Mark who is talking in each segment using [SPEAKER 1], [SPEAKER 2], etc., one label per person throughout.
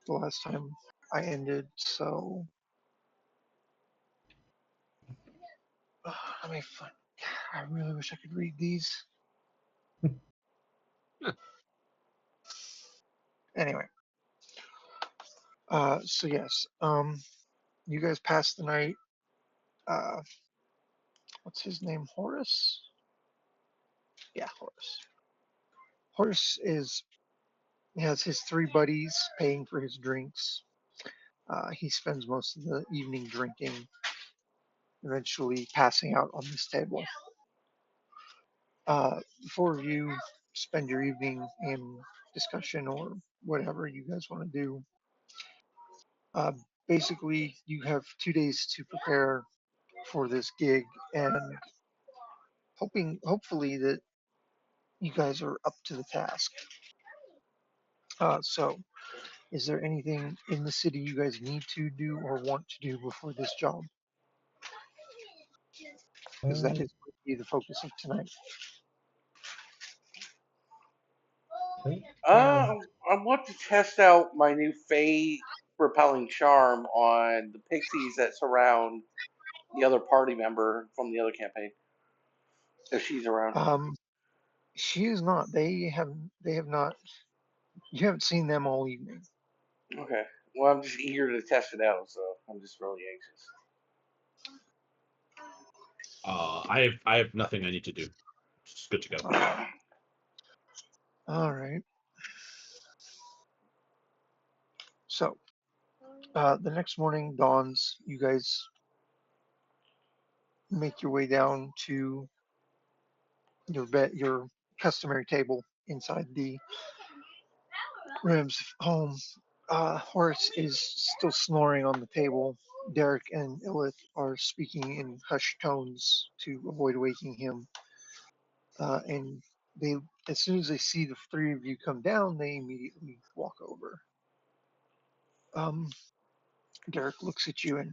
[SPEAKER 1] the last time I ended. So let me find. I really wish I could read these. Anyway, so yes, you guys passed the night. Uh, what's his name? Horace? Yeah, Horace. Horace is has his three buddies paying for his drinks. He spends most of the evening drinking, eventually passing out on this table. The four of you spend your evening in discussion or whatever you guys want to do. Uh, Basically, you have 2 days to prepare for this gig, and hopefully, that you guys are up to the task. So, is there anything in the city you guys need to do or want to do before this job? Because that
[SPEAKER 2] Uh,
[SPEAKER 1] is going to be the focus of tonight.
[SPEAKER 2] think,
[SPEAKER 3] I want to test out my new Fey repelling charm on the pixies that surround the other party member from the other campaign, if she's around.
[SPEAKER 1] Um, she is not. They have not. You haven't seen them all evening.
[SPEAKER 3] Okay. Well, I'm just eager to test it out, so I'm just really anxious.
[SPEAKER 4] I have nothing I need to do. Just good to go.
[SPEAKER 1] All right. So, the next morning dawns. You guys make your way down to your customary table inside the Rams' home. Horace is still snoring on the table. Derek and Illith are speaking in hushed tones to avoid waking him. And they, as soon as they see the three of you come down, they immediately walk over. Um, Derek looks at you and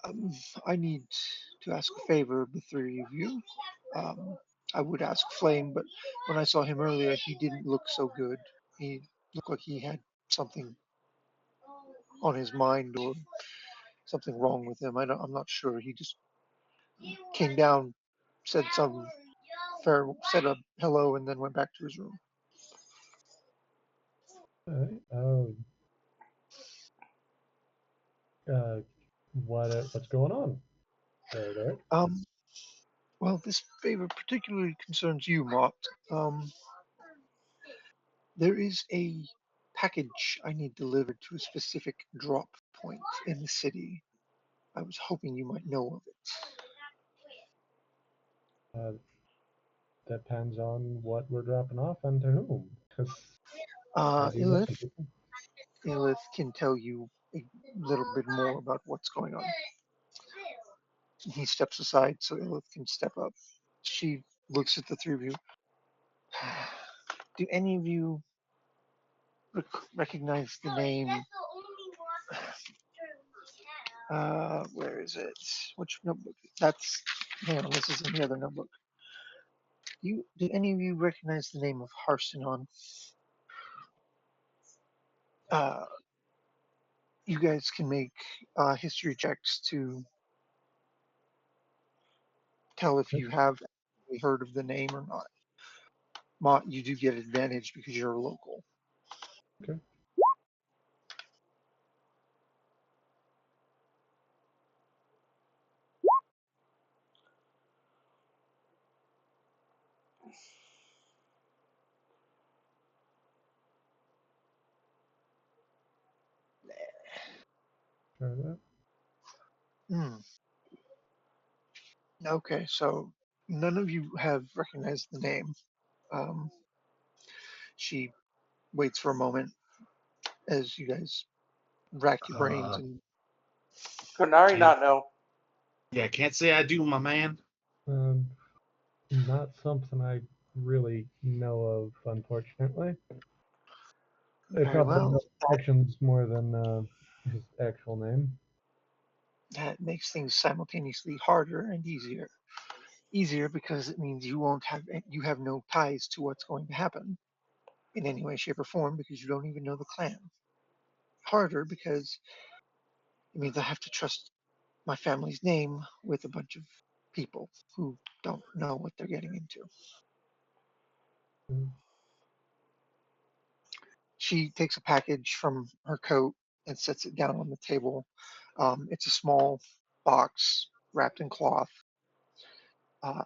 [SPEAKER 1] um, I need to ask a favor of the three of you. Um, I would ask Flame, but when I saw him earlier, he didn't look so good. He looked like he had something on his mind or something wrong with him. I'm not sure. He just came down, said some said a hello, and then went back to his room.
[SPEAKER 2] alright, what's going on there, Derek?
[SPEAKER 1] Well, this favor particularly concerns you, Mott. Um, there is a package I need delivered to a specific drop point in the city. I was hoping you might know of it.
[SPEAKER 2] Uh, Depends on what we're dropping off and to whom. Because I do know some
[SPEAKER 1] Ilith,
[SPEAKER 2] people.
[SPEAKER 1] Ilith can tell you a little bit more about what's going on. He steps aside so Ilith can step up. She looks at the three of you. Do any of you recognize the name? Where is it? Which notebook? That's, hang on, this is in the other notebook. Do any of you recognize the name of Harsinon? Uh, you guys can make history checks to tell if you have heard of the name or not. Mott, you do get advantage because you're a local.
[SPEAKER 2] Okay. Try that.
[SPEAKER 1] Hmm. Okay, so none of you have recognized the name. Um, she waits for a moment as you guys rack your brains
[SPEAKER 4] Uh,
[SPEAKER 1] and
[SPEAKER 3] Kunari
[SPEAKER 4] can't
[SPEAKER 3] not know.
[SPEAKER 4] yeah, can't say I do, my man.
[SPEAKER 2] Um, Not something I really know of, unfortunately. I
[SPEAKER 1] very
[SPEAKER 2] probably
[SPEAKER 1] well.
[SPEAKER 2] know actions more than his actual name.
[SPEAKER 1] That makes things simultaneously harder and easier. Easier because it means you have no ties to what's going to happen in any way, shape, or form because you don't even know the clan. harder because it means I have to trust my family's name with a bunch of people who don't know what they're getting into.
[SPEAKER 2] Mm.
[SPEAKER 1] She takes a package from her coat and sets it down on the table. It's a small box wrapped in cloth.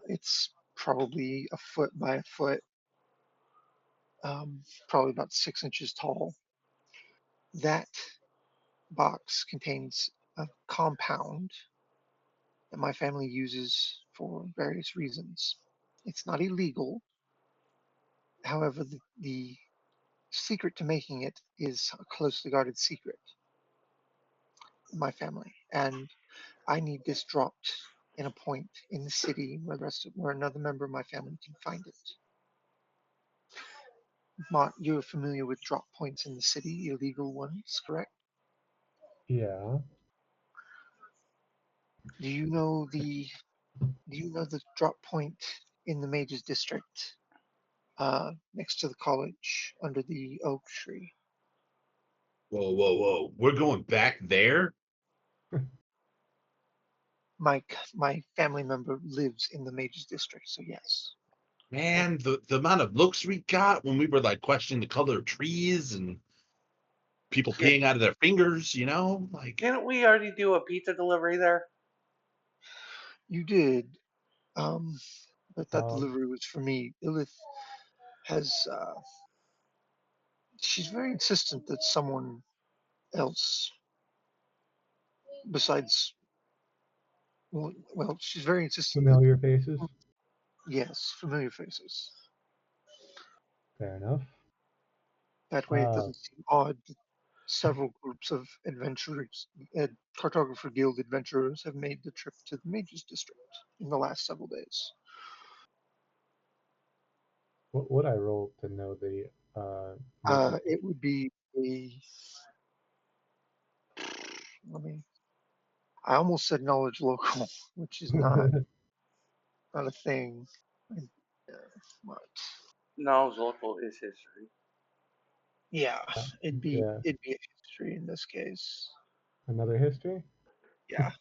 [SPEAKER 1] It's probably a foot by a foot, probably about 6 inches tall. That box contains a compound that my family uses for various reasons. It's not illegal. However, the secret to making it is a closely guarded secret in my family. And I need this dropped in a point in the city where another member of my family can find it. Mont, you're familiar with drop points in the city, illegal ones, correct?
[SPEAKER 2] Yeah.
[SPEAKER 1] Do you know the drop point in the Mages District, next to the college under the oak tree?
[SPEAKER 4] Whoa, whoa, whoa! We're going back there.
[SPEAKER 1] My family member lives in the Mages District, so yes.
[SPEAKER 4] Man, the amount of looks we got when we were like questioning the color of trees and people
[SPEAKER 3] Yeah,
[SPEAKER 4] peeing out of their fingers, like
[SPEAKER 3] didn't we already do a pizza delivery there?
[SPEAKER 1] You did, um, but that
[SPEAKER 2] Um,
[SPEAKER 1] delivery was for me. Ilith has she's very insistent that someone else besides well, she's very insistent that
[SPEAKER 2] Familiar faces.
[SPEAKER 1] yes, familiar faces.
[SPEAKER 2] Fair enough.
[SPEAKER 1] That way, it
[SPEAKER 2] Uh,
[SPEAKER 1] doesn't seem odd that several groups of adventurers, Cartographer Guild adventurers, have made the trip to the Mages District in the last several days.
[SPEAKER 2] what would I roll to know the Mages?
[SPEAKER 1] It would be a let me. I almost said knowledge local, which is not a thing. I, what?
[SPEAKER 3] Knowledge local is history.
[SPEAKER 1] Yeah,
[SPEAKER 2] Yeah.
[SPEAKER 1] it'd be a history in this case.
[SPEAKER 2] Another history?
[SPEAKER 1] Yeah,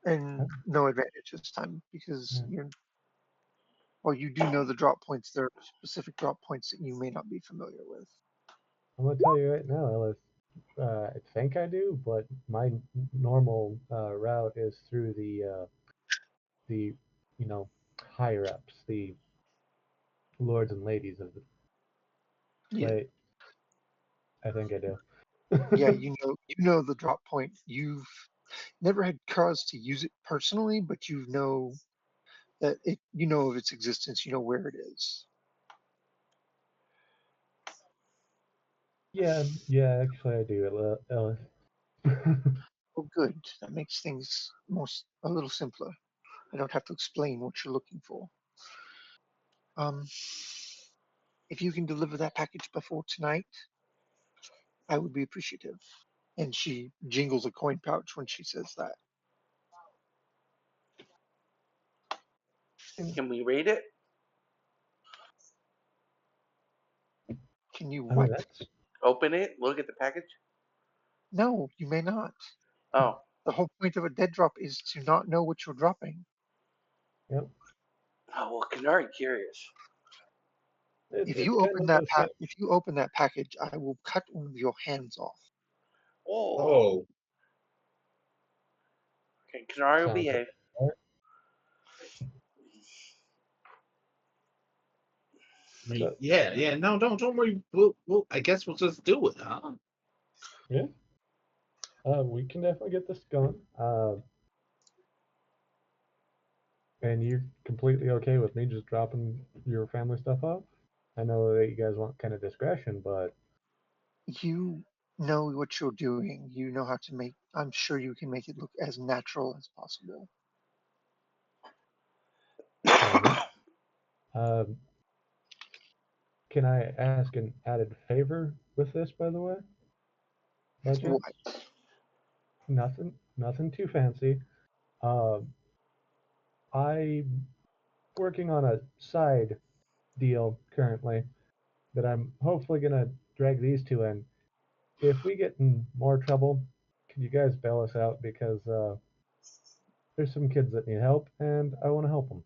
[SPEAKER 1] and
[SPEAKER 2] Uh,
[SPEAKER 1] no advantage this time because
[SPEAKER 2] yeah.
[SPEAKER 1] you do know the drop points. There are specific drop points that you may not be familiar with.
[SPEAKER 2] I'm gonna tell you right now, Ellis. I think I do, but my normal route is through the higher ups, the lords and ladies of the.
[SPEAKER 1] Yeah,
[SPEAKER 2] Wait, I think I do.
[SPEAKER 1] yeah, you know the drop point. You've never had cause to use it personally, but you know that you know of its existence. You know where it is.
[SPEAKER 2] Yeah, actually I do, Ellis.
[SPEAKER 1] Oh, good. That makes things a little simpler. I don't have to explain what you're looking for. Um, if you can deliver that package before tonight, I would be appreciative. And she jingles a coin pouch when she says that.
[SPEAKER 3] Can we read it?
[SPEAKER 1] Can you
[SPEAKER 2] I mean,
[SPEAKER 1] what?
[SPEAKER 2] that's
[SPEAKER 3] Open it? Look at the package?
[SPEAKER 1] No, you may not.
[SPEAKER 3] Oh,
[SPEAKER 1] The whole point of a dead drop is to not know what you're dropping.
[SPEAKER 2] yep.
[SPEAKER 3] oh well, Canary curious.
[SPEAKER 2] It's kind of the same.
[SPEAKER 1] If you open that package, I will cut one of your hands off.
[SPEAKER 3] Oh,
[SPEAKER 4] oh,
[SPEAKER 3] okay, Canary will
[SPEAKER 2] Sounds like
[SPEAKER 3] behave.
[SPEAKER 2] a start.
[SPEAKER 4] I mean,
[SPEAKER 2] So
[SPEAKER 4] yeah, yeah. No, don't worry. I guess we'll just do it, huh?
[SPEAKER 2] yeah, we can definitely get this going. And you're completely okay with me just dropping your family stuff off? I know that you guys want kind of discretion, but
[SPEAKER 1] You know what you're doing. You know how to make, I'm sure you can make it look as natural as possible.
[SPEAKER 2] fair enough. Um, can I ask an added favor with this, by the way? By chance?
[SPEAKER 1] What?
[SPEAKER 2] Nothing too fancy. Um, I'm working on a side deal currently that I'm hopefully gonna drag these two in. if we get in more trouble, could you guys bail us out? Because there's some kids that need help, and I want to help them.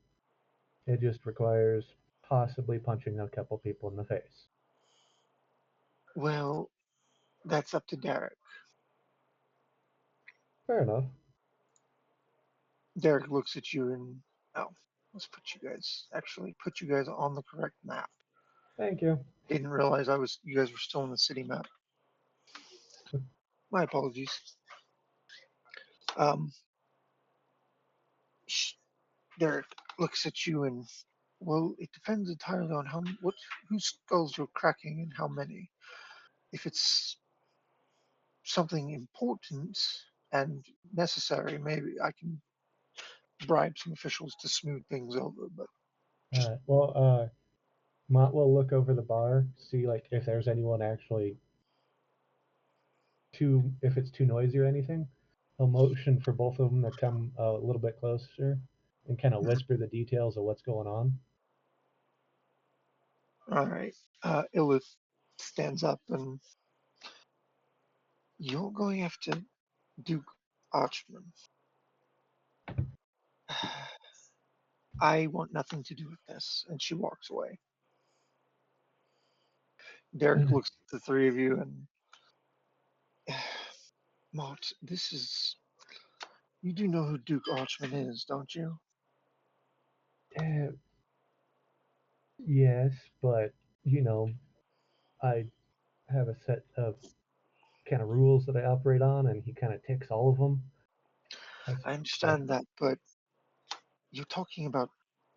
[SPEAKER 2] It just requires possibly punching a couple people in the face.
[SPEAKER 1] Well, that's up to Derek.
[SPEAKER 2] Fair enough.
[SPEAKER 1] Derek looks at you and, oh, let's put you guys on the correct map.
[SPEAKER 2] Thank you.
[SPEAKER 1] Didn't realize you guys were still on the city map. My apologies. Um, Derek looks at you and, well, it depends entirely on whose skulls you're cracking and how many. If it's something important and necessary, maybe I can bribe some officials to smooth things over. But just
[SPEAKER 2] Mott will look over the bar, see like if there's anyone actually if it's too noisy or anything. He'll motion for both of them to come a little bit closer and kind of whisper the details of what's going on.
[SPEAKER 1] all right, Illith stands up and you're going after Duke Archman. I want nothing to do with this, and she walks away. Derek looks at the three of you and, Mott, you do know who Duke Archman is, don't you?
[SPEAKER 2] Uh, yes, but you know, I have a set of kind of rules that I operate on, and he kind of ticks all of them.
[SPEAKER 1] I understand that, but you're talking about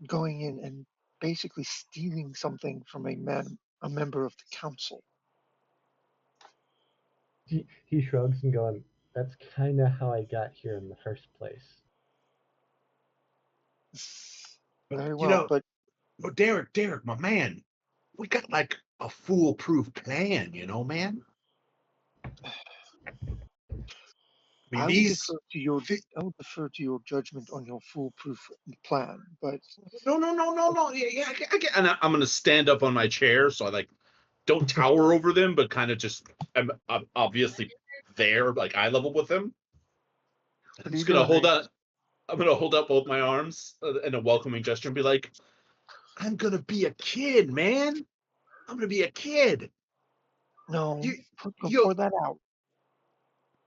[SPEAKER 1] going in and basically stealing something from a member of the council.
[SPEAKER 2] He shrugs and going, "That's kind of how I got here in the first place."
[SPEAKER 4] But
[SPEAKER 1] Very
[SPEAKER 4] you
[SPEAKER 1] well,
[SPEAKER 4] know,
[SPEAKER 1] but
[SPEAKER 4] oh, Derek, my man, we got like a foolproof plan, man. I mean,
[SPEAKER 1] I will defer to your
[SPEAKER 4] thi-
[SPEAKER 1] I will defer to your judgment on your foolproof plan. But
[SPEAKER 4] no. Yeah, I get, and I'm gonna stand up on my chair, so I like don't tower over them, but kind of just I'm obviously there, like eye level with them. I'm
[SPEAKER 1] what are you
[SPEAKER 4] just gonna
[SPEAKER 1] doing?
[SPEAKER 4] hold out. I'm gonna hold up both my arms in a welcoming gesture and be like, "I'm gonna be a kid, man. I'm gonna be a kid.
[SPEAKER 1] No,
[SPEAKER 4] You,
[SPEAKER 1] go
[SPEAKER 4] you,
[SPEAKER 1] pour that out.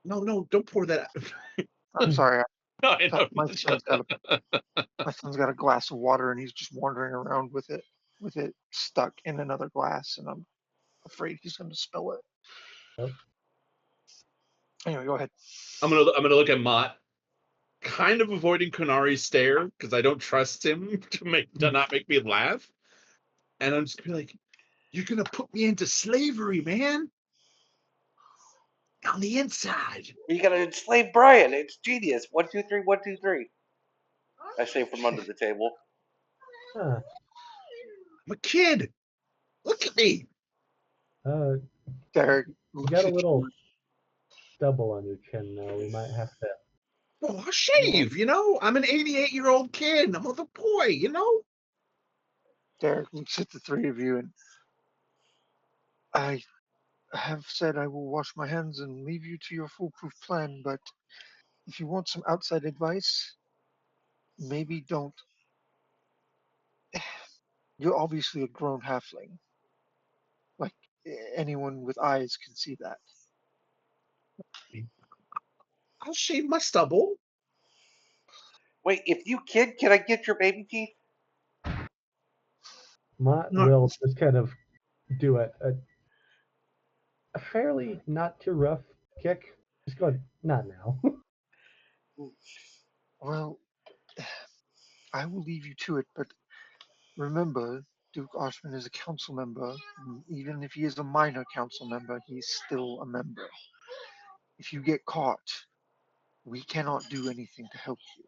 [SPEAKER 4] no, don't pour that
[SPEAKER 1] I'm
[SPEAKER 4] out.
[SPEAKER 1] sorry.
[SPEAKER 4] No, I know.
[SPEAKER 1] My son's got a glass of water and he's just wandering around with it stuck in another glass, and I'm afraid he's going to spill it.
[SPEAKER 2] Nope.
[SPEAKER 1] Anyway, go ahead.
[SPEAKER 4] I'm gonna look at Mott, kind of avoiding Kunari's stare because I don't trust him to not make me laugh, and I'm just gonna be like, "You're gonna put me into slavery, man, on the inside."
[SPEAKER 3] You gotta enslave Brian. It's genius. 1, 2, 3, 1, 2, 3. I say from under the table.
[SPEAKER 2] Huh.
[SPEAKER 4] I'm a kid. Look at me.
[SPEAKER 2] Uh,
[SPEAKER 1] Derek
[SPEAKER 2] you
[SPEAKER 1] looks
[SPEAKER 2] got a
[SPEAKER 1] at
[SPEAKER 2] little
[SPEAKER 1] you.
[SPEAKER 2] stubble on your chin now. We might have to.
[SPEAKER 4] Well, I'll shave. I'm an 88-year-old kid. I'm a little boy.
[SPEAKER 1] Derek looks at the three of you, and I have said I will wash my hands and leave you to your foolproof plan. But if you want some outside advice, maybe don't. You're obviously a grown halfling. Like anyone with eyes can see that.
[SPEAKER 4] I'll shave my stubble.
[SPEAKER 3] Wait, if you kid, can I get your baby teeth?
[SPEAKER 2] Mott
[SPEAKER 4] No,
[SPEAKER 2] will just kind of do a fairly not too rough kick. Just going, not now.
[SPEAKER 1] Well, I will leave you to it, but remember, Duke Archman is a council member. And even if he is a minor council member, he's still a member. If you get caught, we cannot do anything to help you.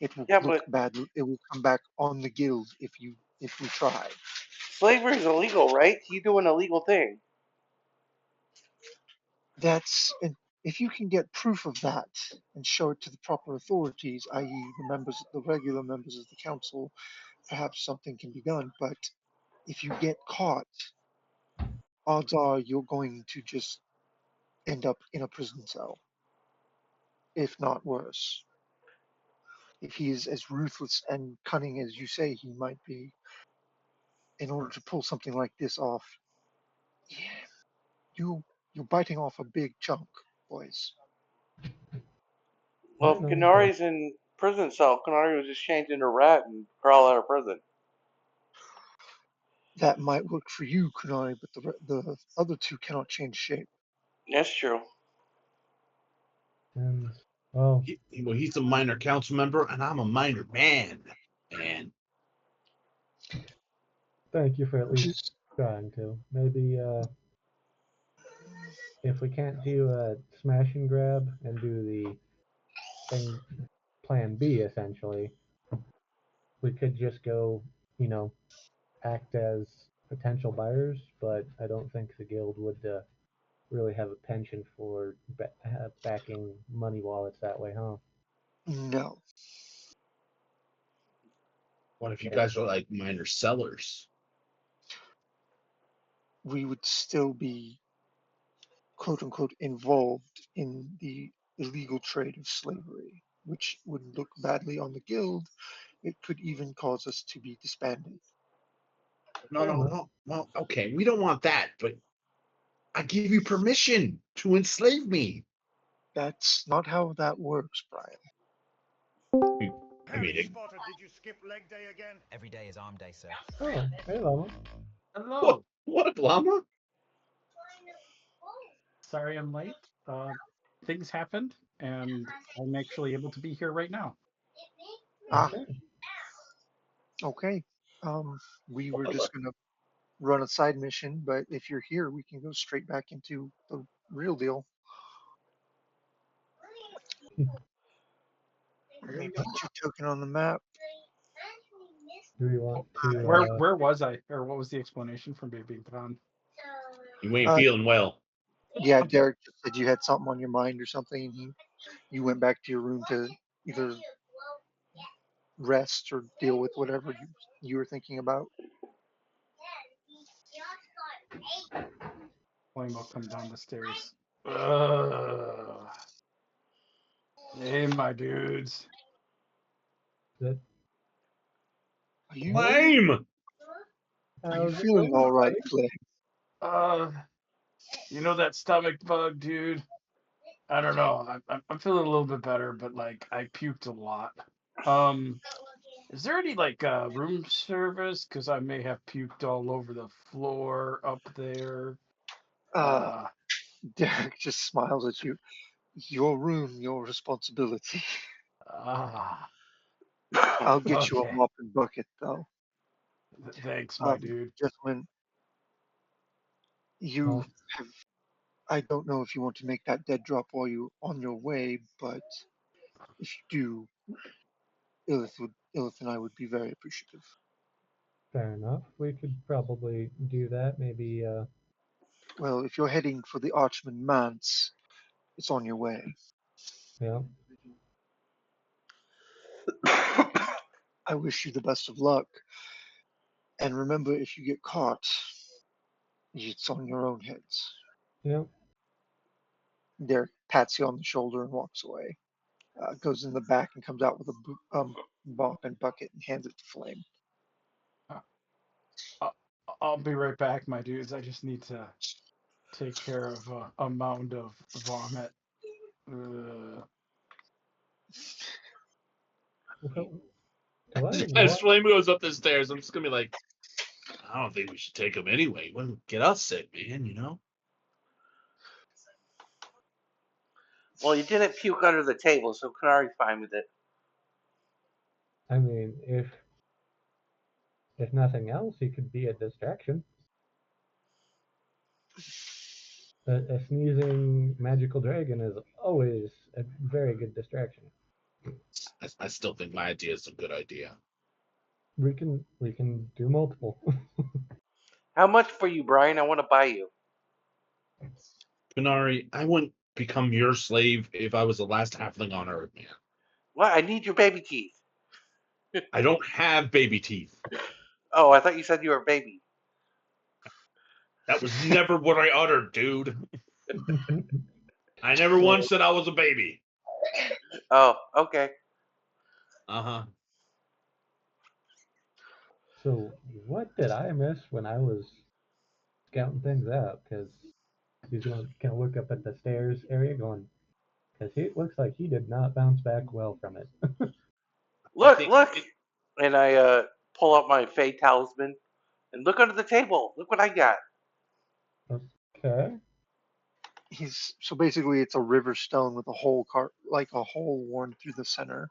[SPEAKER 1] It will
[SPEAKER 3] Yeah,
[SPEAKER 1] look
[SPEAKER 3] but
[SPEAKER 1] bad. It will come back on the guild if we try.
[SPEAKER 3] slavery is illegal, right? You do an illegal thing.
[SPEAKER 1] That's if you can get proof of that and show it to the proper authorities, i.e., the regular members of the council, perhaps something can be done. But if you get caught, odds are you're going to just end up in a prison cell, if not worse. If he is as ruthless and cunning as you say he might be, in order to pull something like this off, yeah, you're biting off a big chunk, boys.
[SPEAKER 3] Well,
[SPEAKER 2] I
[SPEAKER 3] if
[SPEAKER 2] know, but
[SPEAKER 3] Ganari's in prison cell, Ganari was just changed into a rat and crawl out of prison.
[SPEAKER 1] That might work for you, Kunai, but the other two cannot change shape.
[SPEAKER 3] That's true.
[SPEAKER 2] and well,
[SPEAKER 4] Well, he's a minor council member, and I'm a minor man. Man,
[SPEAKER 2] thank you for at least
[SPEAKER 1] Just
[SPEAKER 2] trying to. Maybe if we can't do a smash and grab and do the thing plan B essentially, we could just go, you know, act as potential buyers, but I don't think the guild would really have a penchant for backing money wallets that way, huh?
[SPEAKER 1] no.
[SPEAKER 4] what if you
[SPEAKER 2] Okay.
[SPEAKER 4] guys are like minor sellers?
[SPEAKER 1] We would still be quote unquote involved in the illegal trade of slavery, which would look badly on the guild. It could even cause us to be disbanded.
[SPEAKER 4] No,
[SPEAKER 2] Fair
[SPEAKER 4] no,
[SPEAKER 2] enough.
[SPEAKER 4] no. Well, okay, we don't want that, but I give you permission to enslave me.
[SPEAKER 1] That's not how that works, Brian.
[SPEAKER 4] I mean,
[SPEAKER 5] Harry Spotter, did you skip leg day again?
[SPEAKER 6] Every day is arm day, sir.
[SPEAKER 2] Oh, hey, Lama.
[SPEAKER 7] Hello.
[SPEAKER 4] what llama?
[SPEAKER 7] Sorry I'm late. Things happened, and I'm actually able to be here right now.
[SPEAKER 1] Ah,
[SPEAKER 2] Okay.
[SPEAKER 1] okay. We were just gonna run a side mission, but if you're here, we can go straight back into the real deal. Let me put your token on the map.
[SPEAKER 2] Do we want to?
[SPEAKER 7] Where was I, or what was the explanation for me being put on?
[SPEAKER 4] You ain't
[SPEAKER 1] Uh,
[SPEAKER 4] feeling well.
[SPEAKER 1] Yeah,
[SPEAKER 7] Okay.
[SPEAKER 1] Derek just said you had something on your mind or something, and you went back to your room to either rest or deal with whatever you were thinking about.
[SPEAKER 7] Flame will come down the stairs. Ugh. Hey, my dudes.
[SPEAKER 2] That,
[SPEAKER 1] Are you
[SPEAKER 4] Flame!
[SPEAKER 1] are you
[SPEAKER 2] how's it
[SPEAKER 1] feeling
[SPEAKER 2] going,
[SPEAKER 1] all right,
[SPEAKER 2] buddy?
[SPEAKER 1] Clay?
[SPEAKER 7] Uh, you know that stomach bug, dude? I don't know. I'm feeling a little bit better, but like I puked a lot. Um, is there any like room service? Because I may have puked all over the floor up there.
[SPEAKER 1] Uh,
[SPEAKER 7] Uh,
[SPEAKER 1] Derek just smiles at you. Your room, your responsibility.
[SPEAKER 7] ah,
[SPEAKER 1] I'll get you a
[SPEAKER 7] okay.
[SPEAKER 1] mop and bucket, though.
[SPEAKER 7] Thanks, my dude.
[SPEAKER 1] Gentlemen, you
[SPEAKER 2] Well,
[SPEAKER 1] have. I don't know if you want to make that dead drop while you're on your way, but if you do, Illith and I would be very appreciative.
[SPEAKER 2] fair enough. We could probably do that. Maybe.
[SPEAKER 1] Well, if you're heading for the Archman Manse, it's on your way.
[SPEAKER 2] Yeah.
[SPEAKER 1] I wish you the best of luck. And remember, if you get caught, it's on your own heads.
[SPEAKER 2] Yeah.
[SPEAKER 1] Derek pats you on the shoulder and walks away. Goes in the back and comes out with a mop and bucket and hands it to Flame.
[SPEAKER 7] Uh, uh, I'll be right back, my dudes. I just need to take care of a mound of vomit.
[SPEAKER 2] Well, what?
[SPEAKER 4] As
[SPEAKER 2] What?
[SPEAKER 4] Flame goes up the stairs, I'm just gonna be like, I don't think we should take him anyway. Wouldn't get us sick, man, you know?
[SPEAKER 3] Well, you didn't puke under the table, so Kanari's fine with it.
[SPEAKER 2] I mean, if nothing else, he could be a distraction. A sneezing magical dragon is always a very good distraction.
[SPEAKER 4] I still think my idea is a good idea.
[SPEAKER 2] We can do multiple.
[SPEAKER 3] How much for you, Brian? I want to buy you.
[SPEAKER 4] Kunari, I wouldn't become your slave if I was the last halfling on Earth, man.
[SPEAKER 3] What? I need your baby teeth.
[SPEAKER 4] I don't have baby teeth.
[SPEAKER 3] Oh, I thought you said you were a baby.
[SPEAKER 4] That was never what I uttered, dude. I never once said I was a baby.
[SPEAKER 3] Oh, okay.
[SPEAKER 4] Uh-huh.
[SPEAKER 2] So what did I miss when I was scouting things out? Because he's going to look up at the stairs area, going, because it looks like he did not bounce back well from it.
[SPEAKER 4] I
[SPEAKER 3] Look,
[SPEAKER 4] think
[SPEAKER 3] look. And I pull out my Fey talisman and look under the table. Look what I got.
[SPEAKER 2] Okay.
[SPEAKER 1] So basically it's a river stone with a hole like a hole worn through the center.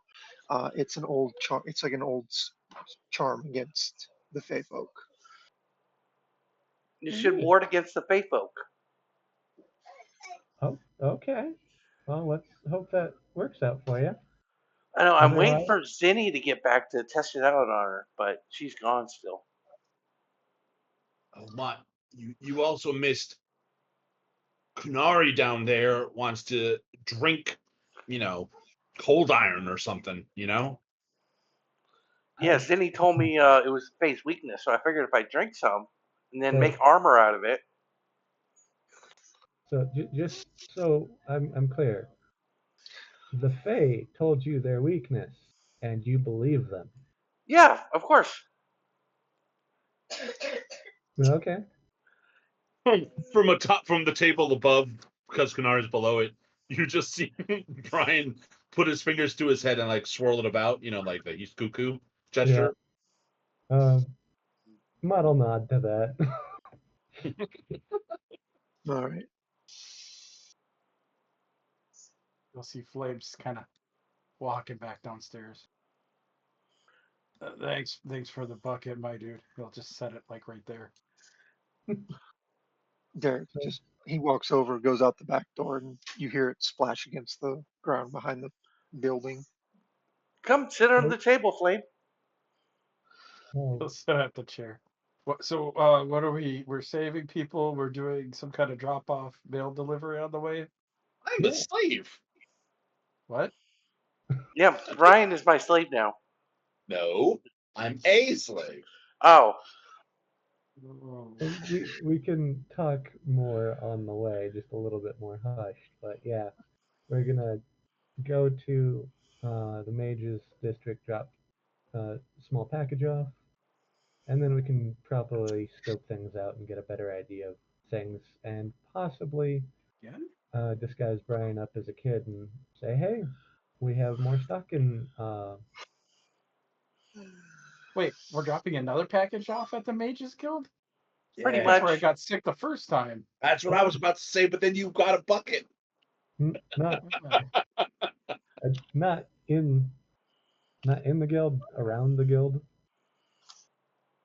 [SPEAKER 1] It's an old charm. It's like an old charm against the Fey folk.
[SPEAKER 3] You should
[SPEAKER 2] Hmm.
[SPEAKER 3] ward against the Fey folk.
[SPEAKER 2] Oh, okay. Well, let's hope that works out for you.
[SPEAKER 3] I know. I'm waiting
[SPEAKER 2] Otherwise,
[SPEAKER 3] for Zinni to get back to test it out on her, but she's gone still.
[SPEAKER 4] oh my, you also missed Kunari down there wants to drink, cold iron or something,
[SPEAKER 3] Yeah,
[SPEAKER 2] I,
[SPEAKER 3] Zinni told me it was Fey's weakness, so I figured if I drink some and then
[SPEAKER 2] so
[SPEAKER 3] make armor out of it.
[SPEAKER 2] just so I'm clear, the Fae told you their weakness, and you believe them.
[SPEAKER 3] Yeah, of course.
[SPEAKER 2] Okay.
[SPEAKER 4] From the table above, because Kunari's below it, you just see Brian put his fingers to his head and like swirl it about, like the he's cuckoo
[SPEAKER 2] Yeah.
[SPEAKER 4] gesture.
[SPEAKER 2] Model nod to that.
[SPEAKER 1] All right.
[SPEAKER 7] You'll see Flames kind of walking back downstairs. Thanks for the bucket, my dude. He'll just set it like right there.
[SPEAKER 1] Derek just he walks over, goes out the back door, and you hear it splash against the ground behind the building.
[SPEAKER 3] Come sit under the table, Flame.
[SPEAKER 7] He'll sit at the chair. What? So, what are we? We're saving people. We're doing some kind of drop-off mail delivery on the way.
[SPEAKER 4] I'm a slave.
[SPEAKER 7] What?
[SPEAKER 3] Yeah, Brian is my slave now.
[SPEAKER 4] No, I'm a slave.
[SPEAKER 3] Oh,
[SPEAKER 2] We can talk more on the way, just a little bit more hushed. But yeah, we're gonna go to the Mages District, drop a small package off, and then we can properly scope things out and get a better idea of things, and possibly
[SPEAKER 7] Yeah.
[SPEAKER 2] disguise Brian up as a kid and say, "Hey, we have more stock in."
[SPEAKER 7] Wait, we're dropping another package off at the Mages Guild?
[SPEAKER 3] pretty
[SPEAKER 7] That's
[SPEAKER 4] Yeah,
[SPEAKER 7] where I
[SPEAKER 3] much.
[SPEAKER 7] got sick the first time.
[SPEAKER 4] that's what I was about to say. But then you got a bucket.
[SPEAKER 2] Not
[SPEAKER 7] Uh,
[SPEAKER 2] not in not in the guild, around the guild.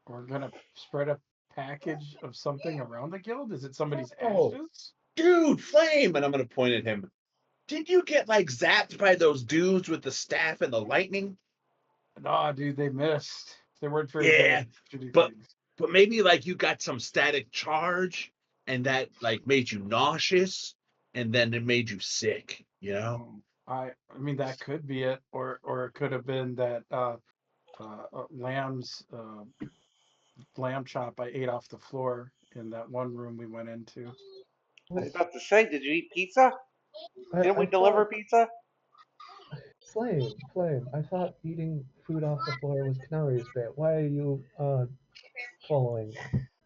[SPEAKER 7] We're gonna spread a package of something around the guild. Is it somebody's
[SPEAKER 4] Oh,
[SPEAKER 7] ashes?
[SPEAKER 4] dude, Flame, and I'm gonna point at him. Did you get like zapped by those dudes with the staff and the lightning?
[SPEAKER 7] Nah, dude, they missed. They weren't very good
[SPEAKER 4] Yeah,
[SPEAKER 7] at shooting
[SPEAKER 4] but
[SPEAKER 7] things.
[SPEAKER 4] but maybe like you got some static charge, and that like made you nauseous, and then it made you sick.
[SPEAKER 7] I mean that could be it, or it could have been that lamb's lamb chop I ate off the floor in that one room we went into.
[SPEAKER 3] I was about to say, did you eat pizza? Didn't we
[SPEAKER 2] I
[SPEAKER 3] deliver
[SPEAKER 2] thought
[SPEAKER 3] pizza?
[SPEAKER 2] Flame. I thought eating food off the floor was Canari's bit. Why are you following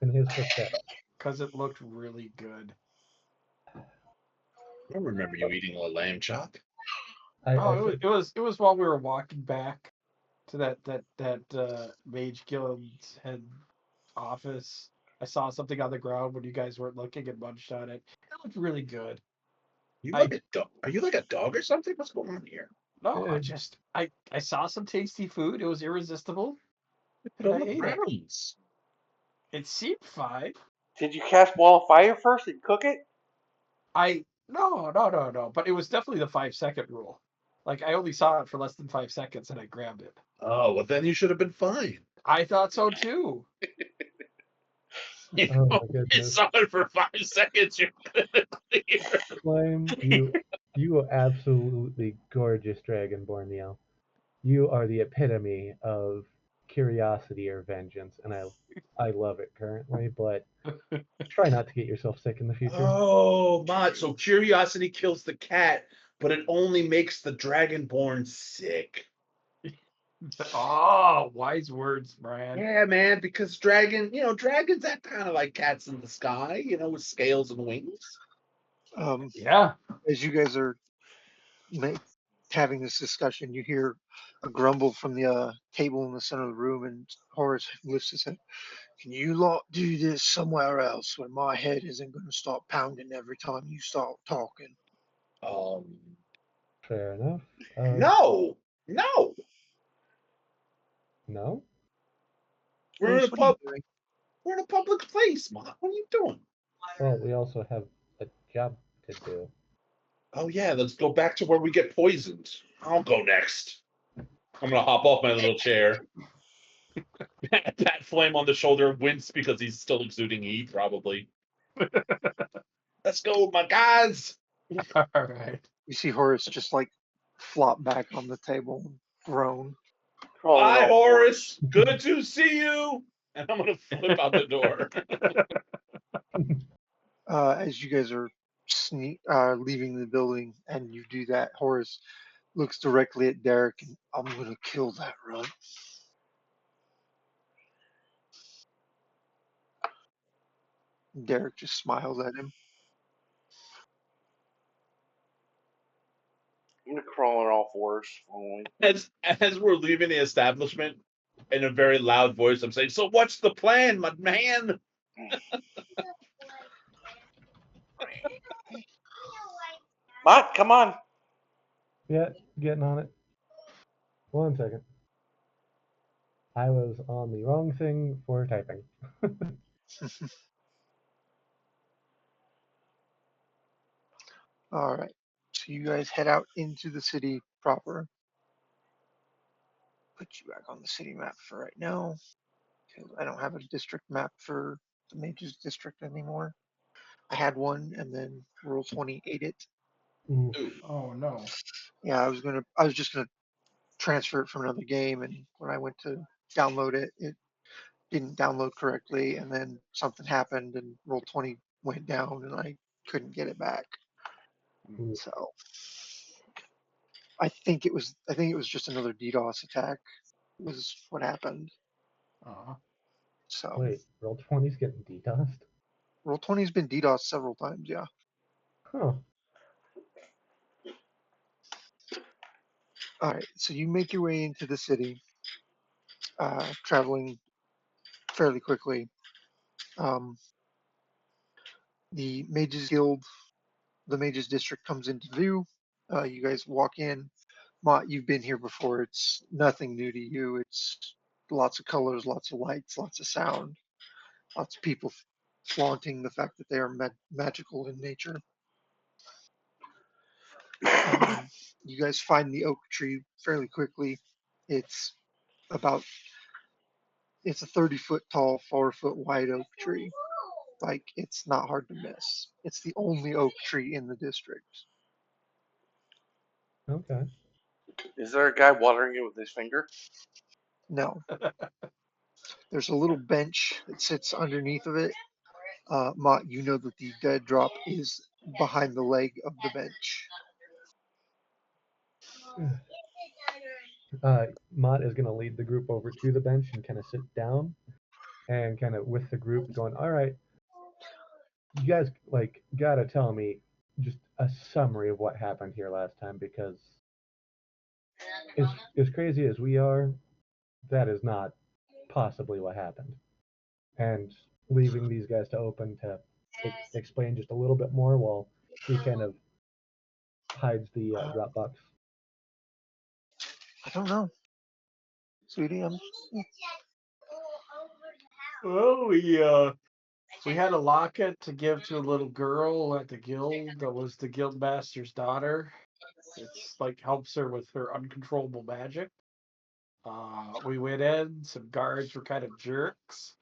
[SPEAKER 2] in his footsteps?
[SPEAKER 7] Because it looked really good.
[SPEAKER 4] I don't remember you eating a lamb chop.
[SPEAKER 2] I
[SPEAKER 7] Oh,
[SPEAKER 2] said
[SPEAKER 7] it was while we were walking back to that Mage Guild's head office. I saw something on the ground when you guys weren't looking and munched on it. It looked really good.
[SPEAKER 4] You
[SPEAKER 7] I
[SPEAKER 4] like a dog? Are you like a dog or something? What's going on here?
[SPEAKER 7] No,
[SPEAKER 2] uh,
[SPEAKER 7] I saw some tasty food. It was irresistible,
[SPEAKER 4] Put
[SPEAKER 7] and I
[SPEAKER 4] on the
[SPEAKER 7] ate it.
[SPEAKER 4] browns.
[SPEAKER 7] It seemed fine.
[SPEAKER 3] Did you cast wall of fire first and cook it?
[SPEAKER 7] No. But it was definitely the 5 second rule. Like I only saw it for less than 5 seconds and I grabbed it.
[SPEAKER 4] Oh, well, then you should have been fine.
[SPEAKER 7] I thought so too.
[SPEAKER 4] You
[SPEAKER 2] oh my
[SPEAKER 4] you
[SPEAKER 2] goodness,
[SPEAKER 4] saw it for 5 seconds. You're clear.
[SPEAKER 2] Flame, you are absolutely gorgeous dragonborn, Neo. You are the epitome of curiosity or vengeance, and I love it currently, but try not to get yourself sick in the future.
[SPEAKER 4] Oh, Mott. So curiosity kills the cat, but it only makes the dragonborn sick.
[SPEAKER 7] Oh, wise words, Brian.
[SPEAKER 4] Yeah, man, because dragons act kind of like cats in the sky, with scales and wings.
[SPEAKER 1] Um,
[SPEAKER 7] Yeah.
[SPEAKER 1] as you guys are ma- having this discussion, you hear a grumble from the table in the center of the room, and Horace lifts his head. Can you lot do this somewhere else where my head isn't going to start pounding every time you start talking?
[SPEAKER 4] Um,
[SPEAKER 2] Fair enough.
[SPEAKER 4] no, no,
[SPEAKER 2] No.
[SPEAKER 4] we're in a
[SPEAKER 1] Horace, what are you
[SPEAKER 4] pub.
[SPEAKER 1] doing?
[SPEAKER 4] We're in a public place, Mott. What are you doing?
[SPEAKER 2] Well, we also have a job to do.
[SPEAKER 4] Oh yeah, let's go back to where we get poisoned. I'll go next. I'm gonna hop off my little chair. Pat Flame on the shoulder, wince because he's still exuding heat, probably. Let's go, my guys.
[SPEAKER 7] All right.
[SPEAKER 1] You see Horace just like flop back on the table and groan.
[SPEAKER 3] Crawling
[SPEAKER 4] Bye,
[SPEAKER 3] all fours.
[SPEAKER 4] Horace. Good to see you. And I'm gonna flip out the door.
[SPEAKER 1] As you guys are leaving the building and you do that, Horace looks directly at Derek and I'm going to kill that runt. Derek just smiles at him.
[SPEAKER 3] I'm gonna crawl on all fours. Only.
[SPEAKER 4] As we're leaving the establishment, in a very loud voice, I'm saying, "So what's the plan, my man?"
[SPEAKER 3] Mott, come on.
[SPEAKER 2] Yeah, getting on it. 1 second. I was on the wrong thing for typing.
[SPEAKER 1] All right. So you guys head out into the city proper. Put you back on the city map for right now. I don't have a district map for the Mages District anymore. I had one and then Roll20 ate it.
[SPEAKER 2] Oof.
[SPEAKER 7] Oh no.
[SPEAKER 1] Yeah, I was just gonna transfer it from another game, and when I went to download it, it didn't download correctly, and then something happened, and Roll20 went down, and I couldn't get it back.
[SPEAKER 2] Oof.
[SPEAKER 1] So I think it was just another DDoS attack was what happened.
[SPEAKER 7] Uh,
[SPEAKER 1] So
[SPEAKER 2] Wait, Roll20's getting DDoSed?
[SPEAKER 1] Roll20's been DDoS several times, yeah.
[SPEAKER 2] Huh.
[SPEAKER 1] All right, so you make your way into the city, traveling fairly quickly. Um, the Mages Guild, the Mages District comes into view. You guys walk in. Mott, you've been here before. It's nothing new to you. It's lots of colors, lots of lights, lots of sound, lots of people flaunting the fact that they are magical in nature. You guys find the oak tree fairly quickly. It's about it's a 30-foot tall, 4-foot wide oak tree. Like it's not hard to miss. It's the only oak tree in the district.
[SPEAKER 2] Okay.
[SPEAKER 3] Is there a guy watering it with his finger?
[SPEAKER 1] No, there's a little bench that sits underneath of it. Mott, you know that the dead drop is behind the leg of the bench.
[SPEAKER 2] Mott is going to lead the group over to the bench and kind of sit down and kind of with the group going, all right, you guys like gotta tell me just a summary of what happened here last time because as crazy as we are, that is not possibly what happened. And leaving these guys to open to explain just a little bit more while he kind of hides the Dropbox.
[SPEAKER 1] I don't know, sweetie.
[SPEAKER 7] well, we had a locket to give to a little girl at the guild that was the guild master's daughter. It's like helps her with her uncontrollable magic. We went in. Some guards were kind of jerks,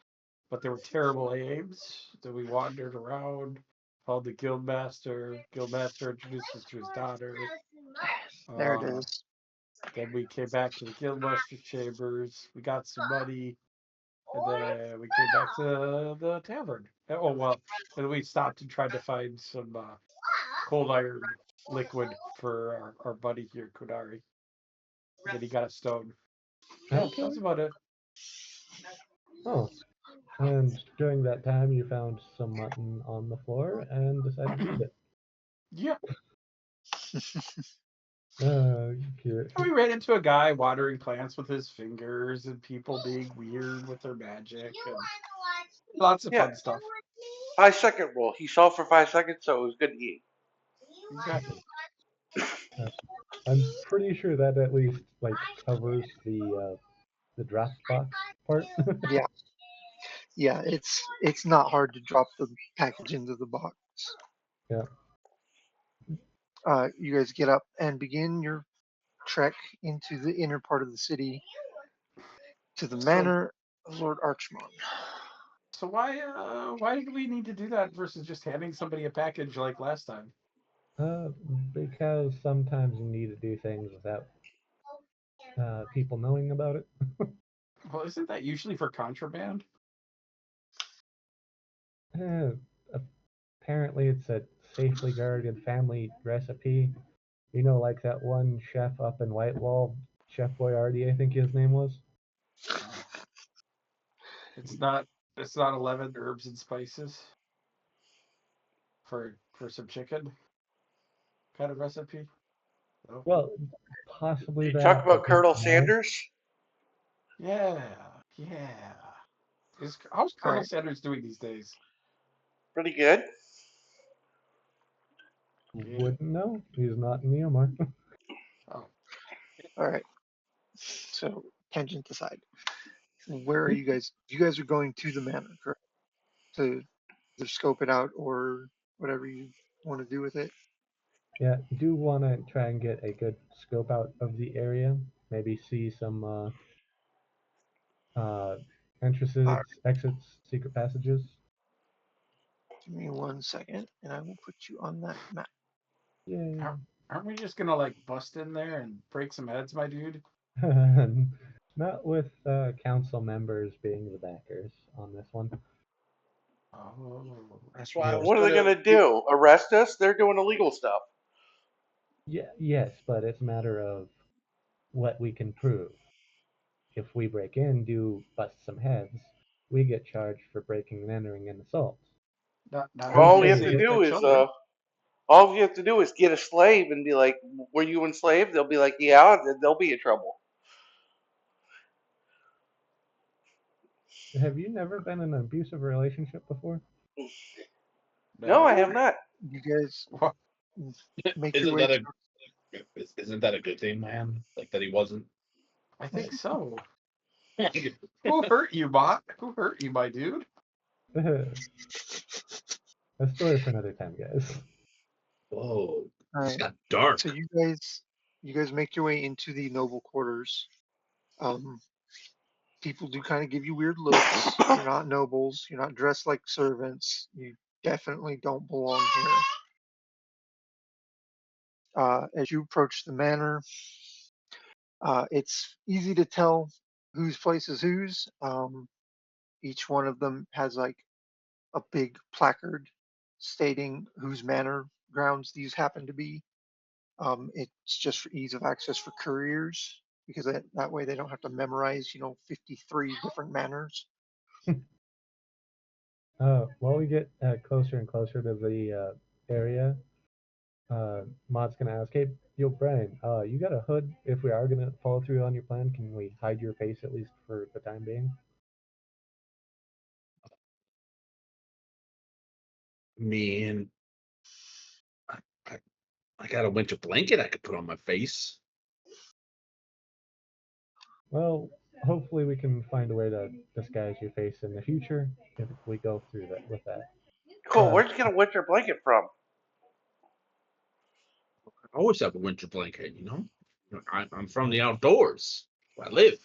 [SPEAKER 7] but they were terrible aides. So we wandered around, found the guild master. Guild master introduced us to his daughter.
[SPEAKER 1] There it
[SPEAKER 7] Uh,
[SPEAKER 1] is.
[SPEAKER 7] Then we came back to the Guildmaster chambers. We got some money, and then we came back to the tavern. Oh well, and we stopped and tried to find some cold iron liquid for our buddy here, Kodari. And then he got a stone. Yeah,
[SPEAKER 2] Okay.
[SPEAKER 7] that's about it.
[SPEAKER 2] Oh, and during that time, you found some mutton on the floor and decided to eat it.
[SPEAKER 7] Yeah,
[SPEAKER 2] Cute.
[SPEAKER 7] we ran into a guy watering plants with his fingers, and people being weird with their magic, and lots of
[SPEAKER 3] Yeah,
[SPEAKER 7] fun stuff.
[SPEAKER 3] 5 second rule. He saw for 5 seconds, so it was good to eat.
[SPEAKER 7] Exactly.
[SPEAKER 2] Uh, I'm pretty sure that at least like covers the Dropbox part.
[SPEAKER 1] Yeah, yeah. It's not hard to drop the package into the box.
[SPEAKER 2] Yeah.
[SPEAKER 1] You guys get up and begin your trek into the inner part of the city to the
[SPEAKER 7] So,
[SPEAKER 1] manor of Lord Archmont.
[SPEAKER 7] so why did we need to do that versus just handing somebody a package like last time?
[SPEAKER 2] Uh, because sometimes you need to do things without people knowing about it.
[SPEAKER 7] Well, isn't that usually for contraband?
[SPEAKER 2] Uh, Apparently, it's a safely guarded family recipe. You know, like that one chef up in Whitewall, Chef Boyardee, I think his name was.
[SPEAKER 7] Oh, it's not. It's not 11 herbs and spices for some chicken kind of recipe. No.
[SPEAKER 2] Well, possibly
[SPEAKER 3] You talk
[SPEAKER 2] that, but
[SPEAKER 3] about
[SPEAKER 2] not
[SPEAKER 3] Colonel
[SPEAKER 2] now.
[SPEAKER 3] Sanders?
[SPEAKER 7] Yeah, yeah. How's
[SPEAKER 1] All
[SPEAKER 7] Colonel
[SPEAKER 1] right,
[SPEAKER 7] Sanders doing these days?
[SPEAKER 3] Pretty good.
[SPEAKER 7] Yeah.
[SPEAKER 2] Wouldn't know. He's not in Neomar.
[SPEAKER 7] Oh,
[SPEAKER 1] all right. So tangent aside, where are you guys? You guys are going to the manor, correct? To either scope it out or whatever you want to do with it.
[SPEAKER 2] Yeah, do want to try and get a good scope out of the area. Maybe see some uh,
[SPEAKER 1] All right,
[SPEAKER 2] entrances, exits, secret passages.
[SPEAKER 1] give me 1 second, and I will put you on that map.
[SPEAKER 2] Yay.
[SPEAKER 7] aren't, aren't we just gonna like bust in there and break some heads, my dude?
[SPEAKER 2] Not with council members being the backers on this one.
[SPEAKER 7] Oh,
[SPEAKER 4] That's why I
[SPEAKER 2] Uh,
[SPEAKER 4] was
[SPEAKER 3] What are they
[SPEAKER 4] gonna.
[SPEAKER 3] gonna do? Arrest us? They're doing illegal stuff.
[SPEAKER 2] yeah, yes, but it's a matter of what we can prove. If we break in, do bust some heads, we get charged for breaking and entering an assault.
[SPEAKER 7] not
[SPEAKER 2] Who's
[SPEAKER 3] All we
[SPEAKER 7] against
[SPEAKER 3] have
[SPEAKER 2] gonna
[SPEAKER 3] to
[SPEAKER 2] get?
[SPEAKER 3] do
[SPEAKER 7] each
[SPEAKER 3] is
[SPEAKER 7] other.
[SPEAKER 3] all we have to do is get a slave and be like, "Were you enslaved?" They'll be like, "Yeah." Then they'll be in trouble.
[SPEAKER 2] Have you never been in an abusive relationship before?
[SPEAKER 3] No, I
[SPEAKER 7] No.
[SPEAKER 3] have not.
[SPEAKER 1] You guys
[SPEAKER 7] What?
[SPEAKER 1] make your
[SPEAKER 4] Isn't
[SPEAKER 1] way.
[SPEAKER 4] that isn't that a good thing, man? Like that he wasn't.
[SPEAKER 7] I
[SPEAKER 1] Uh,
[SPEAKER 7] think so. Who hurt you, Bot? Who hurt you, my dude?
[SPEAKER 2] A story for another time, guys.
[SPEAKER 4] Whoa,
[SPEAKER 1] all
[SPEAKER 4] this
[SPEAKER 1] right.
[SPEAKER 4] got
[SPEAKER 1] So
[SPEAKER 4] dark.
[SPEAKER 1] you guys make your way into the noble quarters. Um, People do kind of give you weird looks. You're not nobles. You're not dressed like servants. You definitely don't belong here. As you approach the manor, it's easy to tell whose place is whose. Each one of them has like a big placard stating whose manor grounds these happen to be. It's just for ease of access for couriers because that way they don't have to memorize, 53 different manors.
[SPEAKER 2] While we get closer and closer to the area, Mod's gonna ask, "Hey, yo, Brian, you got a hood? If we are gonna follow through on your plan, can we hide your face at least for the time being?"
[SPEAKER 4] I mean, I, I, I got a winter blanket I could put on my face.
[SPEAKER 2] Well, hopefully we can find a way to disguise your face in the future if we go through that with that.
[SPEAKER 3] Cool.
[SPEAKER 2] Uh,
[SPEAKER 3] Where'd you get a winter blanket from?
[SPEAKER 4] I always have a winter blanket, you know. I'm from the outdoors. Where I live.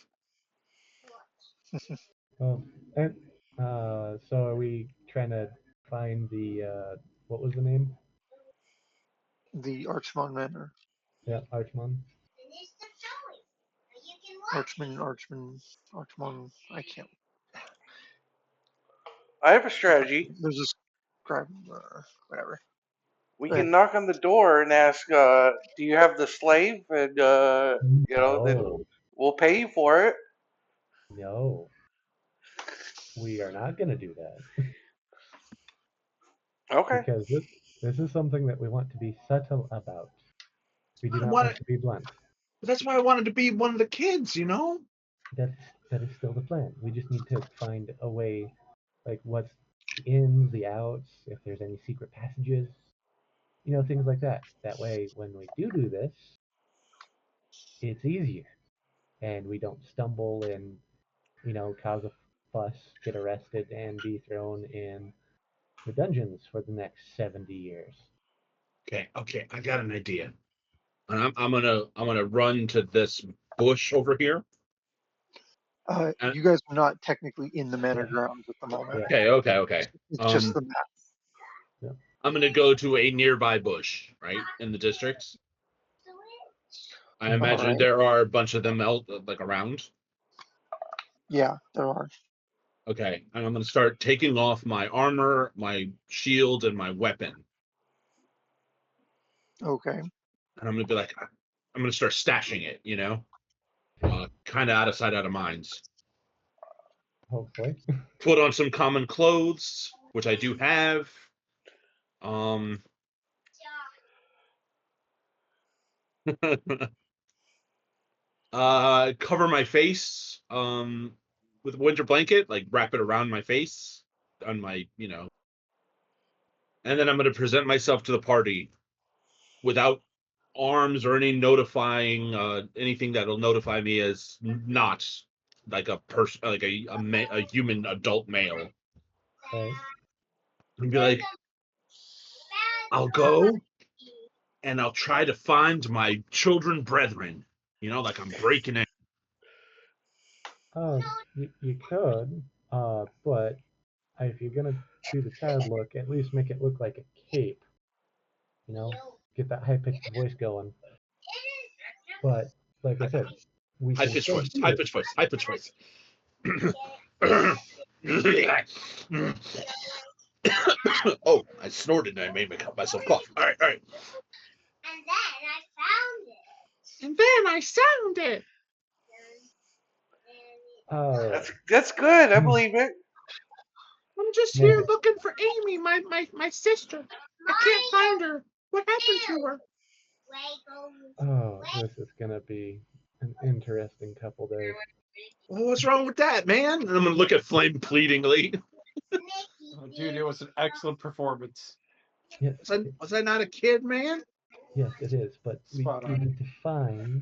[SPEAKER 2] well, and so are we trying to find the what was the name?
[SPEAKER 1] The Archmont Manor.
[SPEAKER 2] Yeah, Archmon.
[SPEAKER 1] Archmon. I can't.
[SPEAKER 3] I have a strategy.
[SPEAKER 1] There's this scribe, whatever.
[SPEAKER 3] We
[SPEAKER 1] Go ahead.
[SPEAKER 3] can knock on the door and ask, "Do you have the slave?" And then
[SPEAKER 2] No,
[SPEAKER 3] we'll pay you for it.
[SPEAKER 2] no, we are not going to do that
[SPEAKER 3] Okay.
[SPEAKER 2] because this is something that we want to be subtle about. We do
[SPEAKER 4] I
[SPEAKER 2] not
[SPEAKER 4] want
[SPEAKER 2] want to be blunt.
[SPEAKER 4] That's why I wanted to be one of the kids, you know?
[SPEAKER 2] That's that is still the plan. We just need to find a way, like what's the ins, the outs, if there's any secret passages, things like that. That way, when we do this, it's easier, and we don't stumble and cause a fuss, get arrested, and be thrown in the dungeons for the next 70 years.
[SPEAKER 4] Okay, I got an idea. And I'm gonna run to this bush over here. And
[SPEAKER 1] You guys are not technically in the manor
[SPEAKER 2] Yeah,
[SPEAKER 1] grounds at the moment.
[SPEAKER 2] yeah,
[SPEAKER 4] okay.
[SPEAKER 1] It's just the map.
[SPEAKER 2] yeah.
[SPEAKER 4] I'm gonna go to a nearby bush, right? In the districts. I
[SPEAKER 2] Mhm.
[SPEAKER 1] All
[SPEAKER 4] imagine
[SPEAKER 1] right.
[SPEAKER 4] there are a bunch of them out like around.
[SPEAKER 1] Yeah, there are.
[SPEAKER 4] Okay, and I'm gonna start taking off my armor, my shield, and my weapon.
[SPEAKER 1] Okay.
[SPEAKER 4] And I'm gonna be like, I'm gonna start stashing it, kind of out of sight, out of minds.
[SPEAKER 2] Hopefully.
[SPEAKER 4] Put on some common clothes, which I do have. Um, cover my face with a winter blanket, like wrap it around my face on my, and then I'm going to present myself to the party without arms or any notifying anything that'll notify me as not like a person, like a human adult male,
[SPEAKER 2] Right.
[SPEAKER 4] and be like, I'll go and I'll try to find my children brethren, like I'm breaking in.
[SPEAKER 2] You could, but if you're gonna do the child look, at least make it look like a cape. You know, get that high pitched voice going. But like I said, we
[SPEAKER 4] High
[SPEAKER 2] can
[SPEAKER 4] pitched
[SPEAKER 2] still
[SPEAKER 4] voice,
[SPEAKER 2] do
[SPEAKER 4] high
[SPEAKER 2] it.
[SPEAKER 4] pitched voice, high pitched voice. Oh, I snorted and I made myself cough. All right, all right. And then I found it.
[SPEAKER 2] Uh,
[SPEAKER 3] That's good. I believe it.
[SPEAKER 4] I'm just here
[SPEAKER 2] maybe.
[SPEAKER 4] looking for Amy, my sister. I can't find her. What happened to her?
[SPEAKER 2] Oh, this is gonna be an interesting couple days.
[SPEAKER 4] Well, what's wrong with that, man? And I'm gonna look at Flame pleadingly.
[SPEAKER 7] Oh, dude, it was an excellent performance.
[SPEAKER 2] Yes,
[SPEAKER 4] Was I not a kid, man?
[SPEAKER 2] yes, it is. But we
[SPEAKER 7] Spot on.
[SPEAKER 2] need to find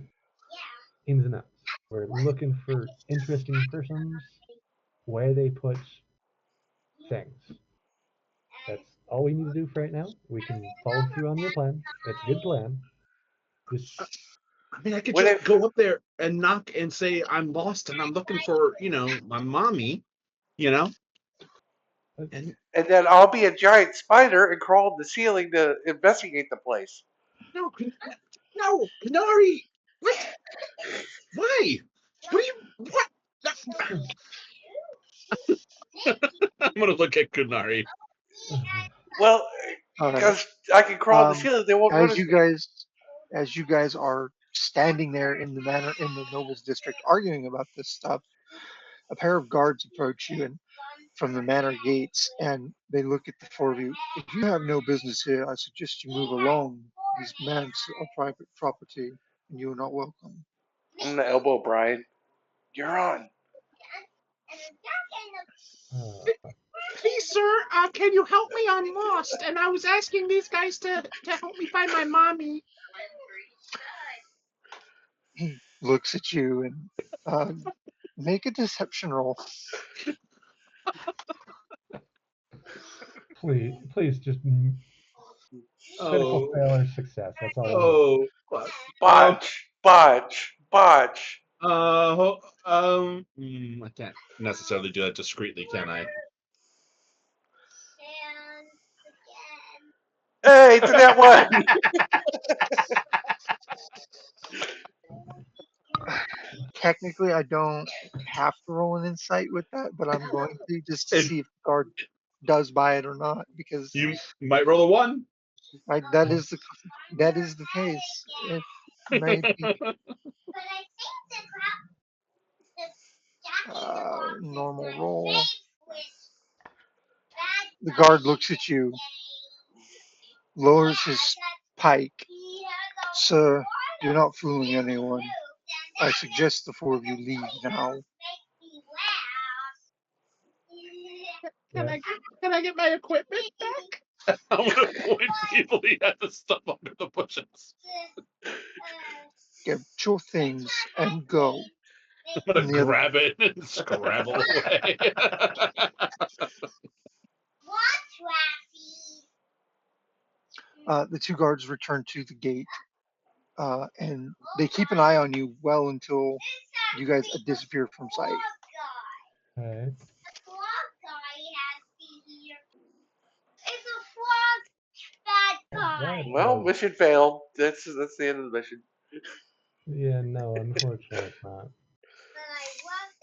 [SPEAKER 2] ins and outs. We're looking for interesting persons, where they put things. That's all we need to do for right now. We can follow through on your plan. It's a good plan. Just
[SPEAKER 4] I mean, I could
[SPEAKER 3] What
[SPEAKER 4] just
[SPEAKER 3] if
[SPEAKER 4] go up there and knock and say I'm lost and I'm looking for, my mommy, you know, and
[SPEAKER 3] and then I'll be a giant spider and crawl the ceiling to investigate the place.
[SPEAKER 4] no, no, Canary. What? Why? What are you? What? I'm gonna look at Kunari.
[SPEAKER 3] Well,
[SPEAKER 1] All right.
[SPEAKER 3] because I can crawl the
[SPEAKER 1] Um,
[SPEAKER 3] ceiling, they won't
[SPEAKER 1] as
[SPEAKER 3] notice
[SPEAKER 1] you
[SPEAKER 3] me.
[SPEAKER 1] guys, as you guys are standing there in the manor in the nobles district arguing about this stuff, a pair of guards approach you and from the manor gates, and they look at the four of you. If you have no business here, I suggest you move along. These lands are private property, and you are not welcome.
[SPEAKER 3] I'm gonna elbow Brian. You're on.
[SPEAKER 2] uh,
[SPEAKER 4] Please, sir, can you help me? I'm lost, and I was asking these guys to help me find my mommy.
[SPEAKER 1] He looks at you and make a deception roll.
[SPEAKER 2] please, just critical
[SPEAKER 4] Oh,
[SPEAKER 2] fail or success. That's all we need.
[SPEAKER 4] oh, fuck.
[SPEAKER 3] Botch, botch, botch.
[SPEAKER 4] I can't necessarily do that discreetly, can I?
[SPEAKER 3] Hey, to that one.
[SPEAKER 1] technically I don't have to roll an insight with that, but I'm going to just to
[SPEAKER 4] If
[SPEAKER 1] see if the guard does buy it or not, because
[SPEAKER 4] you might roll a 1.
[SPEAKER 1] right, that is the case. If maybe normal roll, the guard looks at you, lowers his pike. Sir, you're not fooling anyone. I suggest the four of you leave now.
[SPEAKER 4] Can
[SPEAKER 2] Yeah.
[SPEAKER 4] I get my equipment back? I'm gonna point feebly at the stuff under the bushes.
[SPEAKER 1] Get your things and go.
[SPEAKER 4] I'm gonna
[SPEAKER 1] And the other,
[SPEAKER 4] grab it and scrabble away.
[SPEAKER 1] the two guards return to the gate, and they keep an eye on you well until you guys disappear from sight.
[SPEAKER 2] All right. That
[SPEAKER 3] Well,
[SPEAKER 2] was
[SPEAKER 3] mission failed. That's the end of the mission.
[SPEAKER 2] yeah. No, unfortunately, it's not.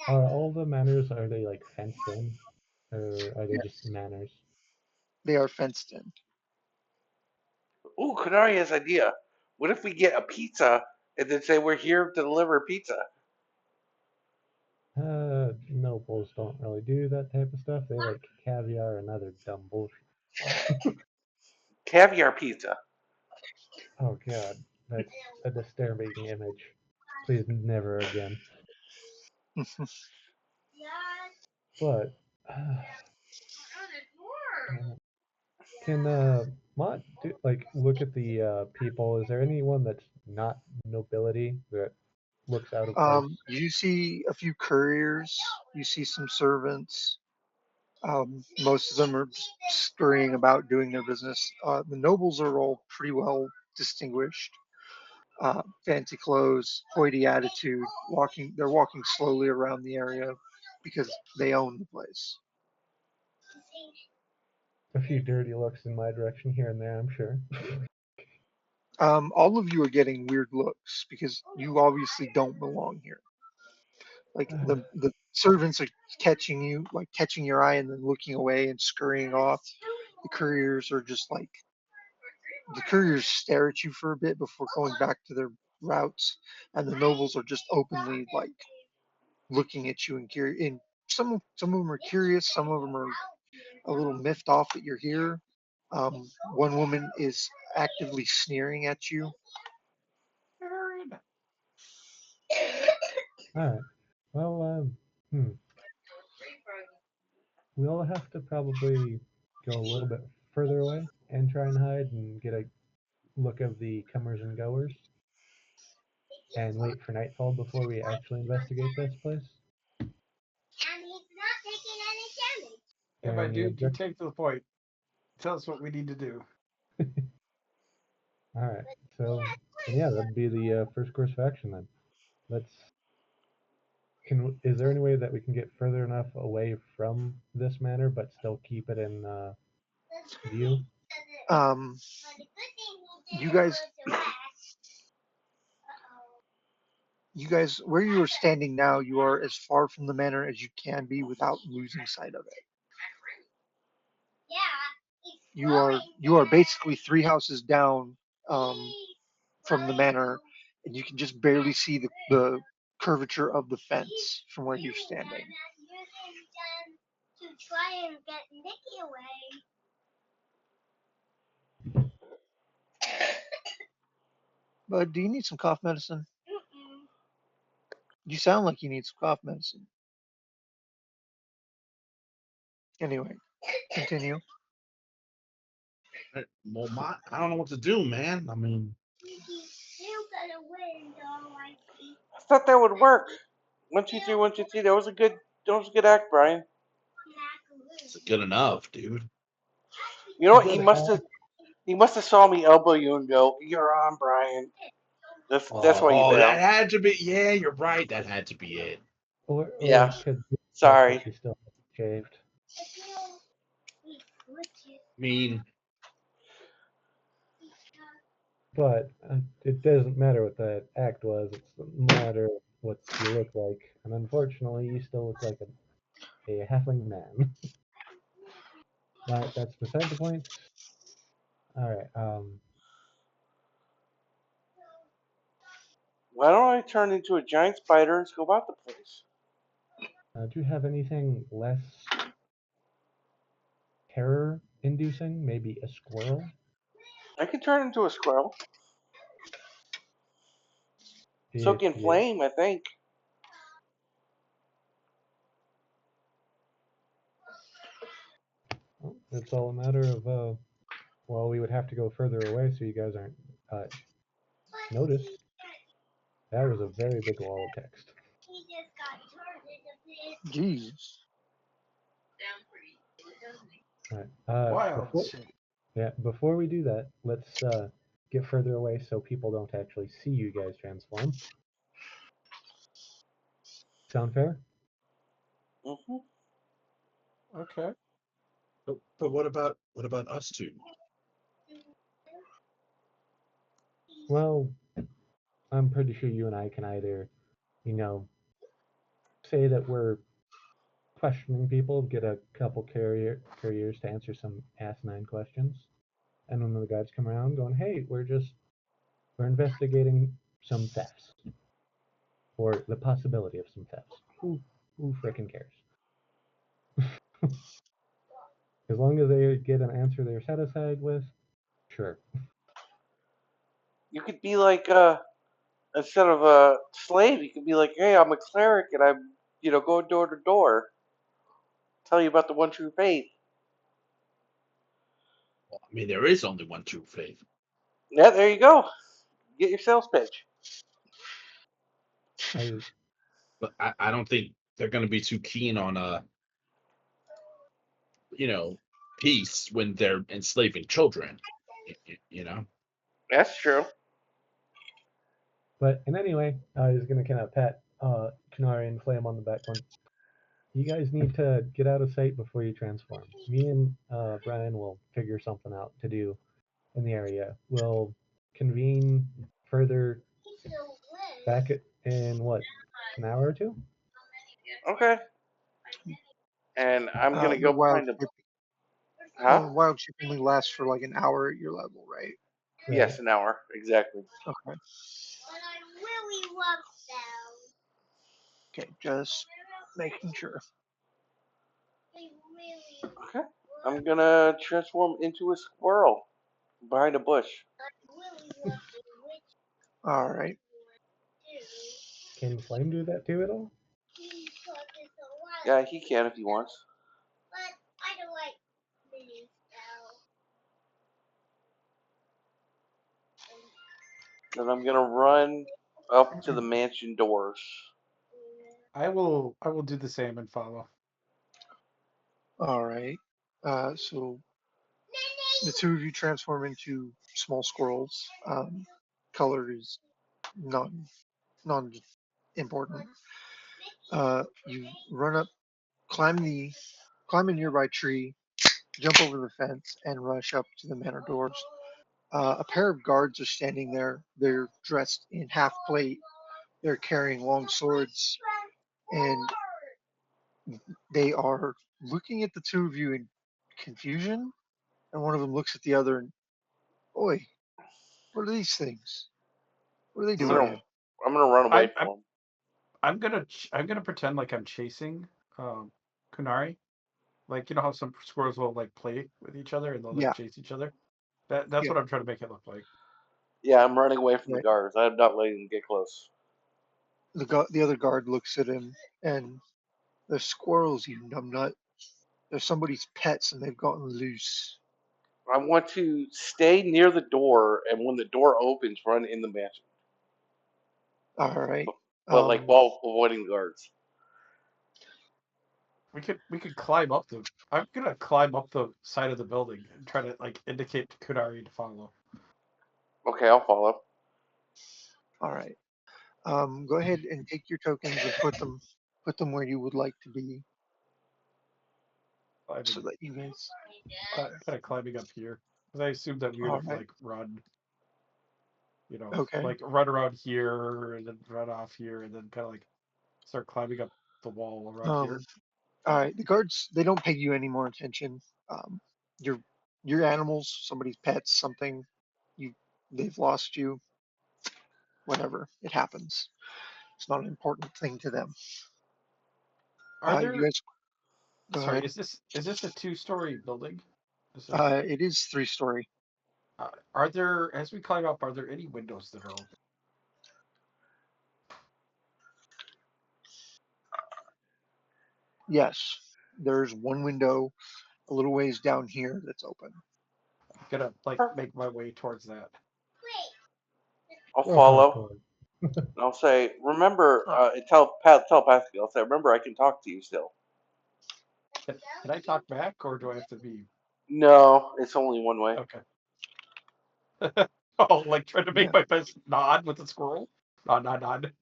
[SPEAKER 2] Are all the manors are they like fenced in, or are they just
[SPEAKER 1] Yes,
[SPEAKER 2] manors?
[SPEAKER 1] they are fenced in.
[SPEAKER 3] Ooh, Kunari has an idea. What if we get a pizza and then say we're here to deliver pizza?
[SPEAKER 2] Nobles don't really do that type of stuff. They like caviar and other dumb bullshit.
[SPEAKER 3] Caviar pizza.
[SPEAKER 2] Oh god, that's a disturbing image. Please never again. But can Mott do, like look at the people? Is there anyone that's not nobility that looks out of place?
[SPEAKER 1] You see a few couriers. You see some servants. Most of them are scurrying about doing their business. The nobles are all pretty well distinguished. Fancy clothes, hoity attitude. They're walking slowly around the area because they own the place.
[SPEAKER 2] A few dirty looks in my direction here and there, I'm sure.
[SPEAKER 1] All of you are getting weird looks because you obviously don't belong here. Like the servants are catching you, like catching your eye and then looking away and scurrying off. The couriers are just like the couriers stare at you for a bit before going back to their routes, and the nobles are just openly like looking at you and curious. And some of them are curious, some of them are a little miffed off that you're here. One woman is actively sneering at you.
[SPEAKER 2] All right. Well, we'll have to probably go a little bit further away and try and hide and get a look of the comers and goers and wait for nightfall before we actually investigate this place.
[SPEAKER 7] Yeah, my
[SPEAKER 2] Any
[SPEAKER 7] dude, you
[SPEAKER 2] object?
[SPEAKER 7] take the point. Tell us what we need to do.
[SPEAKER 2] All right. So, then yeah, that'd be the first course of action then. Let's. Is there any way that we can get further enough away from this manor but still keep it in view?
[SPEAKER 1] Um, you guys, where you are standing now, you are as far from the manor as you can be without losing sight of it. You are basically three houses down from the manor, and you can just barely see the curvature of the fence from where you're standing. But do you need some cough medicine? You sound like you need some cough medicine. Anyway, continue.
[SPEAKER 4] Well, I don't know what to do, man. I mean,
[SPEAKER 3] I thought that would work. 1, 2, 3, 1, 2, 3. That was a good act, Brian.
[SPEAKER 4] it's good enough, dude.
[SPEAKER 3] You know
[SPEAKER 2] A
[SPEAKER 3] what?
[SPEAKER 2] good
[SPEAKER 3] He must have saw me elbow you and go, "You're on, Brian." That's why you
[SPEAKER 4] That
[SPEAKER 3] failed.
[SPEAKER 4] had to be. Yeah, you're right. That had to be it.
[SPEAKER 2] or
[SPEAKER 3] Yeah.
[SPEAKER 2] it could be the fact that
[SPEAKER 3] Sorry.
[SPEAKER 2] she still hasn't shaved.
[SPEAKER 4] I mean,
[SPEAKER 2] But it doesn't matter what that act was. It's a matter of what you look like, and unfortunately, you still look like a halfling man. But that's beside the point. All right.
[SPEAKER 3] Why don't I turn into a giant spider and scope out the place?
[SPEAKER 2] Do you have anything less terror-inducing? Maybe a squirrel?
[SPEAKER 3] I can turn into a squirrel. So
[SPEAKER 2] If
[SPEAKER 3] can
[SPEAKER 2] you,
[SPEAKER 3] flame, I think.
[SPEAKER 2] well, it's all a matter of well, we would have to go further away so you guys aren't noticed. That was a very big wall of text.
[SPEAKER 1] Jesus.
[SPEAKER 2] All right.
[SPEAKER 7] Wild shit.
[SPEAKER 2] Before we do that, let's get further away so people don't actually see you guys transform. Sound fair?
[SPEAKER 3] Hmm.
[SPEAKER 7] Okay.
[SPEAKER 4] But what about us two?
[SPEAKER 2] Well, I'm pretty sure you and I can either, you know, say that we're questioning people, get a couple couriers to answer some asinine questions, and when the guards come around, going, "Hey, we're investigating some thefts, or the possibility of some thefts. Who frickin' cares? As long as they get an answer they're satisfied with, sure."
[SPEAKER 3] You could be like, instead of a slave, you could be like, hey, I'm a cleric and I'm, going door to door, tell you about the one true faith.
[SPEAKER 4] Well, I mean, there is only one true faith,
[SPEAKER 3] Yeah, there you go. Get your sales pitch.
[SPEAKER 2] I
[SPEAKER 4] but I don't think they're going to be too keen on you know, peace when they're enslaving children. You know.
[SPEAKER 3] That's true.
[SPEAKER 2] But in any way, he's gonna kind of pat Canary and Flame on the back one. You guys need to get out of sight before you transform. Me and Brian will figure something out to do in the area. We'll convene further back in what, an hour or two?
[SPEAKER 3] Okay. And I'm gonna
[SPEAKER 1] The
[SPEAKER 3] go
[SPEAKER 1] wild
[SPEAKER 3] behind the.
[SPEAKER 1] shape,
[SPEAKER 3] Huh?
[SPEAKER 1] wild shape only lasts for like an hour at your level, right?
[SPEAKER 2] Right.
[SPEAKER 3] Yes, an hour exactly.
[SPEAKER 1] Okay. Okay, just making sure.
[SPEAKER 3] Okay. I'm gonna transform into a squirrel behind a bush.
[SPEAKER 1] All right.
[SPEAKER 2] Can Flame do that too at all?
[SPEAKER 3] Yeah, he can if he wants. Then I'm gonna run up to the mansion doors.
[SPEAKER 7] I will do the same and follow.
[SPEAKER 1] All right. So the two of you transform into small squirrels. Color is non important. You run up, climb the climb a nearby tree, jump over the fence, and rush up to the manor doors. A pair of guards are standing there. They're dressed in half plate. They're carrying long swords, and they are looking at the two of you in confusion. And one of them looks at the other and, "Oi, what are these things? What are they
[SPEAKER 3] I'm
[SPEAKER 1] doing
[SPEAKER 7] So
[SPEAKER 3] gonna
[SPEAKER 1] here?"
[SPEAKER 3] I'm gonna run away
[SPEAKER 7] I I'm
[SPEAKER 3] from him.
[SPEAKER 7] I'm gonna pretend like I'm chasing Kunari. Like you know how some squirrels will like play with each other and they'll like
[SPEAKER 1] Yeah,
[SPEAKER 7] chase each other. That's
[SPEAKER 1] yeah,
[SPEAKER 7] what I'm trying to make it look like.
[SPEAKER 3] Yeah, I'm running away from the
[SPEAKER 1] right.
[SPEAKER 3] guards. I'm not letting them get close.
[SPEAKER 1] The other guard looks at him and, "They're squirrels, you numbnut. They're somebody's pets and they've gotten loose."
[SPEAKER 3] I want to stay near the door, and when the door opens, run in the mansion.
[SPEAKER 1] All right.
[SPEAKER 3] But like
[SPEAKER 1] Um,
[SPEAKER 3] while avoiding the guards.
[SPEAKER 7] We could climb up the. I'm gonna climb up the side of the building and try to like indicate to Kunari to follow.
[SPEAKER 3] Okay, I'll follow.
[SPEAKER 1] all right. Go ahead and take your tokens and put them where you would like to be, so
[SPEAKER 7] Climbing.
[SPEAKER 1] that you guys.
[SPEAKER 7] Kind of climbing up here because I assumed that we would
[SPEAKER 1] All
[SPEAKER 7] have
[SPEAKER 1] right.
[SPEAKER 7] like run.
[SPEAKER 1] Okay.
[SPEAKER 7] like run around here and then run off here and then kind of like start climbing up the wall around here.
[SPEAKER 1] All right. The guards, they don't pay you any more attention. Um, your your animals, somebody's pets, something, you they've lost you. Whatever, it happens. It's not an important thing to them.
[SPEAKER 7] Are
[SPEAKER 1] You
[SPEAKER 7] there?
[SPEAKER 1] guys go
[SPEAKER 7] Sorry,
[SPEAKER 1] ahead.
[SPEAKER 7] is this a two-story building? Is this?
[SPEAKER 1] It is 3-story.
[SPEAKER 7] Are there, as we climb up, are there any windows that are open?
[SPEAKER 1] Yes, there's one window a little ways down here that's open.
[SPEAKER 7] I'm gonna like make my way towards that.
[SPEAKER 3] I'll
[SPEAKER 2] Or
[SPEAKER 3] follow.
[SPEAKER 2] popcorn.
[SPEAKER 3] And I'll say, remember,
[SPEAKER 1] Uh,
[SPEAKER 3] telepathically, I'll say, remember, I can talk to you still.
[SPEAKER 7] Can I talk back or do I have to be
[SPEAKER 3] No, it's only one way.
[SPEAKER 7] okay? Oh, like trying to make
[SPEAKER 1] yeah.
[SPEAKER 7] my best nod with the squirrel. Nod, nod, nod.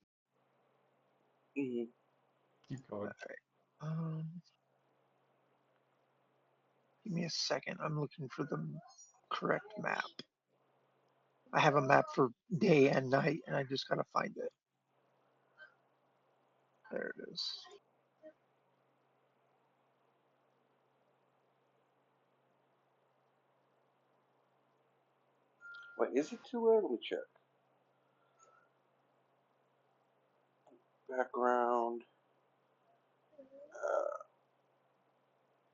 [SPEAKER 3] Hmm.
[SPEAKER 7] Keep going.
[SPEAKER 1] Um, Give me a second. I'm looking for the correct map. I have a map for day and night, and I just gotta find it. There it is.
[SPEAKER 3] Wait, is it too late? Let me check. Background.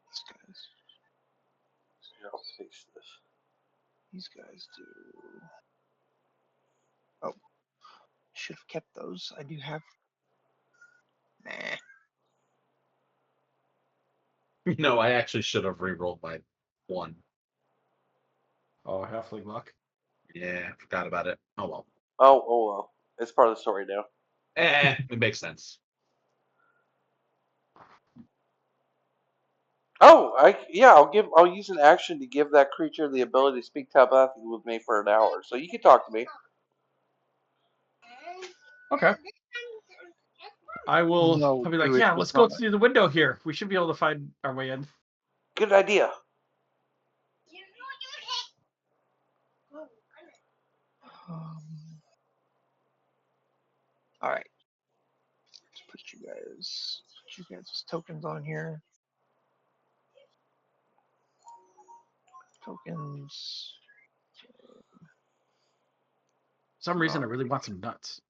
[SPEAKER 1] These guys,
[SPEAKER 3] Here, I'll paste this.
[SPEAKER 1] these guys do. Oh, should have kept those. I do have. Nah.
[SPEAKER 4] No, I actually should have re-rolled my one.
[SPEAKER 7] Oh, halfling luck.
[SPEAKER 4] Yeah, forgot about it. Oh well.
[SPEAKER 3] Oh well. It's part of the story now.
[SPEAKER 4] It makes sense.
[SPEAKER 3] Oh, I'll use an action to give that creature the ability to speak telepathically with me for an hour. So you can talk to me.
[SPEAKER 7] Okay. I will.
[SPEAKER 1] No,
[SPEAKER 7] I'll be like,
[SPEAKER 1] Druid
[SPEAKER 7] yeah,
[SPEAKER 1] does
[SPEAKER 7] let's go
[SPEAKER 1] not.
[SPEAKER 7] through the window here. We should be able to find our way in.
[SPEAKER 3] Good idea.
[SPEAKER 1] Um, all right. Let's put you guys' tokens on here. Tokens.
[SPEAKER 7] For some reason, I
[SPEAKER 3] Oh,
[SPEAKER 7] really want some nuts.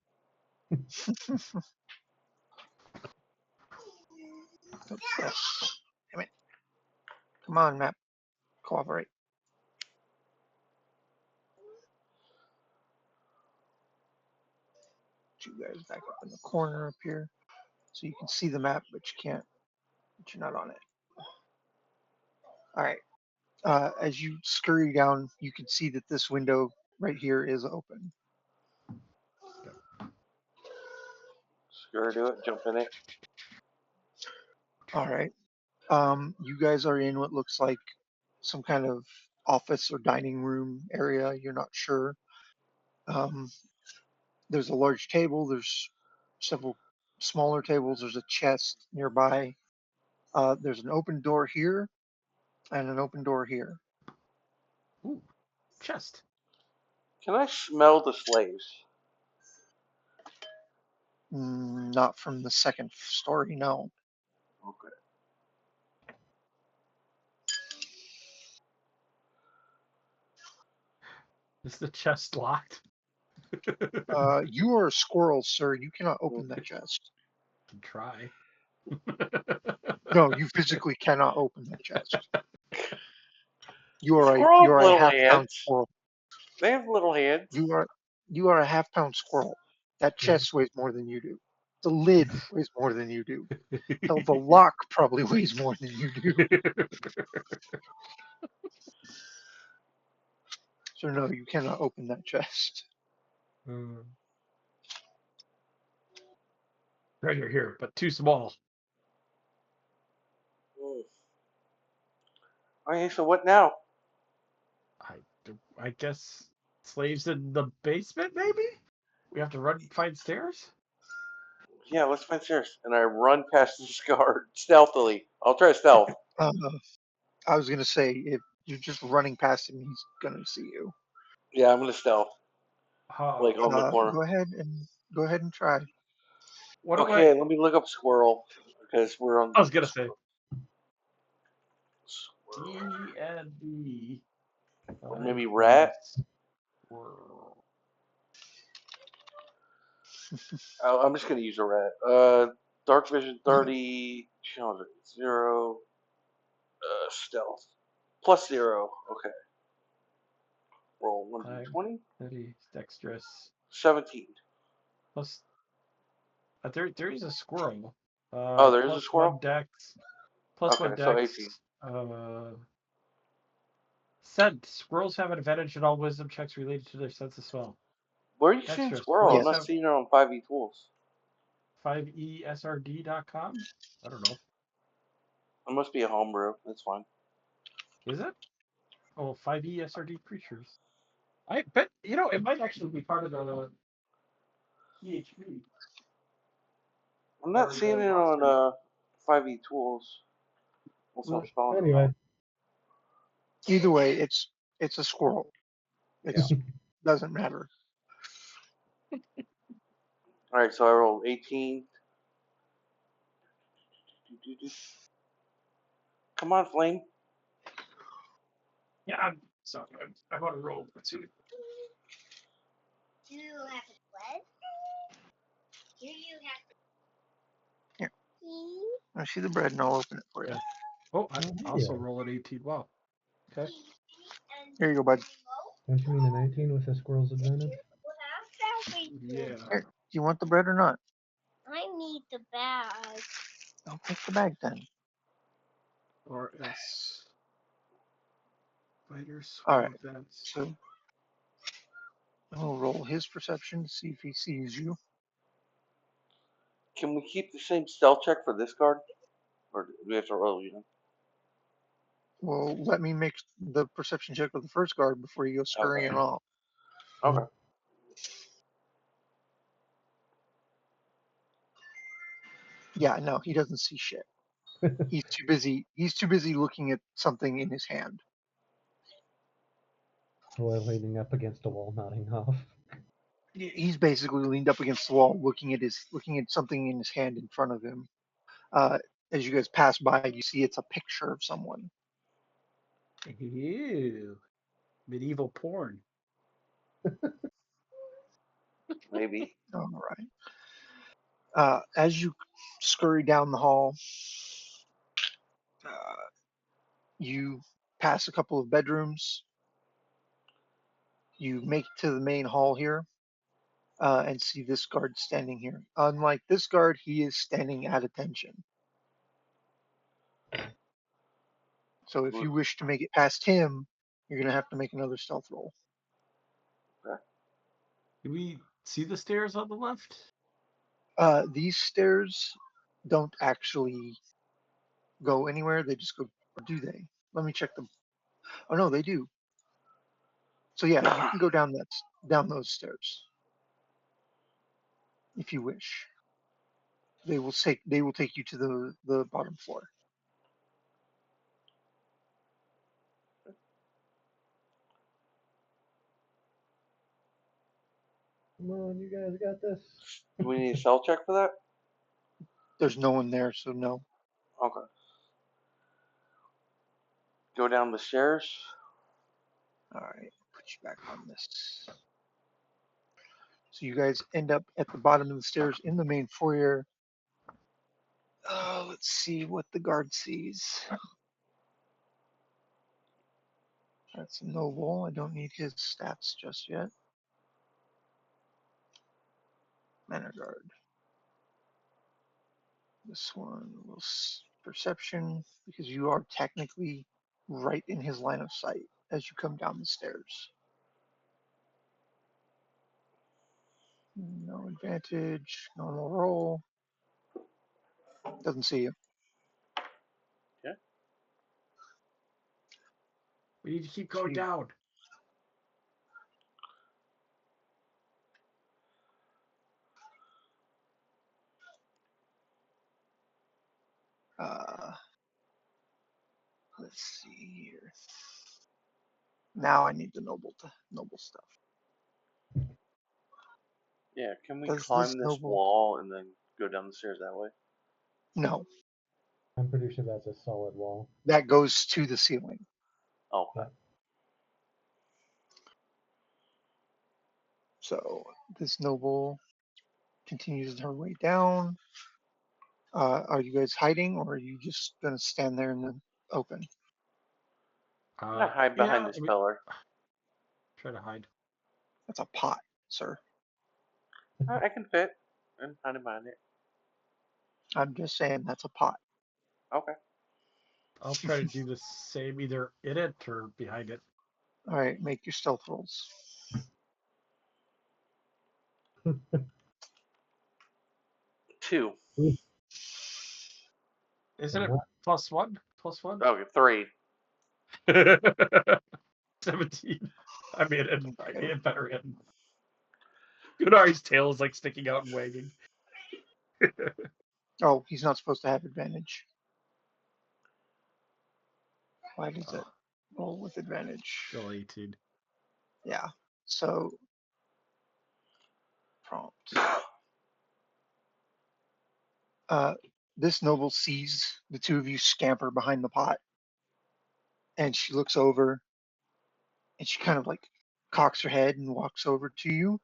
[SPEAKER 1] Yes. Damn it. Come on, map. Cooperate. Put you guys back up in the corner up here, so you can see the map, but you're not on it. All right. As you scurry down, you can see that this window right here is open.
[SPEAKER 3] screw do it. Jump in it.
[SPEAKER 1] All right. You guys are in what looks like some kind of office or dining room area. You're not sure. Um, there's a large table. There's several smaller tables. There's a chest nearby. There's an open door here and an open door here.
[SPEAKER 7] Ooh, chest.
[SPEAKER 3] Can I smell the slaves?
[SPEAKER 1] Not from the second story, no.
[SPEAKER 3] Okay.
[SPEAKER 7] Is the chest locked?
[SPEAKER 1] You are a squirrel, sir. You cannot open that
[SPEAKER 3] Okay.
[SPEAKER 1] chest.
[SPEAKER 7] Can try.
[SPEAKER 1] No, you physically cannot open that chest.
[SPEAKER 3] Squirrel
[SPEAKER 1] You
[SPEAKER 3] have
[SPEAKER 1] are a
[SPEAKER 3] little
[SPEAKER 1] half pound
[SPEAKER 3] hands.
[SPEAKER 1] squirrel.
[SPEAKER 3] They have little hands.
[SPEAKER 1] You are a half pound squirrel. That chest weighs more than you do. The lid weighs more than you do. Hell, the lock probably weighs more than you do. So no, you cannot open that chest.
[SPEAKER 7] Right here, but too small.
[SPEAKER 3] Mm. Okay, so what now?
[SPEAKER 7] I, I guess slaves in the basement, maybe? We have to run find stairs?
[SPEAKER 3] Yeah, let's find stairs. And I run past this guard stealthily. I'll try stealth.
[SPEAKER 1] Uh, I was gonna say if you're just running past him, he's gonna see you.
[SPEAKER 3] Yeah, I'm gonna stealth. like on the corner.
[SPEAKER 1] Go ahead and try.
[SPEAKER 7] What do I?
[SPEAKER 3] Okay, let me look up squirrel because we're on
[SPEAKER 7] I was gonna say
[SPEAKER 3] squirrel.
[SPEAKER 7] D&D.
[SPEAKER 3] Or maybe rat.
[SPEAKER 7] Squirrel.
[SPEAKER 3] Oh, I'm just gonna use a rat. Dark vision 30, challenge 0, stealth +0. Okay, roll
[SPEAKER 7] Time
[SPEAKER 3] 1d20.
[SPEAKER 7] 30 dexterous
[SPEAKER 3] 17.
[SPEAKER 7] plus. There is a squirrel.
[SPEAKER 3] Oh, there is a
[SPEAKER 7] Plus
[SPEAKER 3] squirrel.
[SPEAKER 7] one dex. Plus one
[SPEAKER 3] Okay, so
[SPEAKER 7] dex.
[SPEAKER 3] 18.
[SPEAKER 7] Said squirrels have an advantage in all wisdom checks related to their sense of smell.
[SPEAKER 3] Where are you seeing
[SPEAKER 7] Dexterous.
[SPEAKER 3] squirrel? I'm
[SPEAKER 7] Squirrels
[SPEAKER 3] not
[SPEAKER 7] have
[SPEAKER 3] seeing it on 5e tools.
[SPEAKER 7] 5esrd.com. I don't know.
[SPEAKER 3] It must be a homebrew. That's fine.
[SPEAKER 7] Is it? Oh, 5esrd creatures. I bet it might actually be part of the PHP
[SPEAKER 3] I'm not
[SPEAKER 7] or
[SPEAKER 3] seeing
[SPEAKER 7] the
[SPEAKER 3] it
[SPEAKER 7] monster.
[SPEAKER 3] on 5e tools. Unless I'm
[SPEAKER 2] Well,
[SPEAKER 3] spelling it
[SPEAKER 2] anyway,
[SPEAKER 3] wrong.
[SPEAKER 1] Either way, it's a squirrel.
[SPEAKER 2] yeah.
[SPEAKER 1] It's doesn't matter.
[SPEAKER 3] All right, so I rolled 18. Come on, Flame.
[SPEAKER 7] Yeah, I'm sorry. I want to roll. Let's see.
[SPEAKER 1] Here, I see the bread, and I'll open it for you.
[SPEAKER 7] Yeah. Oh, I
[SPEAKER 2] Oh, hey,
[SPEAKER 7] also roll at 18. Wow. Okay.
[SPEAKER 1] Here you go, bud.
[SPEAKER 2] don't you mean a 19 with a squirrel's advantage?
[SPEAKER 7] Yeah.
[SPEAKER 1] Here, do you want the bread or not?
[SPEAKER 6] I need the bag.
[SPEAKER 1] I'll take the bag then.
[SPEAKER 7] RS. Fighter
[SPEAKER 1] All
[SPEAKER 7] swim
[SPEAKER 1] right.
[SPEAKER 7] events.
[SPEAKER 1] So I'll roll his perception to see if he sees you.
[SPEAKER 3] Can we keep the same stealth check for this card? Or do we have to roll again?
[SPEAKER 1] Well, let me make the perception check with the first guard before you go scurrying
[SPEAKER 3] Okay.
[SPEAKER 1] off.
[SPEAKER 3] Okay.
[SPEAKER 1] Yeah, no, he doesn't see shit. He's too busy. He's too busy looking at something in his hand.
[SPEAKER 2] While leaning up against a wall, nodding off.
[SPEAKER 1] He's basically leaned up against the wall, looking at something in his hand in front of him. As you guys pass by, you see it's a picture of someone.
[SPEAKER 7] Ew. Medieval porn.
[SPEAKER 3] Maybe.
[SPEAKER 1] All right. As you scurry down the hall, uh, you pass a couple of bedrooms. You make it to the main hall here, and see this guard standing here. Unlike this guard, he is standing at attention. So if you wish to make it past him, you're going to have to make another stealth roll.
[SPEAKER 3] Okay.
[SPEAKER 7] Do we see the stairs on the left?
[SPEAKER 1] These stairs don't actually go anywhere. They just go, or do they? Let me check them. Oh no, they do. So yeah, you can go down those stairs if you wish. They will take you to the bottom floor.
[SPEAKER 2] Come on, you guys got this.
[SPEAKER 3] Do we need a stealth check for that?
[SPEAKER 1] There's no one there, so no.
[SPEAKER 3] Okay. Go down the stairs.
[SPEAKER 1] All right, put you back on this. So you guys end up at the bottom of the stairs in the main foyer. Let's see what the guard sees. That's a noble. I don't need his stats just yet. Manor guard. This one was perception because you are technically right in his line of sight as you come down the stairs. No advantage. Normal roll. Doesn't see you.
[SPEAKER 3] Yeah.
[SPEAKER 7] We need to keep going
[SPEAKER 1] You-
[SPEAKER 7] down.
[SPEAKER 1] Uh, let's see here. Now I need the noble stuff.
[SPEAKER 3] Yeah, can we
[SPEAKER 1] Does
[SPEAKER 3] climb
[SPEAKER 1] this
[SPEAKER 3] this
[SPEAKER 1] noble?
[SPEAKER 3] wall and then go down the stairs that way?
[SPEAKER 1] No,
[SPEAKER 2] I'm pretty sure that's a solid wall.
[SPEAKER 1] that goes to the ceiling.
[SPEAKER 3] Oh,
[SPEAKER 2] Yeah.
[SPEAKER 1] So this noble continues her way down. Are you guys hiding, or are you just gonna stand there in the open?
[SPEAKER 3] I'm gonna hide behind
[SPEAKER 7] Yeah,
[SPEAKER 3] this pillar.
[SPEAKER 7] try to hide.
[SPEAKER 1] That's a pot, sir.
[SPEAKER 3] I can fit and hide behind it.
[SPEAKER 1] I'm just saying that's a pot.
[SPEAKER 3] Okay.
[SPEAKER 7] I'll try to do the same, either in it or behind it.
[SPEAKER 1] All right, make your stealth rolls.
[SPEAKER 3] 2.
[SPEAKER 7] Isn't it
[SPEAKER 2] Not-
[SPEAKER 7] plus one? Plus one?
[SPEAKER 3] Okay, 3.
[SPEAKER 7] 17. I made it. I
[SPEAKER 1] Okay.
[SPEAKER 7] made it better in. Gunari's tail is like sticking out and wagging.
[SPEAKER 1] Oh, he's not supposed to have advantage. Why does it
[SPEAKER 7] Oh,
[SPEAKER 1] roll with advantage?
[SPEAKER 7] still 18.
[SPEAKER 1] Yeah. So prompt. This noble sees the two of you scamper behind the pot, and she looks over, and she kind of like cocks her head and walks over to you.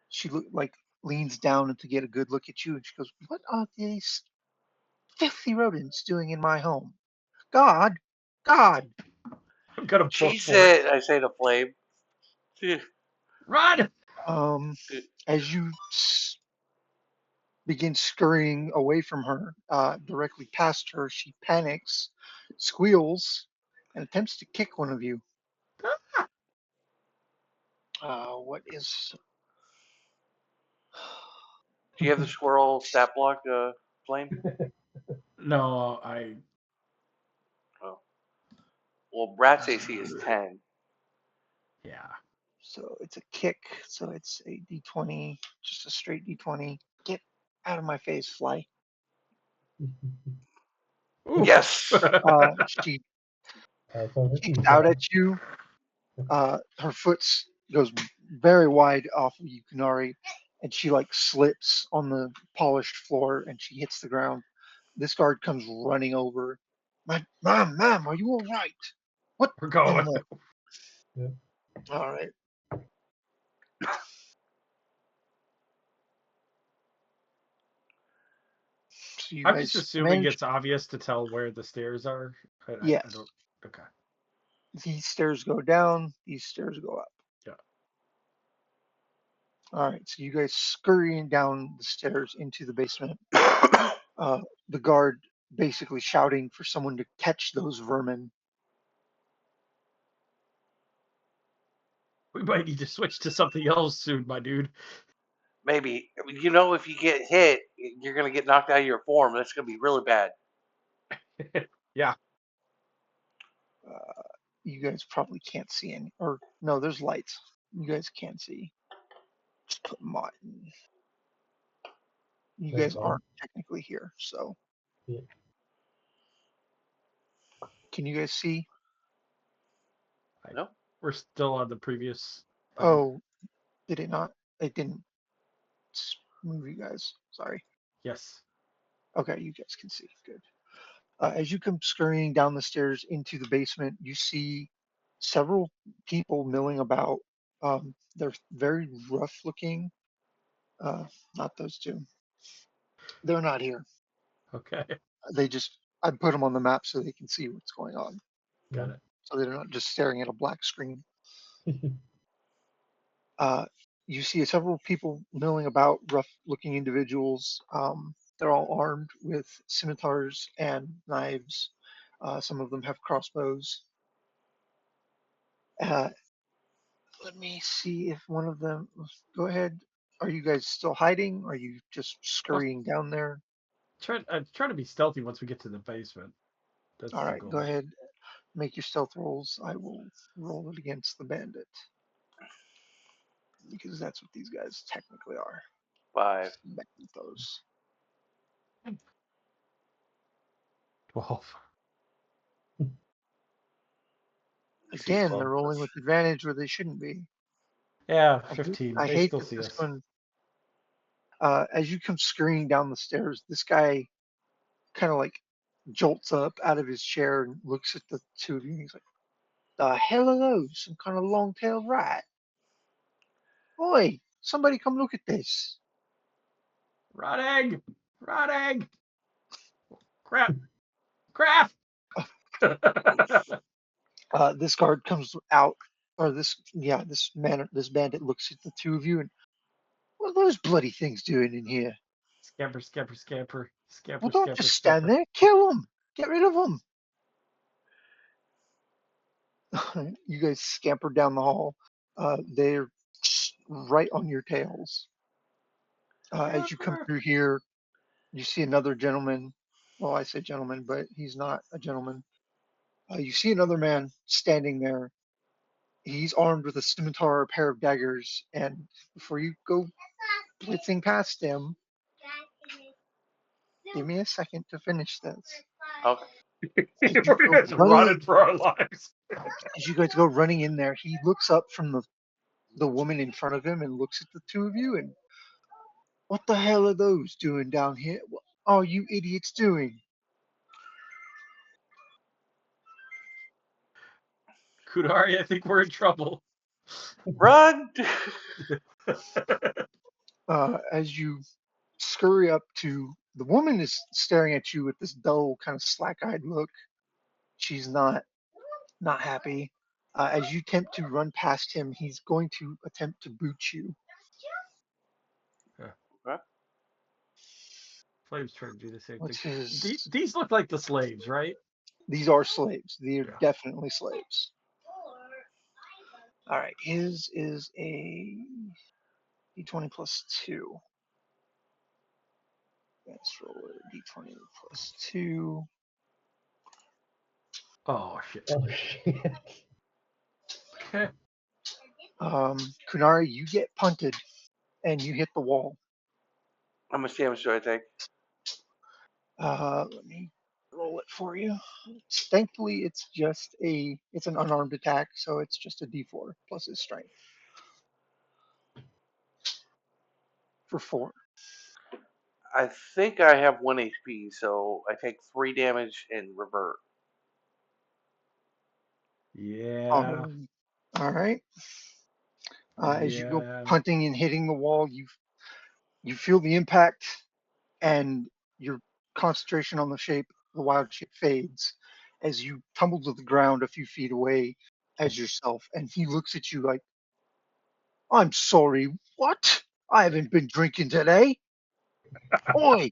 [SPEAKER 1] She like leans down to get a good look at you, and she goes, "What are these filthy rodents doing in my home? God, God!"
[SPEAKER 7] I'm gonna book for it.
[SPEAKER 3] Jesus, I say to Flame.
[SPEAKER 7] Run!
[SPEAKER 1] As you begin scurrying away from her, directly past her, she panics, squeals, and attempts to kick one of you. What is?
[SPEAKER 3] Do you have the squirrel stat block, Flame?
[SPEAKER 7] No, I.
[SPEAKER 3] Oh. Well, Rat's AC is 10.
[SPEAKER 7] Yeah.
[SPEAKER 1] So it's a kick. So it's a d20, just a straight d20. Get out of my face, fly.
[SPEAKER 7] Ooh.
[SPEAKER 3] Yes!
[SPEAKER 1] She
[SPEAKER 2] so this
[SPEAKER 1] kicks
[SPEAKER 2] is
[SPEAKER 1] out at you. Her foot goes very wide off of Yukinari, and she like slips on the polished floor, and she hits the ground. This guard comes running over. Ma'am, are you all right? What
[SPEAKER 7] We're
[SPEAKER 1] in
[SPEAKER 7] going.
[SPEAKER 1] the?
[SPEAKER 2] yeah.
[SPEAKER 1] All right. So you
[SPEAKER 7] I'm just
[SPEAKER 1] guys
[SPEAKER 7] assuming
[SPEAKER 1] manage.
[SPEAKER 7] it's obvious to tell where the stairs are. I
[SPEAKER 1] Yes.
[SPEAKER 7] don't. Okay.
[SPEAKER 1] These stairs go down. These stairs go up.
[SPEAKER 7] Yeah.
[SPEAKER 1] All right. So you guys scurrying down the stairs into the basement. The guard basically shouting for someone to catch those vermin.
[SPEAKER 7] We might need to switch to something else soon, my dude.
[SPEAKER 3] Maybe. You know, if you get hit, you're going to get knocked out of your form. That's going to be really bad.
[SPEAKER 7] Yeah.
[SPEAKER 1] You guys probably can't see any, or no, there's lights. You guys can't see. Just put Martin. You
[SPEAKER 2] Wait,
[SPEAKER 1] guys
[SPEAKER 2] what?
[SPEAKER 1] aren't technically here, so
[SPEAKER 2] Yeah.
[SPEAKER 1] can you guys see?
[SPEAKER 3] No?
[SPEAKER 7] We're still on the previous thing.
[SPEAKER 1] Oh, did it not? It didn't move you guys. Sorry.
[SPEAKER 7] Yes.
[SPEAKER 1] Okay, you guys can see. Good. As you come scurrying down the stairs into the basement, you see several people milling about. They're very rough looking. Uh, Not those two. They're not here.
[SPEAKER 7] Okay.
[SPEAKER 1] They just, I put them on the map so they can see what's going on.
[SPEAKER 7] Got it.
[SPEAKER 1] So they're not just staring at a black screen. You see several people milling about, rough looking individuals. They're all armed with scimitars and knives. Some of them have crossbows. Uh, Let me see if one of them, go ahead. Are you guys still hiding? Are you just
[SPEAKER 7] Well,
[SPEAKER 1] scurrying down there?
[SPEAKER 7] try to be stealthy once we get to the basement. That's
[SPEAKER 1] All
[SPEAKER 7] the
[SPEAKER 1] right, go
[SPEAKER 7] goal.
[SPEAKER 1] ahead. Make your stealth rolls. I will roll it against the bandit because that's what these guys technically are.
[SPEAKER 3] 5.
[SPEAKER 1] Those.
[SPEAKER 7] 12.
[SPEAKER 3] AC is
[SPEAKER 1] Again,
[SPEAKER 3] 12.
[SPEAKER 1] they're rolling with advantage where they shouldn't be.
[SPEAKER 7] Yeah,
[SPEAKER 1] I hate,
[SPEAKER 7] 15.
[SPEAKER 1] I
[SPEAKER 7] They
[SPEAKER 1] hate
[SPEAKER 7] still
[SPEAKER 1] that
[SPEAKER 7] see
[SPEAKER 1] this
[SPEAKER 7] us.
[SPEAKER 1] one. As you come scurrying down the stairs, this guy kind of like jolts up out of his chair and looks at the two of you. And he's like, "The hell are those? Some kind of long-tailed rat? Oi, somebody come look at this."
[SPEAKER 7] Rot egg! Rot egg! Crap! Crap!
[SPEAKER 1] This guard comes out, or this bandit looks at the two of you and, what are those bloody things doing in here?
[SPEAKER 7] Scamper, scamper, scamper,
[SPEAKER 1] Well,
[SPEAKER 7] scamper,
[SPEAKER 1] don't
[SPEAKER 7] scamper,
[SPEAKER 1] just stand
[SPEAKER 7] scamper.
[SPEAKER 1] there. Kill them. Get rid of them. You guys scamper down the hall. They're right on your tails. As you come
[SPEAKER 7] Scamper.
[SPEAKER 1] through here, you see another gentleman. Well, I say gentleman, but he's not a gentleman. You see another man standing there. He's armed with a scimitar, a pair of daggers, and before you go blitzing past him, give me a second to finish this.
[SPEAKER 3] Okay.
[SPEAKER 1] As you
[SPEAKER 7] We're
[SPEAKER 1] go
[SPEAKER 7] just
[SPEAKER 1] running,
[SPEAKER 7] running for our lives.
[SPEAKER 1] as you guys go running in there, he looks up from the woman in front of him and looks at the two of you and, what the hell are those doing down here? What are you idiots doing?
[SPEAKER 7] Kudari, I think we're in trouble.
[SPEAKER 3] Run!
[SPEAKER 1] As you scurry up to the woman is staring at you with this dull, kind of slack-eyed look. She's not happy. As you attempt to run past him, he's going to attempt to boot you.
[SPEAKER 3] Okay.
[SPEAKER 7] Flame's trying to do the same thing.
[SPEAKER 1] What's his?
[SPEAKER 7] These look like the slaves, right?
[SPEAKER 1] These are slaves. They're
[SPEAKER 7] Yeah.
[SPEAKER 1] definitely slaves. All right, his is a d20 plus 2. Let's roll a d20 plus 2.
[SPEAKER 7] Oh shit.
[SPEAKER 2] Oh shit.
[SPEAKER 7] Okay.
[SPEAKER 1] Kunari, you get punted and you hit the wall.
[SPEAKER 3] How much damage do I take?
[SPEAKER 1] Let me roll it for you. Thankfully, it's an unarmed attack, so it's just a d4 plus his strength for 4.
[SPEAKER 3] I think I have 1 HP, so I take 3 damage and revert.
[SPEAKER 7] Yeah.
[SPEAKER 1] All right. As you go
[SPEAKER 7] Yeah.
[SPEAKER 1] punting and hitting the wall, you feel the impact, and your concentration on the wild shape fades as you tumble to the ground a few feet away as yourself. And he looks at you like, "I'm sorry, what? I haven't been drinking today. Oi,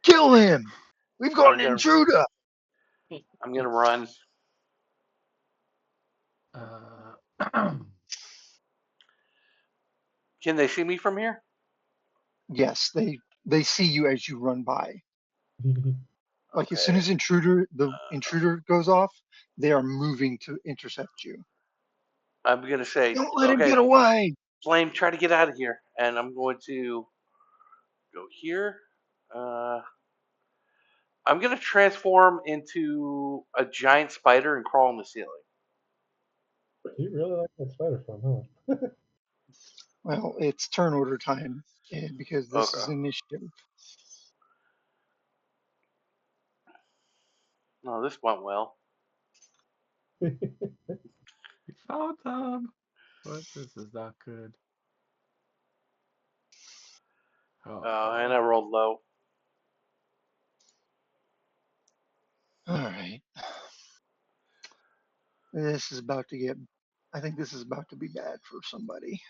[SPEAKER 1] kill him! We've got
[SPEAKER 3] I'm
[SPEAKER 1] an
[SPEAKER 3] gonna
[SPEAKER 1] intruder!"
[SPEAKER 3] I'm gonna run. Can they see me from here?
[SPEAKER 1] Yes, they see you as you run by. Like as soon
[SPEAKER 3] Okay.
[SPEAKER 1] as the intruder goes off, they are moving to intercept you.
[SPEAKER 3] I'm gonna say,
[SPEAKER 1] Don't let him
[SPEAKER 3] okay,
[SPEAKER 1] get away.
[SPEAKER 3] Flame, try to get out of here, and I'm going to go here. Uh, I'm gonna transform into a giant spider and crawl on the ceiling.
[SPEAKER 2] You really like that spider farm, huh?
[SPEAKER 1] Well, it's turn order time because this is
[SPEAKER 3] Okay.
[SPEAKER 1] initiative.
[SPEAKER 3] No, this went well.
[SPEAKER 7] We found them. But this is not good. Oh.
[SPEAKER 3] And I rolled low.
[SPEAKER 1] All right. This is about to get. I think this is about to be bad for somebody.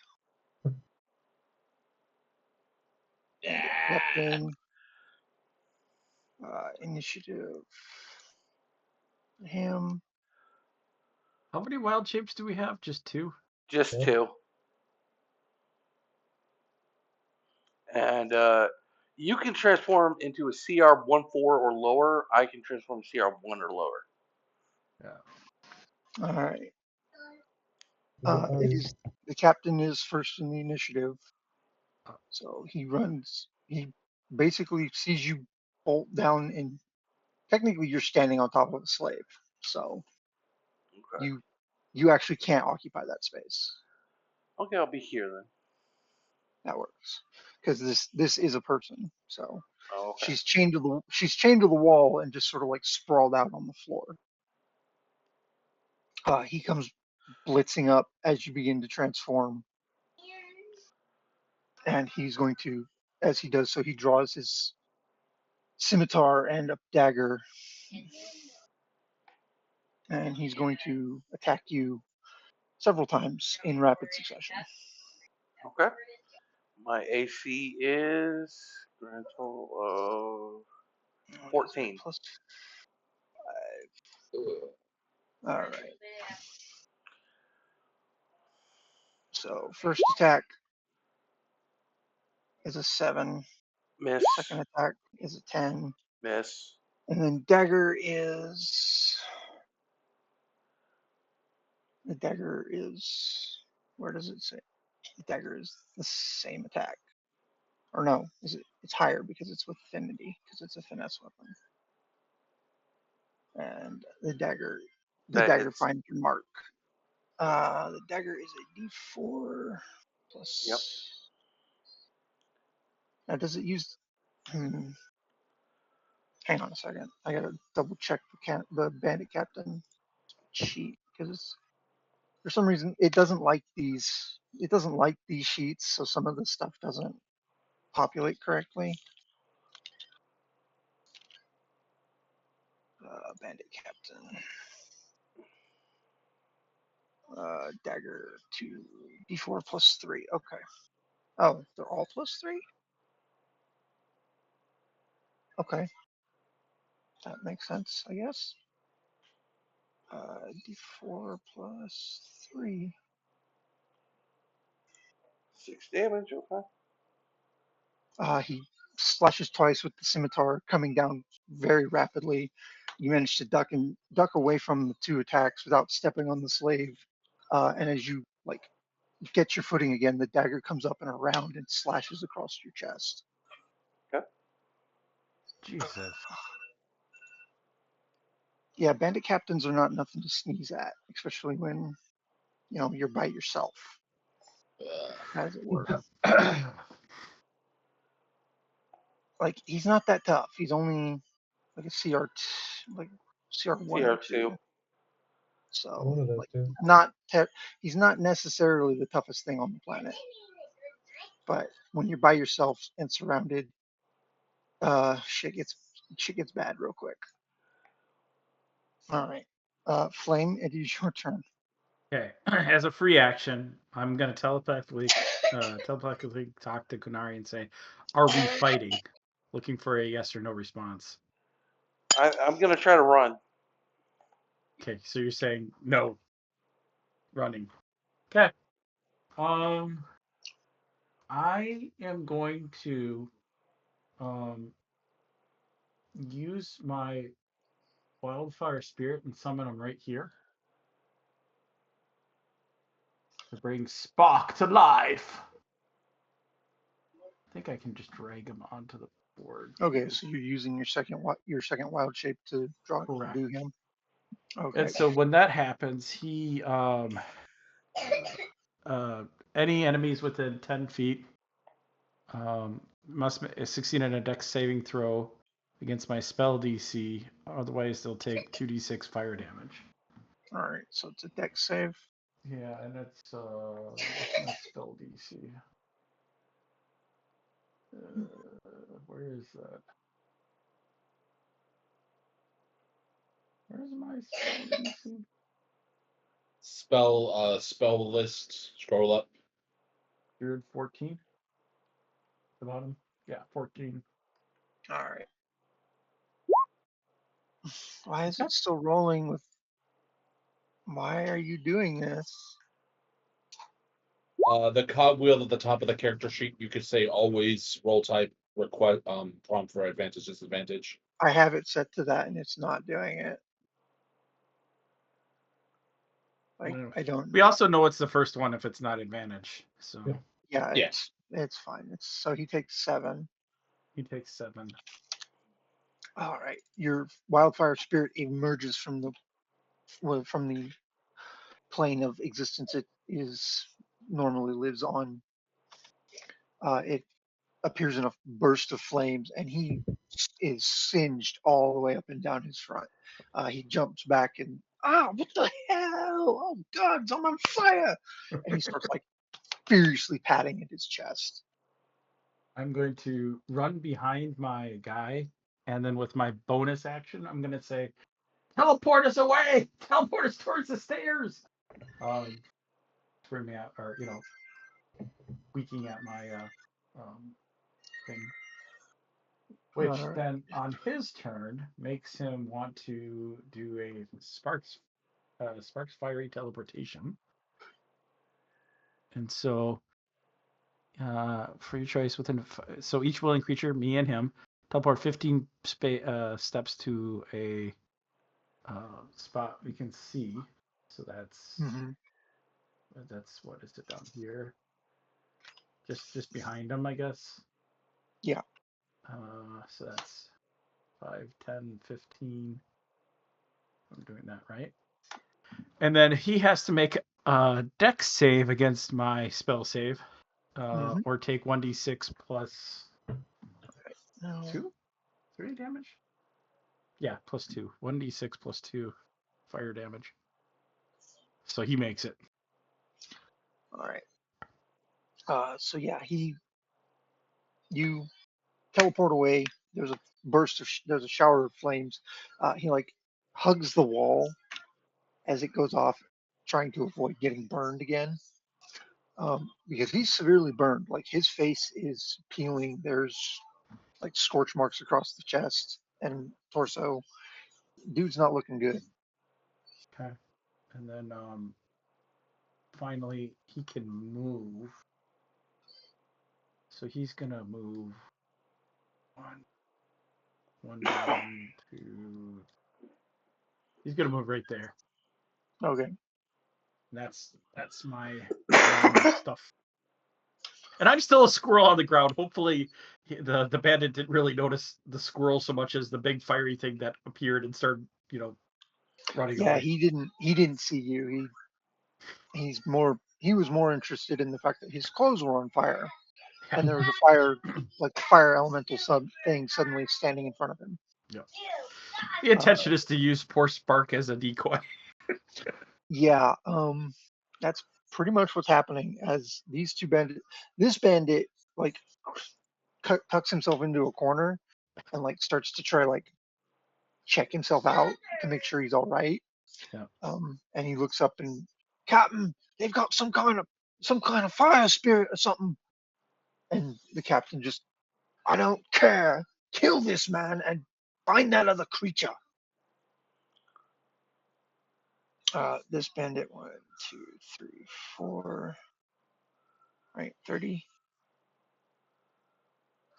[SPEAKER 1] And captain, initiative. Him.
[SPEAKER 7] How many wild shapes do we have? Just 2?
[SPEAKER 3] Just
[SPEAKER 2] Yeah.
[SPEAKER 3] 2. And you can transform into a CR 1-4 or lower. I can transform CR 1 or lower.
[SPEAKER 7] Yeah.
[SPEAKER 1] All right.
[SPEAKER 2] What are
[SPEAKER 1] It
[SPEAKER 2] you?
[SPEAKER 1] is the captain is first in the initiative, so he runs. He basically sees you bolt down, and technically you're standing on top of a slave, so
[SPEAKER 3] Okay.
[SPEAKER 1] you actually can't occupy that space.
[SPEAKER 3] Okay, I'll be here then.
[SPEAKER 1] That works because this is a person. So
[SPEAKER 3] Oh, okay.
[SPEAKER 1] she's chained to the wall and just sort of like sprawled out on the floor. He comes blitzing up as you begin to transform, and he's going to, as he does so, he draws his scimitar and a dagger, and he's going to attack you several times in rapid succession.
[SPEAKER 3] Okay. My AC is grand total of 14.
[SPEAKER 1] Plus 5. All right. So first attack is a 7.
[SPEAKER 3] Miss.
[SPEAKER 1] Second attack is a 10.
[SPEAKER 3] Miss.
[SPEAKER 1] And then dagger is the dagger is where does it say? The dagger is the same attack. Or no, is it? It's higher because it's with affinity because it's a finesse weapon. And the
[SPEAKER 3] That
[SPEAKER 1] dagger
[SPEAKER 3] hits.
[SPEAKER 1] finds your mark. The dagger is a D4 plus.
[SPEAKER 3] Yep.
[SPEAKER 1] Now, does it use? Hang on a second. I gotta double check the bandit captain sheet because for some reason it doesn't like these. It doesn't like these sheets, so some of the stuff doesn't populate correctly. Bandit captain. Dagger 2 D4 plus 3. Okay. Oh, they're all plus 3. Okay, that makes sense, I guess. D4 plus 3.
[SPEAKER 3] 6 damage. Okay.
[SPEAKER 1] He slashes twice with the scimitar, coming down very rapidly. You manage to duck away from the 2 attacks without stepping on the slave. And as you like get your footing again, the dagger comes up and around and slashes across your chest.
[SPEAKER 3] Okay.
[SPEAKER 7] Jesus.
[SPEAKER 1] Yeah, bandit captains are not nothing to sneeze at, especially when you're by yourself. How does it work? Like he's not that tough. He's only like a CR1 or 2.
[SPEAKER 3] CR2.
[SPEAKER 1] So
[SPEAKER 2] One of those
[SPEAKER 1] like
[SPEAKER 2] two.
[SPEAKER 1] he's not necessarily the toughest thing on the planet. But when you're by yourself and surrounded, shit gets bad real quick. All right. Flame, it is your turn.
[SPEAKER 7] Okay. As a free action, I'm gonna telepathically talk to Kunari and say, "Are we fighting?" Looking for a yes or no response.
[SPEAKER 3] I'm gonna try to run.
[SPEAKER 7] Okay, so you're saying no, running. Okay. I am going to use my wildfire spirit and summon him right here to bring Spock to life. I think I can just drag him onto the board.
[SPEAKER 1] Okay, so you're using your second wild shape to
[SPEAKER 7] Correct.
[SPEAKER 1] do him. Okay.
[SPEAKER 7] And so when that happens, he any enemies within 10 feet must succeed in a dex saving throw against my spell DC. Otherwise, they'll take 2d6 fire damage.
[SPEAKER 1] All right, so it's a dex save.
[SPEAKER 7] Yeah, and it's what's my spell DC? Where is that? Where's my spell DC?
[SPEAKER 4] Spell list. Scroll up.
[SPEAKER 7] Weird 14. The bottom. Yeah, 14.
[SPEAKER 1] All right. Why is it still rolling with? Why are you doing this?
[SPEAKER 4] The cogwheel at the top of the character sheet, you could say always roll type request prompt for advantage disadvantage.
[SPEAKER 1] I have it set to that and it's not doing it. Like I don't.
[SPEAKER 7] We also know it's the first one if it's not advantage. So
[SPEAKER 1] Yeah,
[SPEAKER 4] Yeah.
[SPEAKER 1] it's fine. So he takes 7.
[SPEAKER 7] he takes 7.
[SPEAKER 1] All right. Your wildfire spirit emerges from the plane of existence it is normally lives on. it appears in a burst of flames, and he is singed all the way up and down his front. He jumps back and what the hell? Oh God, I'm on fire! And he starts like furiously patting at his chest.
[SPEAKER 7] I'm going to run behind my guy, and then with my bonus action, I'm going to say, "Teleport us away! Teleport us towards the stairs!" Bring me out, or tweaking at my thing,
[SPEAKER 1] All
[SPEAKER 7] which
[SPEAKER 1] right.
[SPEAKER 7] then on his turn makes him want to do a sparks fiery teleportation. And so, for your choice so each willing creature, me and him, teleport 15 steps to a spot we can see. So
[SPEAKER 1] Mm-hmm.
[SPEAKER 7] that's what is it down here? Just behind him, I guess.
[SPEAKER 1] Yeah.
[SPEAKER 7] So that's 5, 10, 15. I'm doing that right. And then he has to make a dex save against my spell save,
[SPEAKER 1] Mm-hmm.
[SPEAKER 7] or take 1d6 plus
[SPEAKER 1] No.
[SPEAKER 7] 2, 3 damage. Yeah, plus 2. 1d6 plus 2 fire damage. So he makes it.
[SPEAKER 1] All right. So yeah, you teleport away. There's a there's a shower of flames. He like hugs the wall as it goes off, trying to avoid getting burned again. Because he's severely burned. Like his face is peeling. There's like scorch marks across the chest and torso. Dude's not looking good.
[SPEAKER 7] Okay. And then finally he can move. So he's gonna move one, two. He's gonna move right there.
[SPEAKER 1] Okay.
[SPEAKER 7] And that's my round of stuff. And I'm still a squirrel on the ground. Hopefully, the bandit didn't really notice the squirrel so much as the big fiery thing that appeared and started, running
[SPEAKER 1] Yeah,
[SPEAKER 7] away.
[SPEAKER 1] he didn't see you. He was more interested in the fact that his clothes were on fire and there was a fire, like fire elemental sub thing suddenly standing in front of him.
[SPEAKER 7] Yeah. The
[SPEAKER 1] Uh,
[SPEAKER 7] intention is to use poor Spark as a decoy.
[SPEAKER 1] yeah, that's pretty much what's happening as this bandit like tucks himself into a corner and like starts to try like check himself out to make sure he's all right.
[SPEAKER 7] Yeah.
[SPEAKER 1] And he looks up and Captain, they've got some kind of fire spirit or something. And the captain just, I don't care. Kill this man and find that other creature. This bandit, 1, 2, 3, 4, right, 30.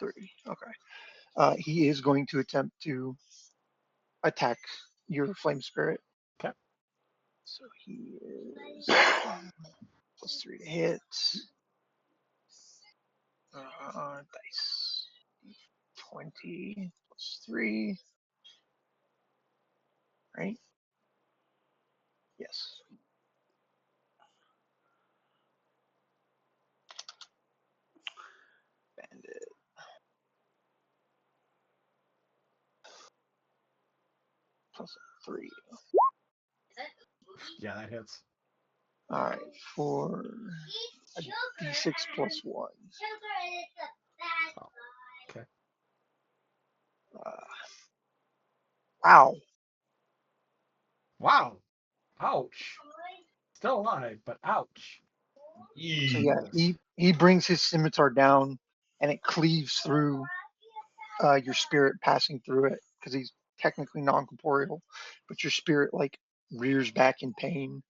[SPEAKER 1] 30. Okay. He is going to attempt to attack your flame spirit.
[SPEAKER 7] Okay.
[SPEAKER 1] So he is +3 to hit. Dice. 20 +3. Right? Yes. Bandit. +3.
[SPEAKER 7] Yeah, that hits.
[SPEAKER 1] All right. For a d6 +1.
[SPEAKER 7] Oh, okay.
[SPEAKER 1] Uh, wow.
[SPEAKER 7] Wow. Ouch. Still alive, but ouch.
[SPEAKER 1] So yeah,
[SPEAKER 7] Yes.
[SPEAKER 1] he brings his scimitar down, and it cleaves through your spirit, passing through it because he's technically non-corporeal, but your spirit like rears back in pain,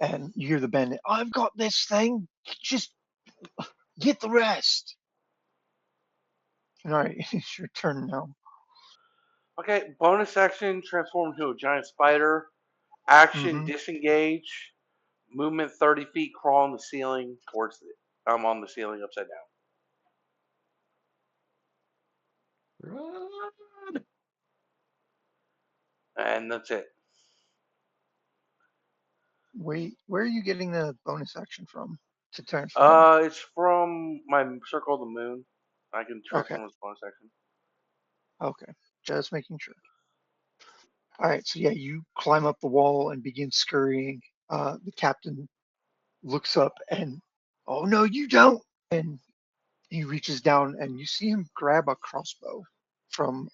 [SPEAKER 1] and you hear the bandit. I've got this thing. Just get the rest. All right, it's your turn now.
[SPEAKER 3] Okay, bonus action, transform into a giant spider. Action,
[SPEAKER 1] Mm-hmm.
[SPEAKER 3] disengage. Movement 30 feet, crawl on the ceiling towards it. I'm on the ceiling upside
[SPEAKER 7] Run.
[SPEAKER 3] down. And that's it.
[SPEAKER 1] Wait, where are you getting the bonus action from? to transfer?
[SPEAKER 3] It's from my Circle of the Moon. I can
[SPEAKER 1] Okay.
[SPEAKER 3] transform this bonus action.
[SPEAKER 1] Okay. Just making sure. All right. So yeah, you climb up the wall and begin scurrying. The captain looks up and, oh no, you don't! And he reaches down and you see him grab a crossbow from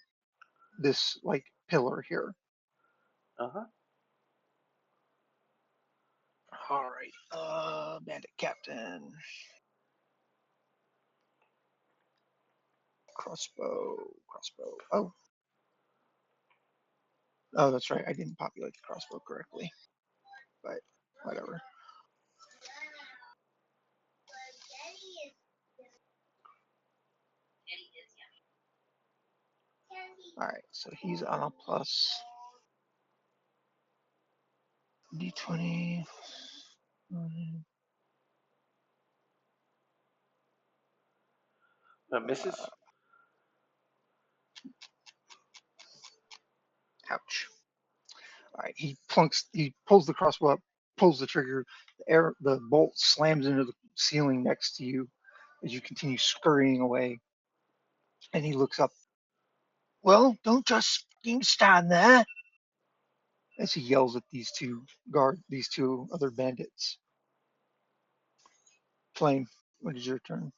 [SPEAKER 1] this like pillar here.
[SPEAKER 3] Uh huh.
[SPEAKER 1] All right. Bandit captain. Crossbow. Oh, that's right. I didn't populate the crossbow correctly, but whatever. All right. So he's on a plus d20.
[SPEAKER 3] That misses.
[SPEAKER 1] Ouch. All right. He pulls the crossbow up, pulls the trigger. The bolt slams into the ceiling next to you as you continue scurrying away. And he looks up. Well, don't just stand there. As he yells at these two other bandits. Flame, what is your turn?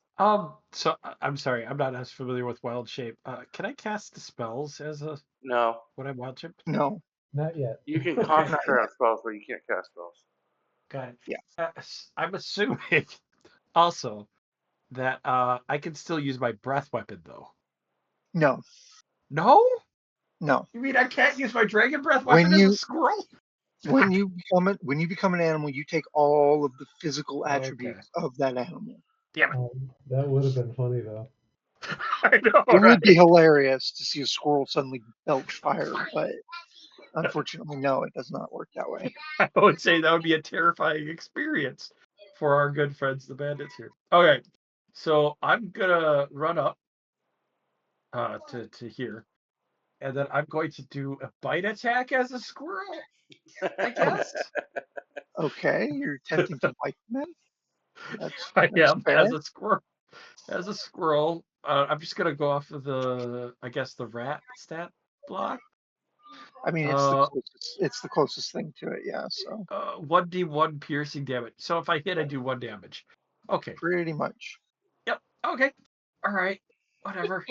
[SPEAKER 7] So I'm sorry, I'm not as familiar with Wild Shape. Can I cast the spells as a
[SPEAKER 3] No.
[SPEAKER 7] when I'm Wild Shaped?
[SPEAKER 1] No,
[SPEAKER 2] Not yet.
[SPEAKER 3] You can
[SPEAKER 7] Okay.
[SPEAKER 3] concentrate
[SPEAKER 1] Not
[SPEAKER 3] on spells, but you can't cast spells.
[SPEAKER 7] Got it.
[SPEAKER 1] Yeah.
[SPEAKER 7] I'm assuming also that I can still use my breath weapon though.
[SPEAKER 1] no,
[SPEAKER 7] No?
[SPEAKER 1] no.
[SPEAKER 7] You mean I can't use my dragon breath
[SPEAKER 1] When
[SPEAKER 7] weapon as a
[SPEAKER 1] you
[SPEAKER 7] squirrel?
[SPEAKER 1] when you become an animal, you take all of the physical
[SPEAKER 7] Okay.
[SPEAKER 1] attributes of that animal.
[SPEAKER 7] Damn it.
[SPEAKER 2] That would have been funny though.
[SPEAKER 7] I know,
[SPEAKER 1] It would be
[SPEAKER 7] right?
[SPEAKER 1] hilarious to see a squirrel suddenly belch fire, but unfortunately, no, it does not work that way.
[SPEAKER 7] I would say that would be a terrifying experience for our good friends, the bandits here. Okay. So I'm gonna run up to here. And then I'm going to do a bite attack as a squirrel, I guess.
[SPEAKER 1] Okay, you're attempting to bite them. That's
[SPEAKER 7] I am
[SPEAKER 1] fair.
[SPEAKER 7] as a squirrel. As a squirrel, I'm just gonna go off of I guess the rat stat block.
[SPEAKER 1] I mean, it's the
[SPEAKER 7] Uh,
[SPEAKER 1] closest. It's the closest thing to it. Yeah. So
[SPEAKER 7] 1d1 piercing damage. So if I hit, I do 1 damage. Okay.
[SPEAKER 1] pretty much.
[SPEAKER 7] Yep. Okay. All right. Whatever.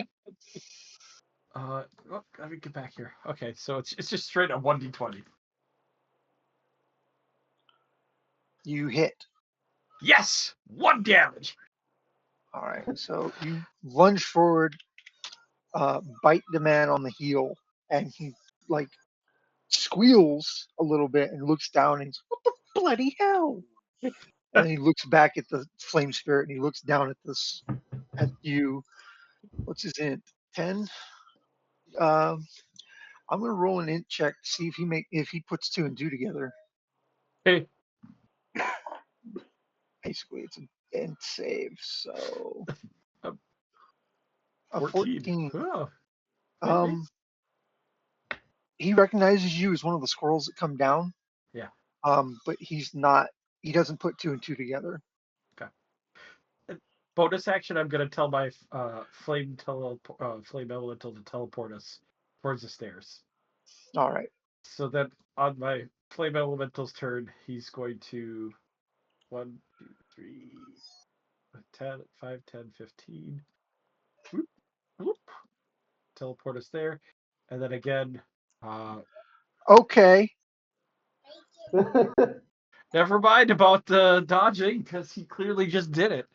[SPEAKER 7] Let me get back here. Okay, so it's just straight up 1d20.
[SPEAKER 1] You hit.
[SPEAKER 7] Yes, 1 damage.
[SPEAKER 1] All right. So you lunge forward, bite the man on the heel, and he like squeals a little bit and looks down and he's, what the bloody hell? And then he looks back at the flame spirit and he looks down at you. What's his int? 10. Um, I'm gonna roll an int check to see if he puts 2 and 2 together.
[SPEAKER 7] Hey,
[SPEAKER 1] Basically, it's an int save. So
[SPEAKER 7] a
[SPEAKER 1] a
[SPEAKER 7] 14.
[SPEAKER 1] 14.
[SPEAKER 7] Oh,
[SPEAKER 1] Um, he recognizes you as one of the squirrels that come down.
[SPEAKER 7] yeah.
[SPEAKER 1] But he's not. He doesn't put 2 and 2 together.
[SPEAKER 7] Okay. Bonus action. I'm gonna tell my flame elemental to teleport us towards the stairs.
[SPEAKER 1] All right.
[SPEAKER 7] So that on my flame elemental's turn, he's going to 1, 2, 3, 10, 5, 10, 15. Whoop, whoop, teleport us there, and then again.
[SPEAKER 1] Okay.
[SPEAKER 7] Never mind about the dodging, because he clearly just did it.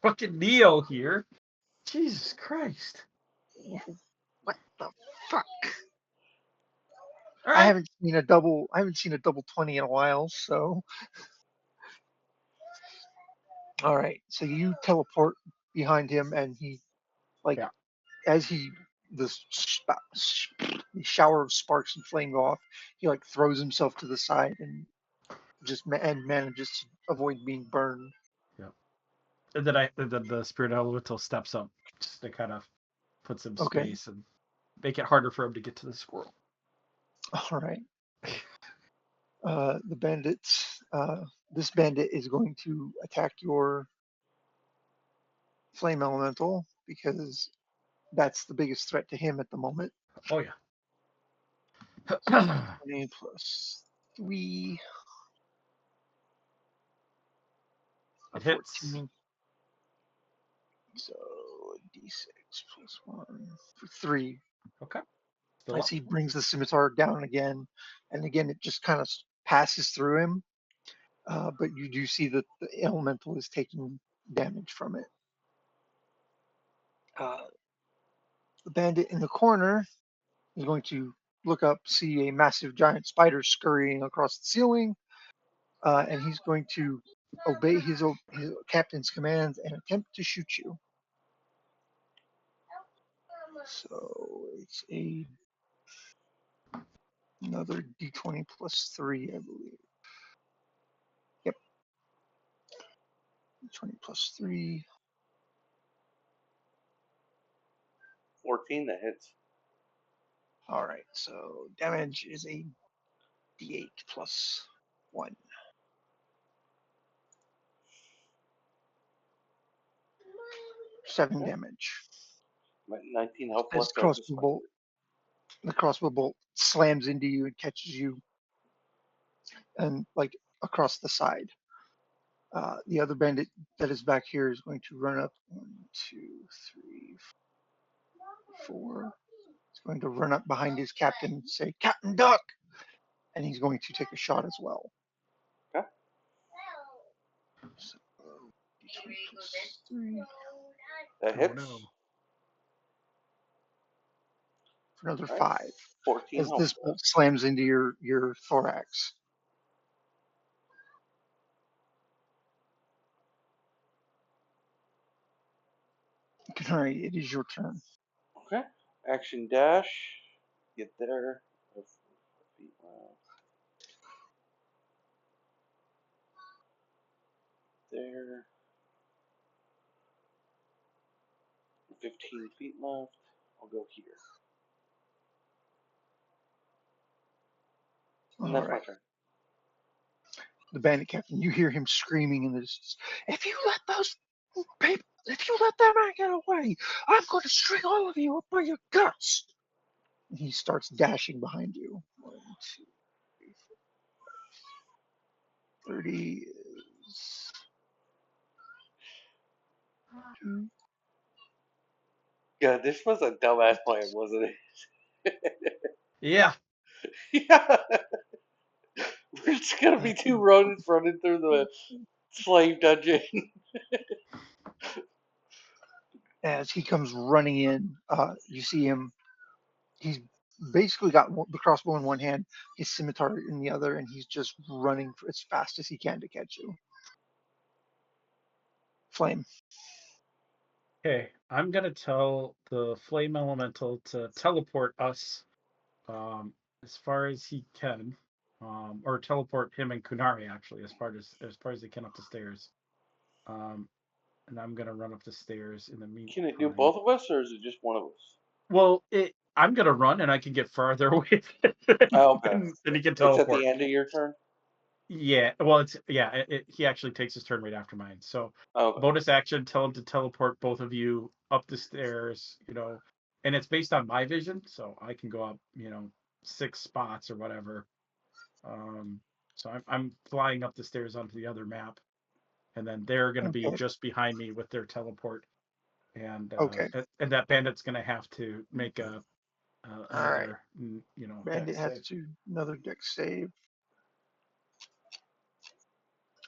[SPEAKER 7] Fucking Neo here. Jesus Christ.
[SPEAKER 1] What the fuck?
[SPEAKER 7] All
[SPEAKER 1] I
[SPEAKER 7] right.
[SPEAKER 1] haven't seen a double. I haven't seen a double 20 in a while. So, all right. So you teleport behind him, and he like
[SPEAKER 7] Yeah.
[SPEAKER 1] as the shower of sparks and flame go off, he like throws himself to the side and and manages to avoid being burned.
[SPEAKER 7] Yeah. And then the spirit elemental steps up just to kind of put some
[SPEAKER 1] Okay.
[SPEAKER 7] space and make it harder for him to get to the squirrel.
[SPEAKER 1] All right. The bandits This bandit is going to attack your flame elemental because that's the biggest threat to him at the moment.
[SPEAKER 7] Oh yeah.
[SPEAKER 1] 20 plus 3,
[SPEAKER 7] It hits.
[SPEAKER 1] 14. So d6 plus 1 for 3.
[SPEAKER 7] Okay. Still
[SPEAKER 1] As
[SPEAKER 7] up.
[SPEAKER 1] he brings the scimitar down again, and again it just kind of passes through him, but you do see that the elemental is taking damage from it. The bandit in the corner is going to look up, see a massive giant spider scurrying across the ceiling, and he's going to obey his captain's commands and attempt to shoot you. So it's another d20 plus 3, I believe. Yep. D20 plus 3.
[SPEAKER 3] 14 that hits.
[SPEAKER 1] All right. So damage is a d8 plus 1. 7
[SPEAKER 3] Okay.
[SPEAKER 1] damage.
[SPEAKER 3] 19 health
[SPEAKER 1] As
[SPEAKER 3] left as the spider.
[SPEAKER 1] the crossbow bolt slams into you and catches you, and like across the side. The other bandit that is back here is going to run up 1, 2, 3, 4. He's going to run up behind his captain and say, "Captain Duck!" And he's going to take a shot as well.
[SPEAKER 3] Okay.
[SPEAKER 1] So, d20 plus 3
[SPEAKER 3] That
[SPEAKER 7] Oh
[SPEAKER 3] hits.
[SPEAKER 7] no.
[SPEAKER 1] for another
[SPEAKER 3] All right.
[SPEAKER 1] 5.
[SPEAKER 3] 14
[SPEAKER 1] As
[SPEAKER 3] health
[SPEAKER 1] this bolt slams into your thorax. Canary, it is your turn.
[SPEAKER 3] Okay. Action dash. Get there. 4 feet left. There. 15 feet left. I'll go here. And
[SPEAKER 1] All
[SPEAKER 3] that's my
[SPEAKER 1] right.
[SPEAKER 3] turn.
[SPEAKER 1] The bandit captain, you hear him screaming in the distance. If you let those people, if you let that man get away, I'm going to string all of you up by your guts. And he starts dashing behind you. 1, 2, 3, 30 is 2.
[SPEAKER 3] Yeah, this was a dumbass plan, wasn't it?
[SPEAKER 7] Yeah.
[SPEAKER 3] Yeah. We're just gonna be two rodents running through the slave dungeon.
[SPEAKER 1] As he comes running in, you see him. He's basically got the crossbow in one hand, his scimitar in the other, and he's just running as fast as he can to catch you. Flame.
[SPEAKER 7] Okay. I'm gonna tell the flame elemental to teleport us as far as he can. Or teleport him and Kunari actually as far as they can up the stairs. And I'm gonna run up the stairs in the
[SPEAKER 3] Can it do
[SPEAKER 7] meantime.
[SPEAKER 3] both of us, or is it just one of us?
[SPEAKER 7] Well, I'm gonna run and I can get farther away
[SPEAKER 3] Oh, okay.
[SPEAKER 7] than he can
[SPEAKER 3] It's at
[SPEAKER 7] teleport.
[SPEAKER 3] the end of your turn?
[SPEAKER 7] Yeah, well, he actually takes his turn right after mine. So
[SPEAKER 3] Oh, okay.
[SPEAKER 7] bonus action, tell him to teleport both of you up the stairs. And it's based on my vision, so I can go up 6 spots or whatever. So I'm flying up the stairs onto the other map, and then they're going to be
[SPEAKER 1] Okay.
[SPEAKER 7] just behind me with their teleport, and
[SPEAKER 1] Okay.
[SPEAKER 7] and that bandit's going to have to make
[SPEAKER 1] All right.
[SPEAKER 7] another
[SPEAKER 1] Bandit
[SPEAKER 7] dex
[SPEAKER 1] has
[SPEAKER 7] save.
[SPEAKER 1] to another dex save.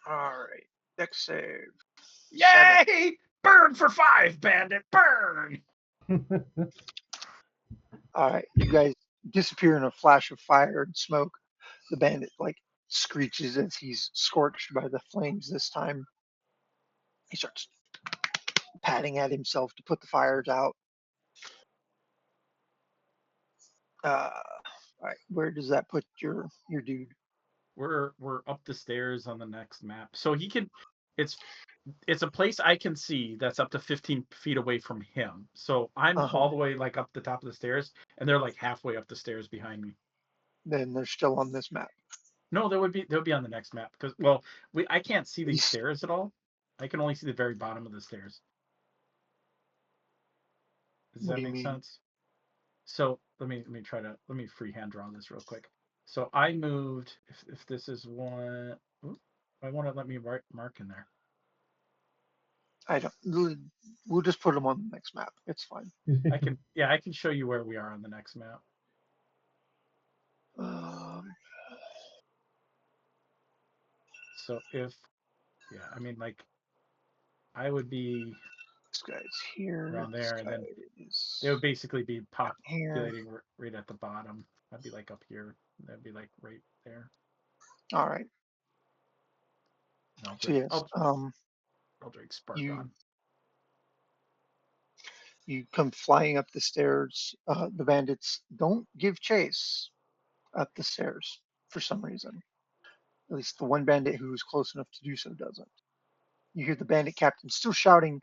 [SPEAKER 1] All right. Dex save. 7.
[SPEAKER 7] Yay! Burn for 5, bandit! Burn!
[SPEAKER 1] All right. You guys disappear in a flash of fire and smoke. The bandit screeches as he's scorched by the flames this time. He starts patting at himself to put the fires out. All right. Where does that put your dude?
[SPEAKER 7] We're up the stairs on the next map, so he can. It's a place I can see that's up to 15 feet away from him. So I'm all the way up the top of the stairs, and they're halfway up the stairs behind me.
[SPEAKER 1] Then they're still on this map.
[SPEAKER 7] No, they would be on the next map because I can't see these stairs at all. I can only see the very bottom of the stairs. Does
[SPEAKER 1] What
[SPEAKER 7] that
[SPEAKER 1] do you
[SPEAKER 7] make
[SPEAKER 1] mean?
[SPEAKER 7] sense? So let me freehand draw this real quick. So I moved. If this is one, I want to let me mark in there.
[SPEAKER 1] I don't. We'll just put them on the next map. It's fine.
[SPEAKER 7] I can show you where we are on the next map. So I mean, like, I would be
[SPEAKER 1] This guy's here.
[SPEAKER 7] around
[SPEAKER 1] This
[SPEAKER 7] there, and
[SPEAKER 1] guy
[SPEAKER 7] then
[SPEAKER 1] is
[SPEAKER 7] they would basically be
[SPEAKER 1] here.
[SPEAKER 7] populating right at the bottom. I'd be like up here. That'd be like right there.
[SPEAKER 1] All right.
[SPEAKER 7] No,
[SPEAKER 1] So yes,
[SPEAKER 7] I'll drink Sparkon.
[SPEAKER 1] You come flying up the stairs. The bandits don't give chase up the stairs for some reason. At least the one bandit who was close enough to do so doesn't. You hear the bandit captain still shouting,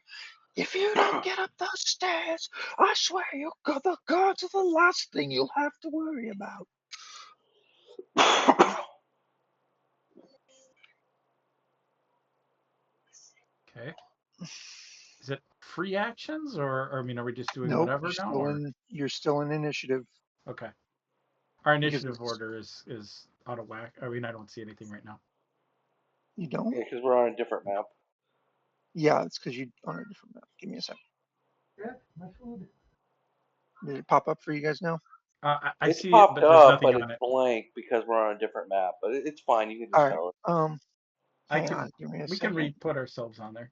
[SPEAKER 1] "If you don't get up those stairs, I swear the guards are the last thing you'll have to worry about."
[SPEAKER 7] Okay. Is it free actions or I mean, are we just doing
[SPEAKER 1] Nope,
[SPEAKER 7] whatever now?
[SPEAKER 1] you're still in initiative.
[SPEAKER 7] Okay. Our
[SPEAKER 1] Because
[SPEAKER 7] initiative order is out of whack. I mean, I don't see anything right now.
[SPEAKER 1] You don't?
[SPEAKER 3] Yeah, because we're on a different map.
[SPEAKER 1] Yeah, it's because you're on a different map. Give me a second.
[SPEAKER 2] Yeah, my food.
[SPEAKER 1] Did it pop up for you guys now?
[SPEAKER 7] I
[SPEAKER 3] It's
[SPEAKER 7] see it,
[SPEAKER 3] popped
[SPEAKER 7] but there's
[SPEAKER 3] up,
[SPEAKER 7] nothing
[SPEAKER 3] but
[SPEAKER 7] on
[SPEAKER 3] it's
[SPEAKER 7] it.
[SPEAKER 3] blank because we're on a different map. But it's fine. You can
[SPEAKER 1] All
[SPEAKER 3] just
[SPEAKER 1] right.
[SPEAKER 3] tell it.
[SPEAKER 1] Hang on. Give me a
[SPEAKER 7] We can
[SPEAKER 1] second.
[SPEAKER 7] re-put ourselves on there.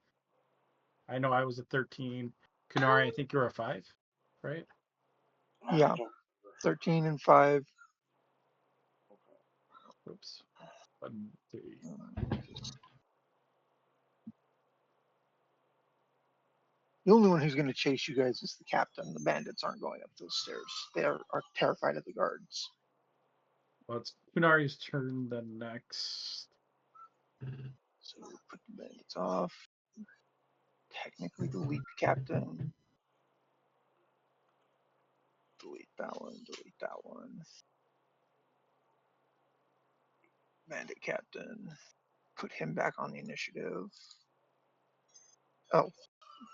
[SPEAKER 7] I know I was a 13. Kunari, I think you're a 5, right?
[SPEAKER 1] Yeah, 13 and 5.
[SPEAKER 7] Oops. 1, 3.
[SPEAKER 1] The only one who's going to chase you guys is the captain. The bandits aren't going up those stairs. They are terrified of the guards.
[SPEAKER 7] Well, it's Kunari's turn the next.
[SPEAKER 1] So we'll put the bandits off. Technically delete the captain. Delete that one. Delete that one. Bandit captain. Put him back on the initiative. Oh,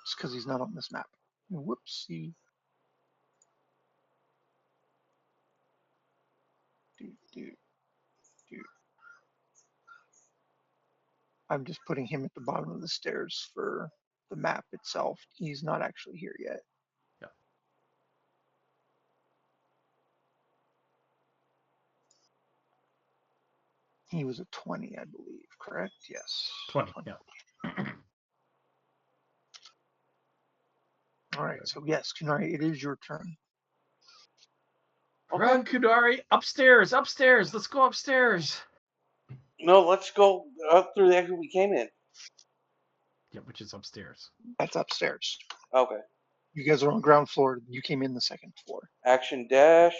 [SPEAKER 1] it's because he's not on this map. Whoopsie. Do, do, do. I'm just putting him at the bottom of the stairs for the map itself. He's not actually here yet.
[SPEAKER 7] Yeah.
[SPEAKER 1] He was a 20, I believe, correct? Yes.
[SPEAKER 7] 20, yeah.
[SPEAKER 1] All right, so yes, Kunari, it is your turn.
[SPEAKER 3] Okay.
[SPEAKER 7] Run, Kunari! Upstairs! Upstairs! Let's go upstairs!
[SPEAKER 3] No, let's go up through the exit we came in.
[SPEAKER 7] Yeah, which is upstairs.
[SPEAKER 1] That's upstairs.
[SPEAKER 3] Okay.
[SPEAKER 1] You guys are on ground floor. You came in the second floor.
[SPEAKER 3] Action dash.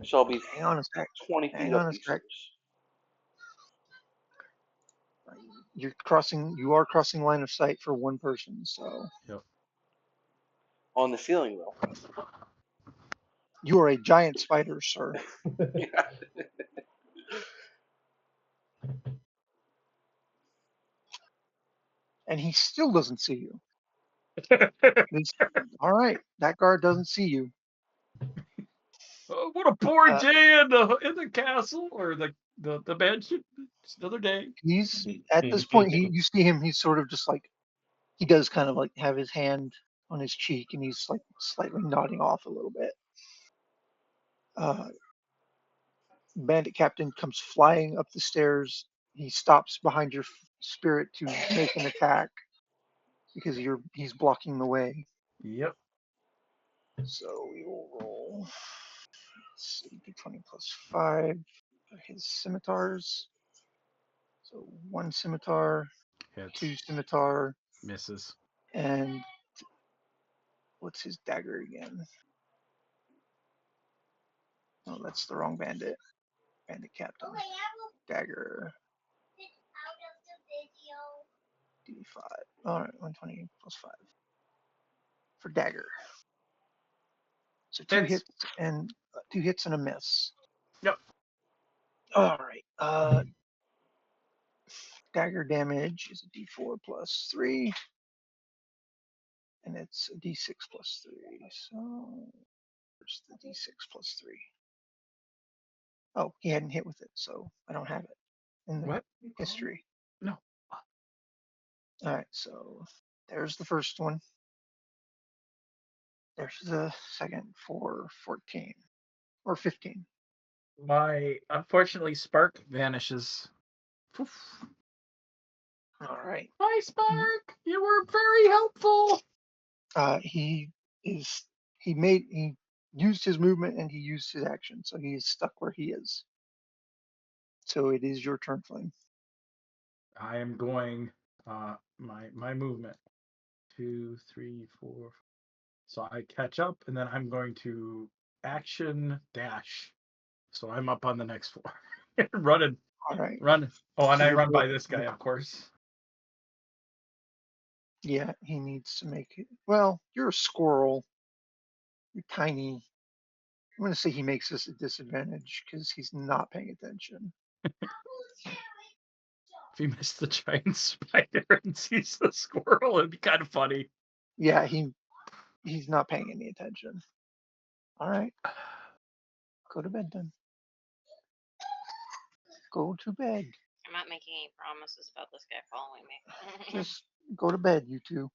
[SPEAKER 3] So I'll be
[SPEAKER 1] Hang on a sec.
[SPEAKER 3] 20 feet
[SPEAKER 1] Hang
[SPEAKER 3] up
[SPEAKER 1] on a
[SPEAKER 3] these
[SPEAKER 1] sec.
[SPEAKER 3] stairs.
[SPEAKER 1] You are crossing line of sight for one person, so.
[SPEAKER 7] Yep.
[SPEAKER 3] On the ceiling, though.
[SPEAKER 1] You are a giant spider, sir. And he still doesn't see you. All right, that guard doesn't see you.
[SPEAKER 7] Oh, what a boring day in the castle or the mansion. It's another day.
[SPEAKER 1] He's at this point. You see him. He's sort of just like he does kind of like have his hand on his cheek, and he's like slightly nodding off a little bit. Bandit captain comes flying up the stairs. He stops behind your spirit to make an attack because he's blocking the way.
[SPEAKER 7] Yep.
[SPEAKER 1] So we will roll. Let's see, d20 plus 5. His scimitars. So 1 scimitar,
[SPEAKER 7] Hits.
[SPEAKER 1] 2 scimitar,
[SPEAKER 7] Misses.
[SPEAKER 1] and what's his dagger again? Oh, that's the wrong bandit. Bandit captain. Dagger. D5. All right, 120 plus 5 for dagger. So two hits and a miss.
[SPEAKER 7] Yep.
[SPEAKER 1] All right. Dagger damage is a D4 plus 3, and it's a D6 plus 3. So where's the D6 plus 3? Oh, he hadn't hit with it, so I don't have it in the
[SPEAKER 7] What?
[SPEAKER 1] history.
[SPEAKER 7] No.
[SPEAKER 1] All right, so there's the first one. There's the second for 14 or 15.
[SPEAKER 7] My unfortunately spark vanishes. Poof.
[SPEAKER 1] All right.
[SPEAKER 7] Hi, Spark. You were very helpful.
[SPEAKER 1] He used his movement and he used his action, so he is stuck where he is. So it is your turn, Flame.
[SPEAKER 7] I am going. My movement. 2, 3, 4. So I catch up, and then I'm going to action dash. So I'm up on the next floor, running,
[SPEAKER 1] All right.
[SPEAKER 7] run. Oh, and
[SPEAKER 1] So
[SPEAKER 7] I
[SPEAKER 1] you're
[SPEAKER 7] run by
[SPEAKER 1] both,
[SPEAKER 7] this guy, of course.
[SPEAKER 1] yeah, he needs to make it. Well, you're a squirrel. You're tiny. I'm going to say he makes this a disadvantage because he's not paying attention.
[SPEAKER 7] If he missed the giant spider and sees the squirrel, it'd be kind of funny.
[SPEAKER 1] Yeah, he's not paying any attention. All right. Go to bed then. Go to bed.
[SPEAKER 8] I'm not making any promises about this guy following me.
[SPEAKER 1] Just go to bed, you two.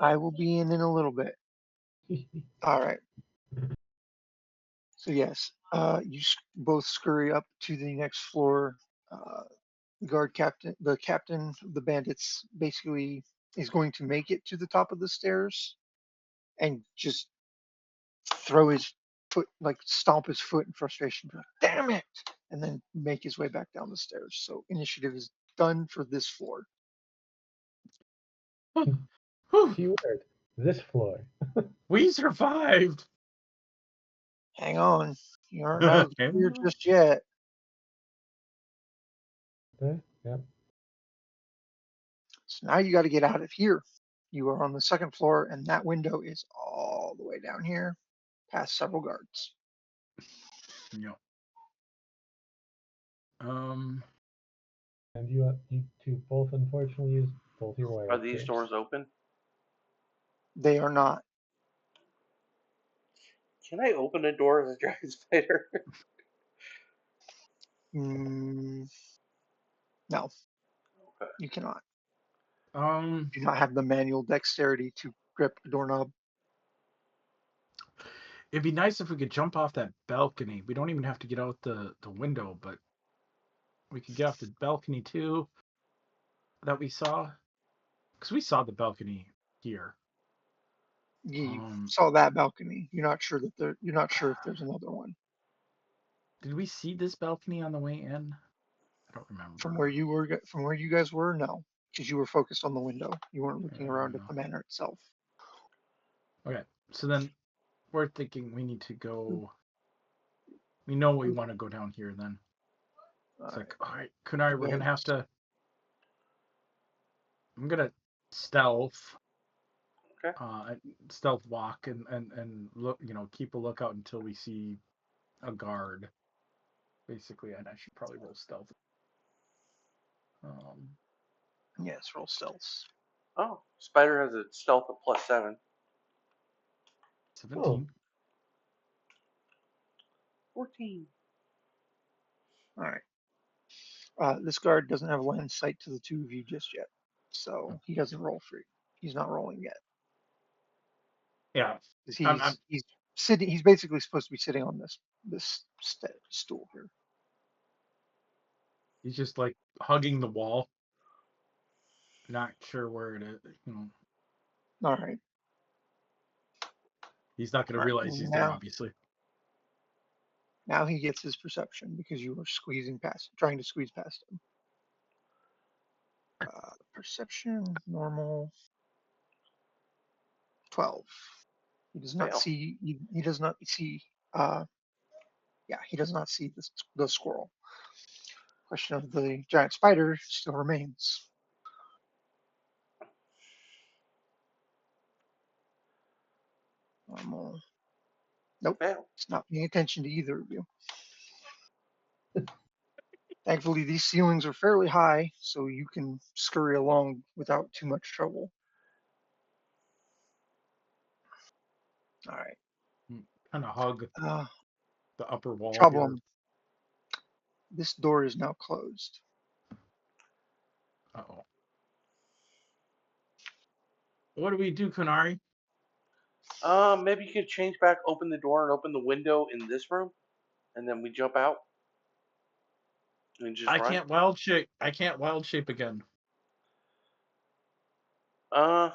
[SPEAKER 1] I will be in a little bit. All right. So yes, you both scurry up to the next floor. The captain of the bandits, basically is going to make it to the top of the stairs and just throw his foot, like stomp his foot in frustration. Like, damn it! And then make his way back down the stairs. So initiative is done for this floor.
[SPEAKER 2] Keyword, this floor.
[SPEAKER 7] We survived.
[SPEAKER 1] Hang on, you aren't out of the clear just yet.
[SPEAKER 2] Okay, yep.
[SPEAKER 1] So now you got to get out of here. You are on the second floor, and that window is all the way down here, past several guards.
[SPEAKER 7] No.
[SPEAKER 2] And you two both unfortunately use both your wire.
[SPEAKER 3] Are these doors open?
[SPEAKER 1] They are not.
[SPEAKER 3] Can I open a door as a giant spider?
[SPEAKER 1] Mm, no,
[SPEAKER 3] Okay.
[SPEAKER 1] you cannot.
[SPEAKER 7] Um,
[SPEAKER 1] You do not have the manual dexterity to grip a doorknob.
[SPEAKER 7] it'd be nice if we could jump off that balcony. We don't even have to get out the window, but we could get off the balcony too. That we saw, because we saw the balcony here.
[SPEAKER 1] You saw that balcony. You're not sure if there's another one.
[SPEAKER 7] Did we see this balcony on the way in? I don't remember.
[SPEAKER 1] From where you guys were, no, because you were focused on the window. You weren't looking around at the manor itself.
[SPEAKER 7] Okay, so then we're thinking we need to go. We know we want to go down here. Then it's like, all right, Kunari, we're gonna have to. I'm gonna stealth.
[SPEAKER 3] Okay.
[SPEAKER 7] Stealth walk and look, keep a lookout until we see a guard. Basically, and I should probably roll stealth.
[SPEAKER 1] Yes, roll stealth.
[SPEAKER 3] Oh, spider has a stealth of +7.
[SPEAKER 7] 17.
[SPEAKER 2] Oh.
[SPEAKER 3] 14.
[SPEAKER 1] All right. This guard doesn't have line of sight to the two of you just yet, so he doesn't roll free. He's not rolling yet.
[SPEAKER 7] Yeah,
[SPEAKER 1] he's sitting. He's basically supposed to be sitting on this stool here.
[SPEAKER 7] He's just like hugging the wall. Not sure where it is.
[SPEAKER 1] All right.
[SPEAKER 7] He's not going to realize he's there, obviously.
[SPEAKER 1] Now he gets his perception because you were trying to squeeze past him. Perception, normal, 12. He does not see. He does not see. He does not see the squirrel. Question of the giant spider still remains. Normal. Nope,
[SPEAKER 3] Fail.
[SPEAKER 1] it's not paying attention to either of you. Thankfully, these ceilings are fairly high, so you can scurry along without too much trouble. All right.
[SPEAKER 7] Kind of hug
[SPEAKER 1] Uh,
[SPEAKER 7] the upper wall here.
[SPEAKER 1] problem. This door is now closed.
[SPEAKER 7] Uh-oh. What do we do, Kunari?
[SPEAKER 3] Maybe you could change back, open the door, and open the window in this room, and then we jump out and just
[SPEAKER 7] I
[SPEAKER 3] run.
[SPEAKER 7] can't wild shape. I can't wild shape again.
[SPEAKER 3] Uh,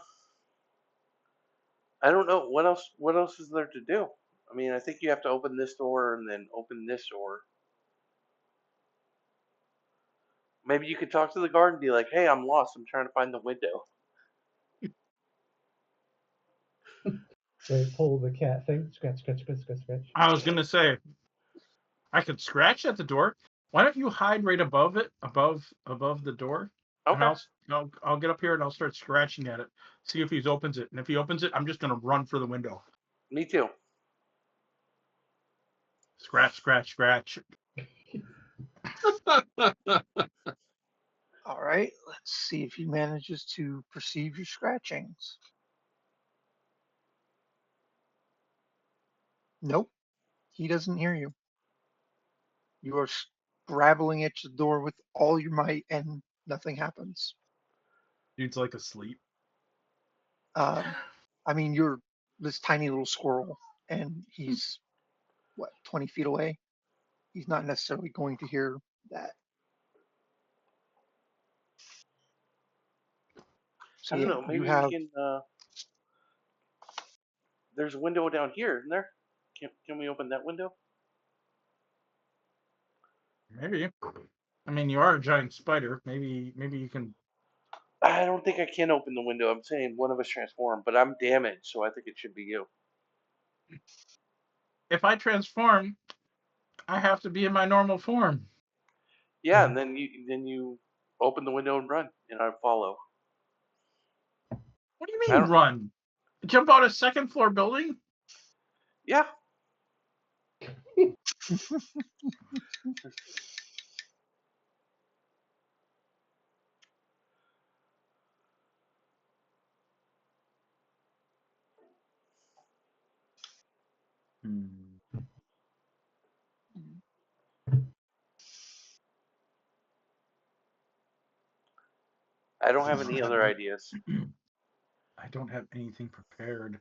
[SPEAKER 3] I don't know what else. What else is there to do? I mean, I think you have to open this door and then open this door. Maybe you could talk to the guard and be like, "Hey, I'm lost. I'm trying to find the window."
[SPEAKER 2] They pull the cat thing. Scratch, scratch, scratch, scratch, scratch.
[SPEAKER 7] I was gonna say I could scratch at the door. Why don't you hide right above it, above the door, and
[SPEAKER 3] Okay,
[SPEAKER 7] I'll get up here and I'll start scratching at it, see if he opens it. And if he opens it, I'm just gonna run for the window.
[SPEAKER 3] me too.
[SPEAKER 7] Scratch, scratch, scratch.
[SPEAKER 1] All right, let's see if he manages to perceive your scratchings. Nope, he doesn't hear you. You are scrabbling at the door with all your might, and nothing happens.
[SPEAKER 7] Dude's like asleep.
[SPEAKER 1] Um, I mean, you're this tiny little squirrel, and he's what 20 feet away. He's not necessarily going to hear that. So
[SPEAKER 3] I don't
[SPEAKER 1] yeah,
[SPEAKER 3] know.
[SPEAKER 1] you
[SPEAKER 3] Maybe we
[SPEAKER 1] have
[SPEAKER 3] can. There's a window down here, isn't there? Can we open that window?
[SPEAKER 7] Maybe. I mean, you are a giant spider. Maybe you can.
[SPEAKER 3] I don't think I can open the window. I'm saying one of us transform, but I'm damaged, so I think it should be you.
[SPEAKER 7] If I transform, I have to be in my normal form.
[SPEAKER 3] Yeah, and then you open the window and run, and I follow.
[SPEAKER 7] What do you
[SPEAKER 3] I
[SPEAKER 7] mean
[SPEAKER 3] don't.
[SPEAKER 7] run? Jump out a second floor building?
[SPEAKER 3] Yeah,
[SPEAKER 7] Hmm.
[SPEAKER 3] I don't have any other ideas.
[SPEAKER 7] I don't have anything prepared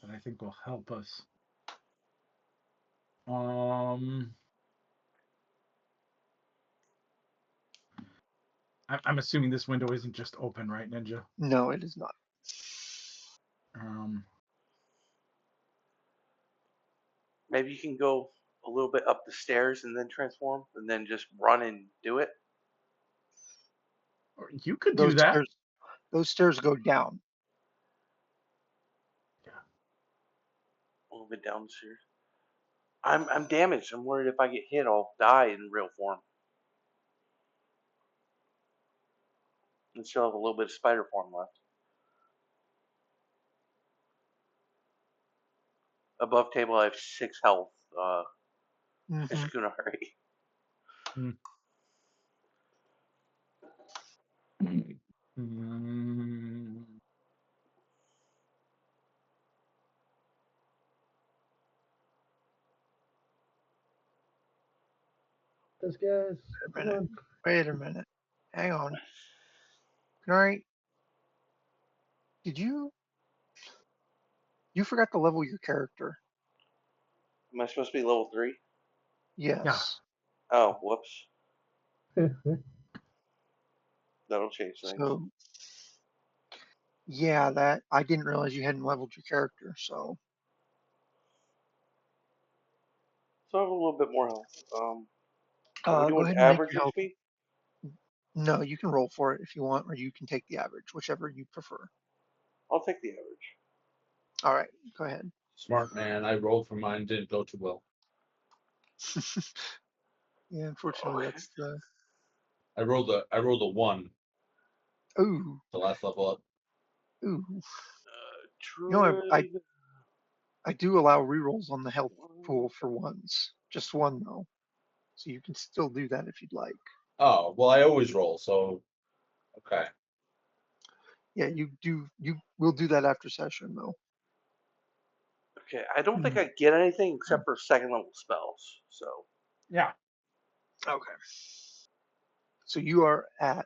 [SPEAKER 7] that I think will help us. Um, I'm assuming this window isn't just open, right, Ninja?
[SPEAKER 1] no, it is not.
[SPEAKER 7] Um,
[SPEAKER 3] Maybe you can go a little bit up the stairs and then transform, and then just run and do it.
[SPEAKER 7] or you could do
[SPEAKER 1] Those
[SPEAKER 7] that.
[SPEAKER 1] stairs, those stairs go down.
[SPEAKER 7] Yeah.
[SPEAKER 3] A little bit down the stairs. I'm damaged. I'm worried if I get hit, I'll die in real form. And still have a little bit of spider form left. Above table, I have 6 health.
[SPEAKER 1] Hmm.
[SPEAKER 3] Kunari.
[SPEAKER 7] Hmm. Hmm.
[SPEAKER 2] This guys,
[SPEAKER 1] Wait a
[SPEAKER 2] come
[SPEAKER 1] minute.
[SPEAKER 2] on.
[SPEAKER 1] Wait a minute. Hang on. All right. Did you forgot to level your character?
[SPEAKER 3] Am I supposed to be level 3?
[SPEAKER 7] Yeah.
[SPEAKER 1] Yes.
[SPEAKER 3] Oh, whoops. That'll change things.
[SPEAKER 1] So yeah, that I didn't realize you hadn't leveled your character. So
[SPEAKER 3] So I have a little bit more health. Are we
[SPEAKER 1] go
[SPEAKER 3] doing
[SPEAKER 1] ahead and make
[SPEAKER 3] average
[SPEAKER 1] your health.
[SPEAKER 3] HP?
[SPEAKER 1] No, you can roll for it if you want, or you can take the average, whichever you prefer.
[SPEAKER 3] I'll take the average.
[SPEAKER 1] All right, go ahead.
[SPEAKER 4] Smart man. I rolled for mine. Didn't go too well.
[SPEAKER 1] Yeah, unfortunately,
[SPEAKER 3] Okay.
[SPEAKER 1] that's the.
[SPEAKER 4] I rolled a 1
[SPEAKER 1] Ooh,
[SPEAKER 4] the last level up.
[SPEAKER 1] ooh. You know, I
[SPEAKER 3] Trade.
[SPEAKER 1] I do allow rerolls on the health pool for ones. Just one though. So you can still do that if you'd like.
[SPEAKER 4] Oh, well, I always roll, so okay.
[SPEAKER 1] Yeah, you will do that after session though.
[SPEAKER 3] Okay, I don't think I get anything except for second level spells. So
[SPEAKER 7] Yeah.
[SPEAKER 1] Okay. So you are at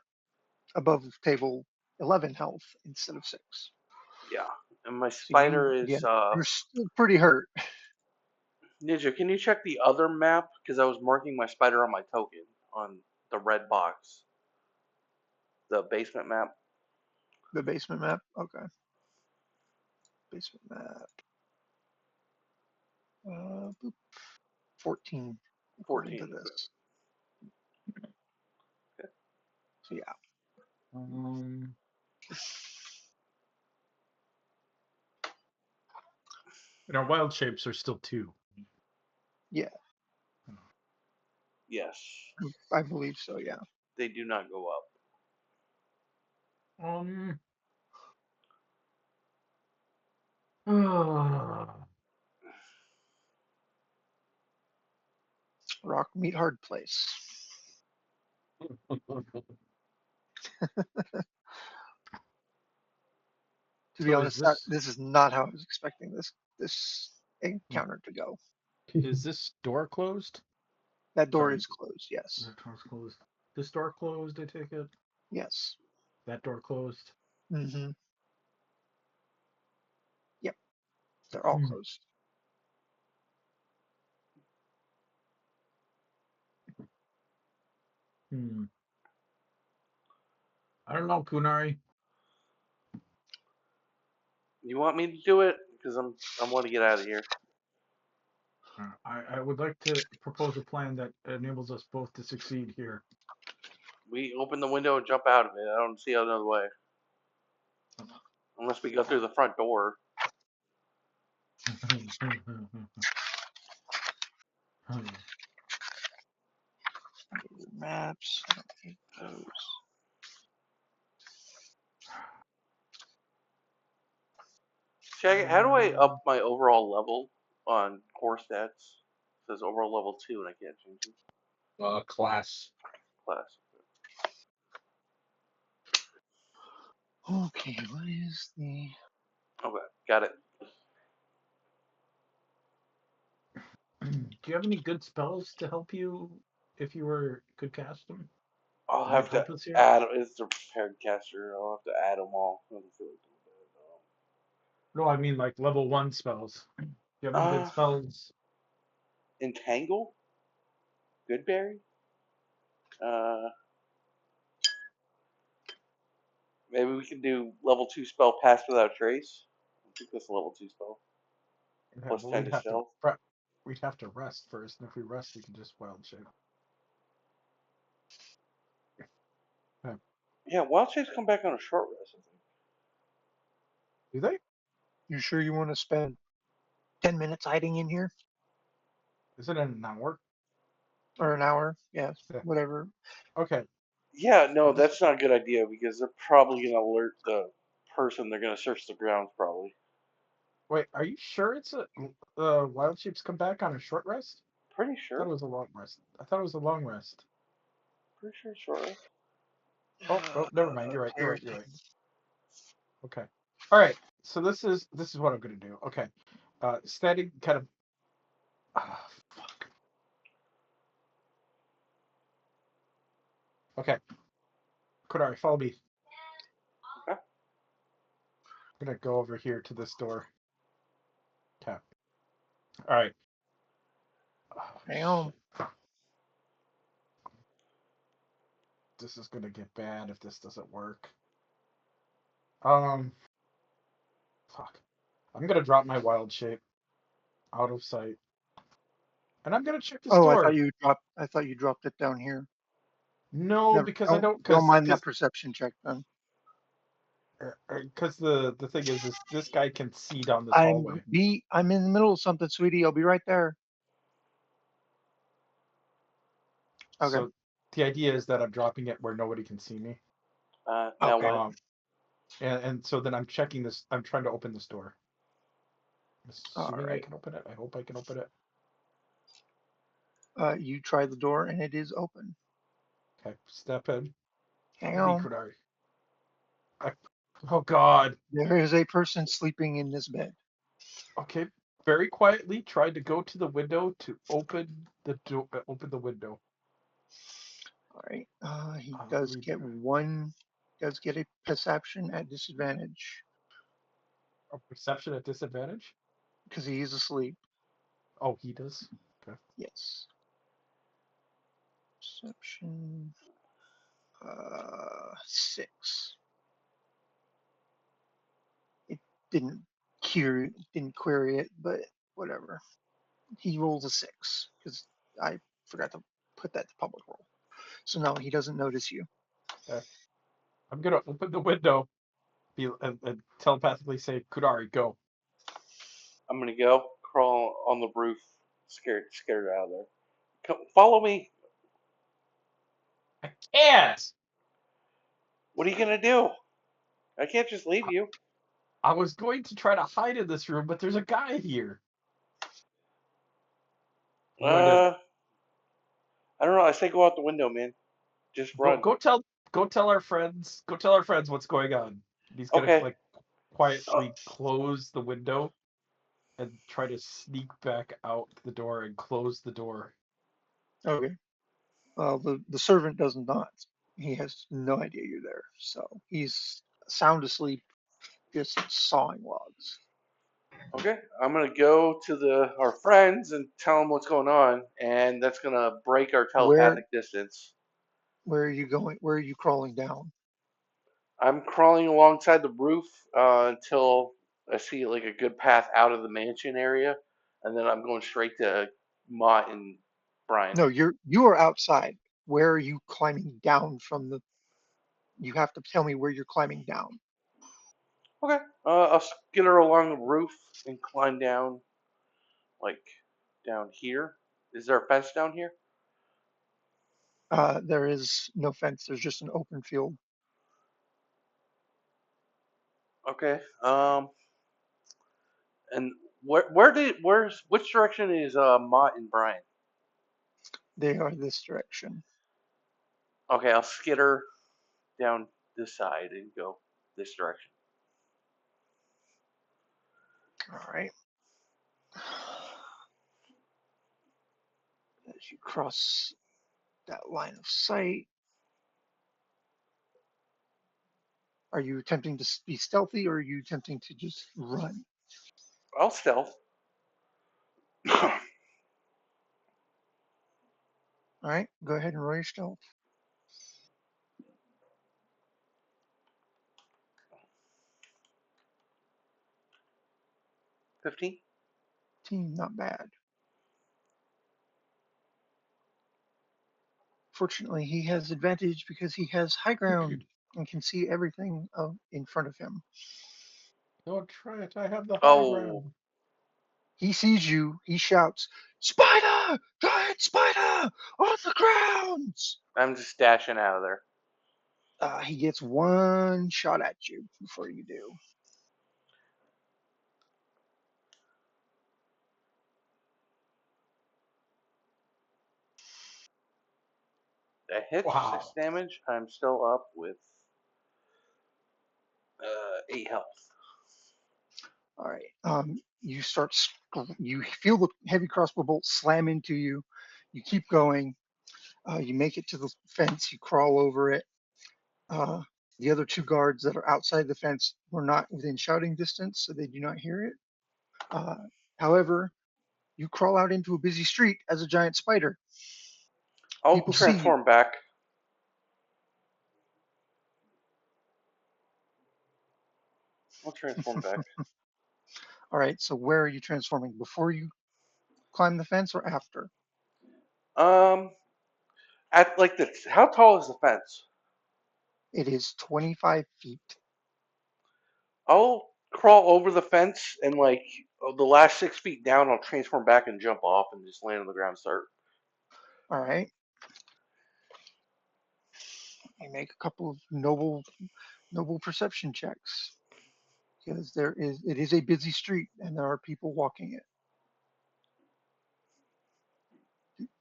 [SPEAKER 1] above table 11 health instead of 6.
[SPEAKER 3] yeah, and my
[SPEAKER 1] So you
[SPEAKER 3] spider
[SPEAKER 1] yeah,
[SPEAKER 3] is
[SPEAKER 1] you're still pretty hurt.
[SPEAKER 3] Ninja. Can you check the other map? Because I was marking my spider on my token on the red box, the basement map.
[SPEAKER 1] The basement map. Okay. Basement map. Boop. 14 according to
[SPEAKER 3] 14.
[SPEAKER 1] this. So yeah.
[SPEAKER 7] Um. And our wild shapes are still 2.
[SPEAKER 1] Yeah,
[SPEAKER 3] Yes,
[SPEAKER 1] I believe so, yeah.
[SPEAKER 3] they do not go up.
[SPEAKER 7] Um.
[SPEAKER 1] Rock meet hard place. To be
[SPEAKER 7] So is
[SPEAKER 1] honest,
[SPEAKER 7] this
[SPEAKER 1] this is not how I was expecting this encounter to go.
[SPEAKER 7] is this door closed?
[SPEAKER 1] That door
[SPEAKER 7] Sorry.
[SPEAKER 1] is closed, yes.
[SPEAKER 7] That door's closed. This door closed, I take it.
[SPEAKER 1] Yes.
[SPEAKER 7] That door closed.
[SPEAKER 1] Mm-hmm. Yep. They're all closed.
[SPEAKER 7] I don't know, Kunari.
[SPEAKER 3] You want me to do it? Because I want to get out of here.
[SPEAKER 7] I would like to propose a plan that enables us both to succeed here.
[SPEAKER 3] We open the window and jump out of it. I don't see another way. Unless we go through the front door.
[SPEAKER 1] Maps. I don't need those.
[SPEAKER 3] Check. How do I up my overall level on core stats? It says overall level 2 and I can't change it.
[SPEAKER 4] Class.
[SPEAKER 3] Class.
[SPEAKER 1] Okay, what is the
[SPEAKER 3] Okay, got it.
[SPEAKER 7] Do you have any good spells to help you if you could cast them?
[SPEAKER 3] I'll
[SPEAKER 7] That might
[SPEAKER 3] have to
[SPEAKER 7] help us here.
[SPEAKER 3] add. It's a prepared caster. I'll have to add them all. I don't feel like
[SPEAKER 7] No, I mean like level 1 spells. Do you have any good spells?
[SPEAKER 3] Entangle. Goodberry. Uh, maybe we can do level 2 spell Pass Without Trace. I think that's a level 2 spell.
[SPEAKER 7] Okay,
[SPEAKER 3] Plus
[SPEAKER 7] well,
[SPEAKER 3] 10 to stealth.
[SPEAKER 7] we'd have to rest first, and if we rest, we can just wild shape. Okay.
[SPEAKER 3] Yeah, wild shapes come back on a short rest, I think.
[SPEAKER 7] Do they?
[SPEAKER 1] You sure you want to spend 10 minutes hiding in here?
[SPEAKER 7] Is it an hour?
[SPEAKER 1] Or an hour? Yeah,
[SPEAKER 7] Yeah.
[SPEAKER 1] whatever.
[SPEAKER 7] Okay.
[SPEAKER 3] Yeah, no, that's not a good idea because they're probably going to alert the person. They're going to search the grounds, probably.
[SPEAKER 7] Wait, are you sure it's wild shapes come back on a short rest?
[SPEAKER 3] Pretty
[SPEAKER 7] I
[SPEAKER 3] sure.
[SPEAKER 7] thought it was a long rest. I thought it was a long rest.
[SPEAKER 3] Pretty sure it's short rest.
[SPEAKER 7] Oh, never mind. You're right. Okay. All right. So this is what I'm gonna do. Okay. Steady, kind of. Fuck. Okay. Kodari, follow me.
[SPEAKER 3] Okay.
[SPEAKER 7] I'm gonna go over here to this door. Tap. All right.
[SPEAKER 1] Hang on.
[SPEAKER 7] This is gonna get bad if this doesn't work. Fuck. I'm gonna drop my wild shape out of sight, and I'm gonna check this
[SPEAKER 1] Oh,
[SPEAKER 7] door.
[SPEAKER 1] I thought you dropped it down here.
[SPEAKER 7] No,
[SPEAKER 1] Never,
[SPEAKER 7] because I don't.
[SPEAKER 1] don't mind that
[SPEAKER 7] Because
[SPEAKER 1] perception check then.
[SPEAKER 7] the thing is this guy can see down this
[SPEAKER 1] I'm
[SPEAKER 7] hallway.
[SPEAKER 1] I'm in the middle of something, sweetie. I'll be right there. Okay.
[SPEAKER 7] So the idea is that I'm dropping it where nobody can see me.
[SPEAKER 3] Now
[SPEAKER 1] Okay.
[SPEAKER 3] what?
[SPEAKER 7] And so then I'm checking this. I'm trying to open this door.
[SPEAKER 1] All
[SPEAKER 7] Assuming I
[SPEAKER 1] right.
[SPEAKER 7] can open it. I hope I can open it.
[SPEAKER 1] You try the door and it is open.
[SPEAKER 7] Okay, step in.
[SPEAKER 1] Hang
[SPEAKER 7] Follow me,
[SPEAKER 1] on.
[SPEAKER 7] Kunari. I, oh God.
[SPEAKER 1] There is a person sleeping in this bed.
[SPEAKER 7] Okay, very quietly tried to go to the window to open the door. Open the window.
[SPEAKER 1] All right. He does
[SPEAKER 7] Read
[SPEAKER 1] get one. Does get a perception at disadvantage
[SPEAKER 7] a perception at disadvantage.
[SPEAKER 1] because he is asleep.
[SPEAKER 7] Oh, he does. Okay.
[SPEAKER 1] Yes. Perception. 6. It didn't didn't query it, but whatever. He rolls a 6 because I forgot to put that to public roll. So no, he doesn't notice you.
[SPEAKER 7] Okay. I'm gonna open the window. And telepathically say, Kunari, go.
[SPEAKER 3] I'm gonna go crawl on the roof, scared out of there. Follow me.
[SPEAKER 7] I can't.
[SPEAKER 3] What are you gonna do? I can't just leave you.
[SPEAKER 7] I was going to try to hide in this room, but there's a guy here. What do I do?
[SPEAKER 3] Uh, I don't know. I say go out the window, man. Just
[SPEAKER 7] Go
[SPEAKER 3] run.
[SPEAKER 7] go tell go tell our friends what's going on. He's gonna
[SPEAKER 3] Okay.
[SPEAKER 7] like
[SPEAKER 3] Uh,
[SPEAKER 7] quietly close the window and try to sneak back out the door and close the door.
[SPEAKER 1] Okay. Well, the servant does not. He has no idea you're there, so he's sound asleep, just sawing logs.
[SPEAKER 3] okay. I'm gonna go to our friends and tell them what's going on, and that's gonna break our
[SPEAKER 1] Where
[SPEAKER 3] telepathic distance.
[SPEAKER 1] where are you going? Where are you crawling down?
[SPEAKER 3] I'm crawling alongside the roof until I see like a good path out of the mansion area, and then I'm going straight to Mott and Brian.
[SPEAKER 1] No, you are outside. Where are you climbing down from the? You have to tell me where you're climbing down.
[SPEAKER 3] Okay. I'll skitter along the roof and climb down, like down here. Is there a fence down here?
[SPEAKER 1] There is no fence. There's just an open field.
[SPEAKER 3] Okay. And where's which direction is Mott and Brian?
[SPEAKER 1] They are this direction.
[SPEAKER 3] Okay, I'll skitter down this side and go this direction.
[SPEAKER 1] All right. As you cross that line of sight, are you attempting to be stealthy or are you attempting to just run?
[SPEAKER 3] I'll stealth.
[SPEAKER 1] All right. Go ahead and roll your stealth.
[SPEAKER 3] 15.
[SPEAKER 1] Team, not bad. Fortunately, he has advantage because he has high ground and can see everything in front of him.
[SPEAKER 7] Don't try it. I have the high
[SPEAKER 3] Oh,
[SPEAKER 7] ground.
[SPEAKER 1] He sees you. He shouts, "Spider! Giant spider on the grounds!"
[SPEAKER 3] I'm just dashing out of there.
[SPEAKER 1] He gets one shot at you before you do.
[SPEAKER 3] That hits for six
[SPEAKER 7] Wow.
[SPEAKER 3] damage. I'm still up with 8 health.
[SPEAKER 1] All right. You start. You feel the heavy crossbow bolt slam into you. You keep going. You make it to the fence. You crawl over it. Uh, the other two guards that are outside the fence were not within shouting distance, so they do not hear it. Uh, However, you crawl out into a busy street as a giant spider.
[SPEAKER 3] I'll
[SPEAKER 1] People see you.
[SPEAKER 3] transform back. I'll transform back.
[SPEAKER 1] All right. So where are you transforming? Before you climb the fence or after?
[SPEAKER 3] Um, at like the how tall is the fence?
[SPEAKER 1] It is 25 feet.
[SPEAKER 3] I'll crawl over the fence and like the last 6 feet down, I'll transform back and jump off and just land on the ground and start.
[SPEAKER 1] All right. You make a couple of noble perception checks. because it is a busy street and there are people walking it.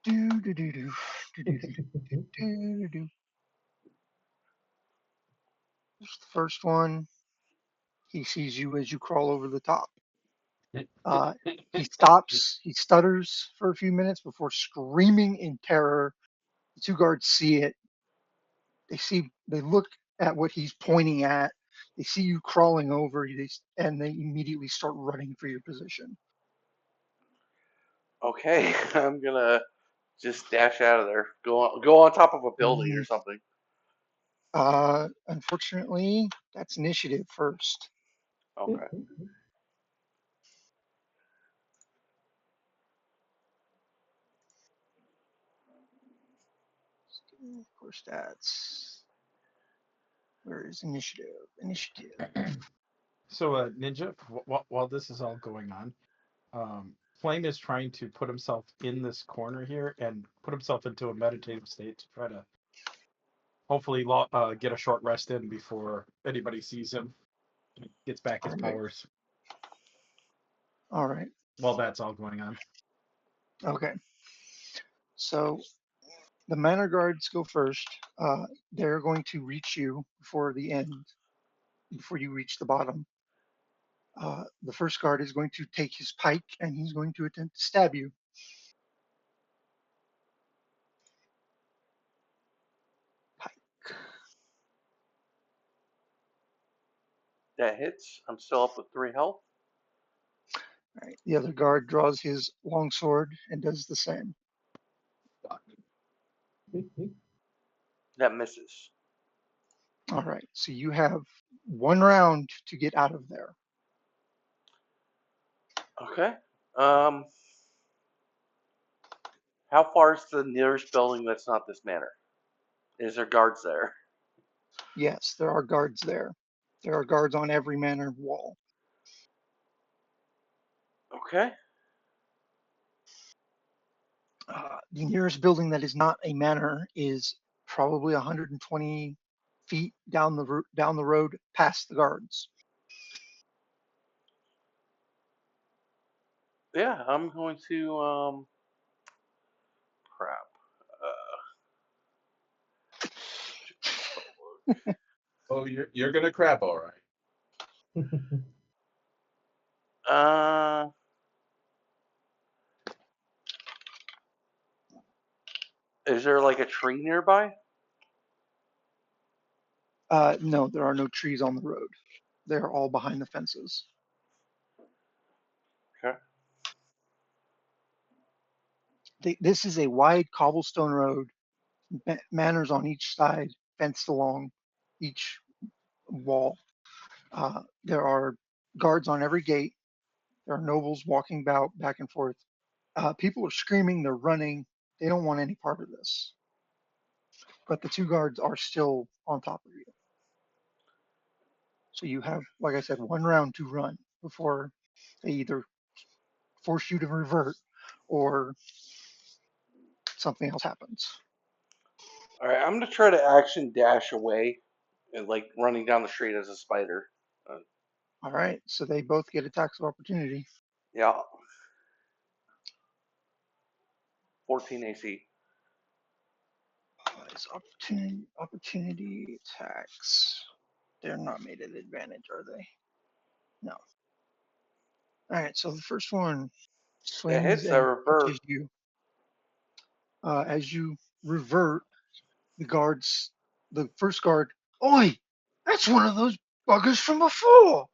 [SPEAKER 1] Do do do do do do do do do. The first one, he sees you as you crawl over the top. He stops, he stutters for a few minutes before screaming in terror. The two guards see it. They look at what he's pointing at. They see you crawling over, and they immediately start running for your position.
[SPEAKER 3] Okay, I'm gonna just dash out of there. Go on top of a building or
[SPEAKER 1] Mm,
[SPEAKER 3] something.
[SPEAKER 1] Unfortunately, that's initiative first.
[SPEAKER 3] Okay.
[SPEAKER 1] Of course, that's where is initiative? Initiative.
[SPEAKER 7] So, Ninja, while this is all going on, Flame is trying to put himself in this corner here and put himself into a meditative state to try to hopefully get a short rest in before anybody sees him, gets back
[SPEAKER 1] All
[SPEAKER 7] his
[SPEAKER 1] right.
[SPEAKER 7] powers
[SPEAKER 1] All right.
[SPEAKER 7] while that's all going on.
[SPEAKER 1] Okay. So the manor guards go first. They're going to reach you before the end, before you reach the bottom. The first guard is going to take his pike and he's going to attempt to stab you. Pike.
[SPEAKER 3] That hits. I'm still up with 3 health.
[SPEAKER 1] All right. The other guard draws his longsword and does the same.
[SPEAKER 3] That misses.
[SPEAKER 1] All right. So you have one round to get out of there.
[SPEAKER 3] Okay. Um, how far is the nearest building that's not this manor? Is there guards there?
[SPEAKER 1] Yes, there are guards there. There are guards on every manor wall.
[SPEAKER 3] Okay.
[SPEAKER 1] The nearest building that is not a manor is probably 120 feet down the road past the guards.
[SPEAKER 3] Yeah, I'm going to crap.
[SPEAKER 4] Oh, you're gonna crap, all right.
[SPEAKER 3] Uh, is there like a tree nearby?
[SPEAKER 1] No, there are no trees on the road. They're all behind the fences.
[SPEAKER 3] Okay.
[SPEAKER 1] This is a wide cobblestone road, manors on each side, fenced along each wall. There are guards on every gate. There are nobles walking about back and forth. People are screaming, they're running. They don't want any part of this. But the two guards are still on top of you. So you have, like I said, one round to run before they either force you to revert or something else happens.
[SPEAKER 3] All right, I'm gonna try to action dash away and like running down the street as a spider. Uh,
[SPEAKER 1] All right, so they both get attacks of opportunity.
[SPEAKER 3] yeah. 14 AC.
[SPEAKER 1] It's opportunity attacks. They're not made at advantage, are they? No. All right, so the first one
[SPEAKER 3] That
[SPEAKER 1] swings
[SPEAKER 3] hits. I
[SPEAKER 1] and
[SPEAKER 3] revert.
[SPEAKER 1] punches you. As you revert, the guards, the first guard, Oi, that's one of those buggers from before.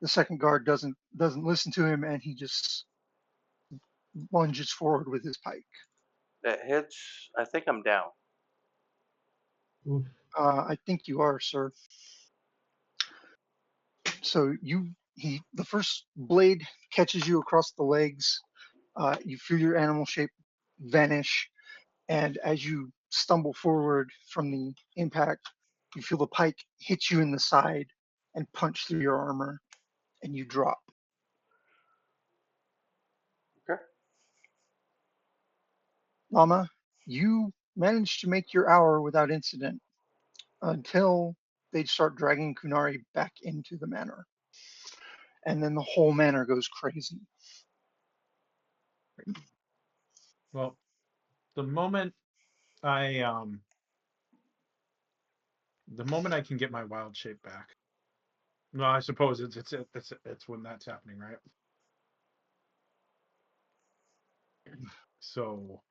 [SPEAKER 1] The second guard doesn't listen to him, and he just lunges forward with his pike.
[SPEAKER 3] That hits. I think I'm down.
[SPEAKER 2] Oof.
[SPEAKER 1] I think you are, sir. So the first blade catches you across the legs. You feel your animal shape vanish, and as you stumble forward from the impact, you feel the pike hit you in the side and punch through your armor, and you drop.
[SPEAKER 3] Okay.
[SPEAKER 1] Llama, you manage to make your hour without incident until they start dragging Kunari back into the manor. and then the whole manor goes crazy.
[SPEAKER 7] Well, the moment I can get my wild shape back. No, I suppose it's when that's happening, right? So,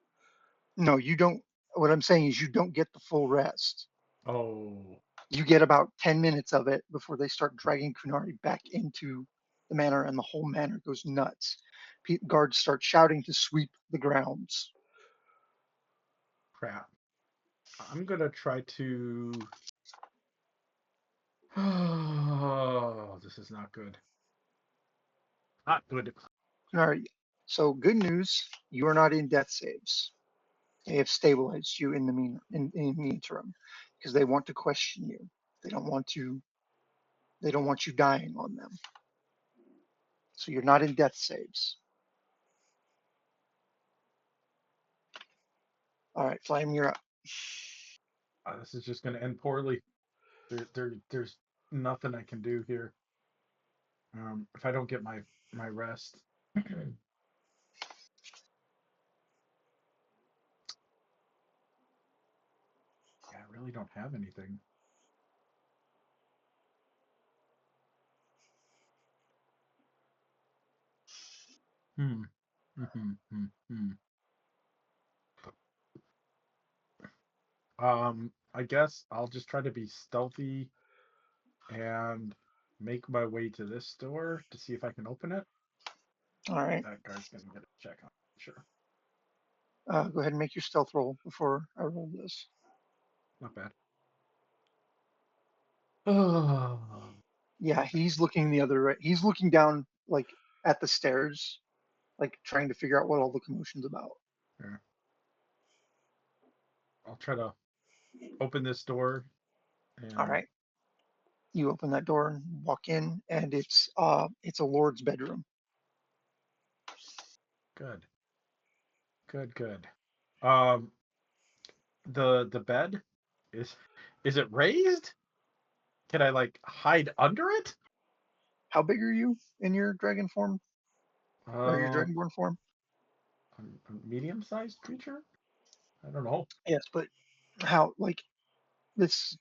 [SPEAKER 1] No, you don't. What I'm saying is you don't get the full rest.
[SPEAKER 7] oh,
[SPEAKER 1] You get about 10 minutes of it before they start dragging Kunari back into the manor, and the whole manor goes nuts. Guards start shouting to sweep the grounds.
[SPEAKER 7] crap. I'm gonna try to. Oh, this is not good. Not good.
[SPEAKER 1] Kunari, so good news, you are not in death saves. They have stabilized you in in the interim because they want to question you. They don't want to. They don't want you dying on them. So you're not in death saves. All right, Flame, you're up.
[SPEAKER 7] This is just gonna end poorly. There's nothing I can do here. If I don't get my rest. Yeah, I really don't have anything. Hmm. Hmm. Hmm. Hmm. I guess I'll just try to be stealthy and make my way to this door to see if I can open it.
[SPEAKER 1] All right,
[SPEAKER 7] That guard's gonna get a check on it, sure.
[SPEAKER 1] go ahead and make your stealth roll before I roll this.
[SPEAKER 7] Not bad. Oh,
[SPEAKER 1] Yeah, he's looking the other way. He's looking down like at the stairs, like trying to figure out what all the commotion's about.
[SPEAKER 7] yeah. I'll try to open this door
[SPEAKER 1] All
[SPEAKER 7] and
[SPEAKER 1] right, you open that door and walk in, and it's a lord's bedroom.
[SPEAKER 7] good. Good, good. Um, the bed is is it raised? Can I like hide under it?
[SPEAKER 1] How big are you in your dragon form or your
[SPEAKER 7] Uh,
[SPEAKER 1] dragonborn form?
[SPEAKER 7] a medium-sized creature? I don't know.
[SPEAKER 1] Yes, but how like this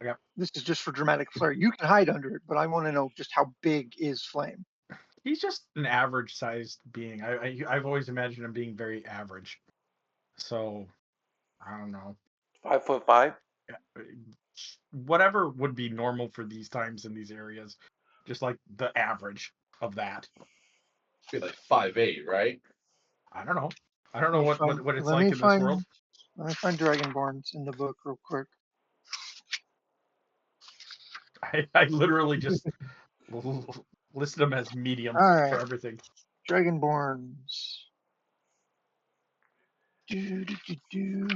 [SPEAKER 7] I got
[SPEAKER 1] this is just for dramatic flair. You can hide under it, but I want to know just how big is Flame.
[SPEAKER 7] he's just an average-sized being. I've always imagined him being very average. So I don't know.
[SPEAKER 3] 5'5".
[SPEAKER 7] Yeah, whatever would be normal for these times in these areas, just like the average of that.
[SPEAKER 4] Be like 5'8", right?
[SPEAKER 7] I don't know. I don't
[SPEAKER 1] Let
[SPEAKER 7] know
[SPEAKER 1] me find
[SPEAKER 7] what it's
[SPEAKER 1] let
[SPEAKER 7] like
[SPEAKER 1] me
[SPEAKER 7] in this
[SPEAKER 1] find
[SPEAKER 7] world.
[SPEAKER 1] let me find Dragonborns in the book real quick.
[SPEAKER 7] I literally just listed them as medium
[SPEAKER 1] All
[SPEAKER 7] for
[SPEAKER 1] right,
[SPEAKER 7] everything.
[SPEAKER 1] Dragonborns. Do, do, do, do.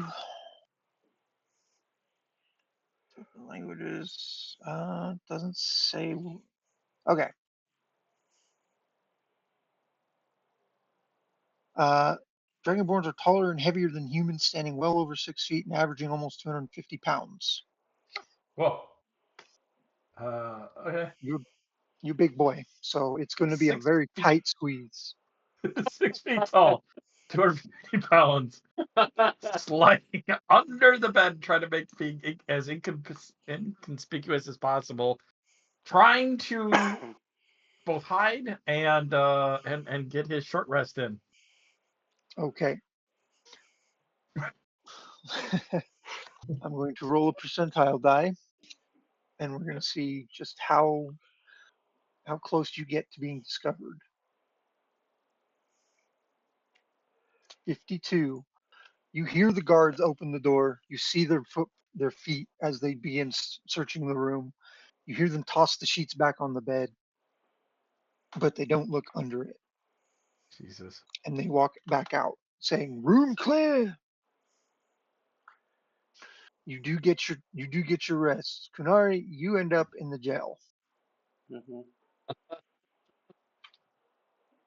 [SPEAKER 1] Languages. Doesn't say. Okay. Uh, Dragonborns are taller and heavier than humans, standing well over 6 feet and averaging almost 250 pounds.
[SPEAKER 7] Whoa. Okay.
[SPEAKER 1] You big boy, so it's going to be a
[SPEAKER 7] Six
[SPEAKER 1] very
[SPEAKER 7] feet,
[SPEAKER 1] tight squeeze.
[SPEAKER 7] 6 feet tall, 250 pounds, sliding under the bed, trying to make being as inconspicuous as possible, trying to both hide and get his short rest in.
[SPEAKER 1] Okay. I'm going to roll a percentile die, and we're going to see just how close you get to being discovered. 52. You hear the guards open the door. You see their feet as they begin searching the room. You hear them toss the sheets back on the bed, but they don't look under it.
[SPEAKER 7] Jesus.
[SPEAKER 1] And they walk back out, saying, "Room clear." You do get your rest. Kunari, you end up in the jail.
[SPEAKER 3] Hmm.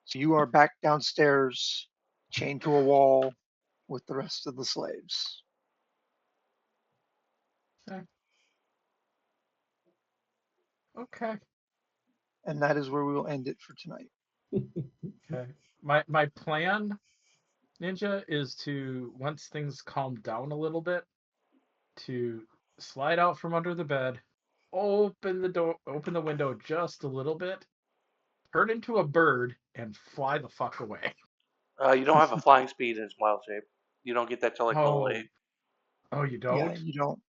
[SPEAKER 1] So you are back downstairs, chained to a wall with the rest of the slaves.
[SPEAKER 7] Okay. Okay.
[SPEAKER 1] and that is where we will end it for tonight.
[SPEAKER 7] Okay. My plan, Ninja, is to once things calm down a little bit, to slide out from under the bed, open the window just a little bit, turn into a bird, and fly the fuck away.
[SPEAKER 3] You don't have a flying speed in its wild shape. You don't get that till like level
[SPEAKER 7] Oh,
[SPEAKER 3] 8.
[SPEAKER 7] oh, you
[SPEAKER 1] Yeah,
[SPEAKER 7] don't?
[SPEAKER 1] you don't.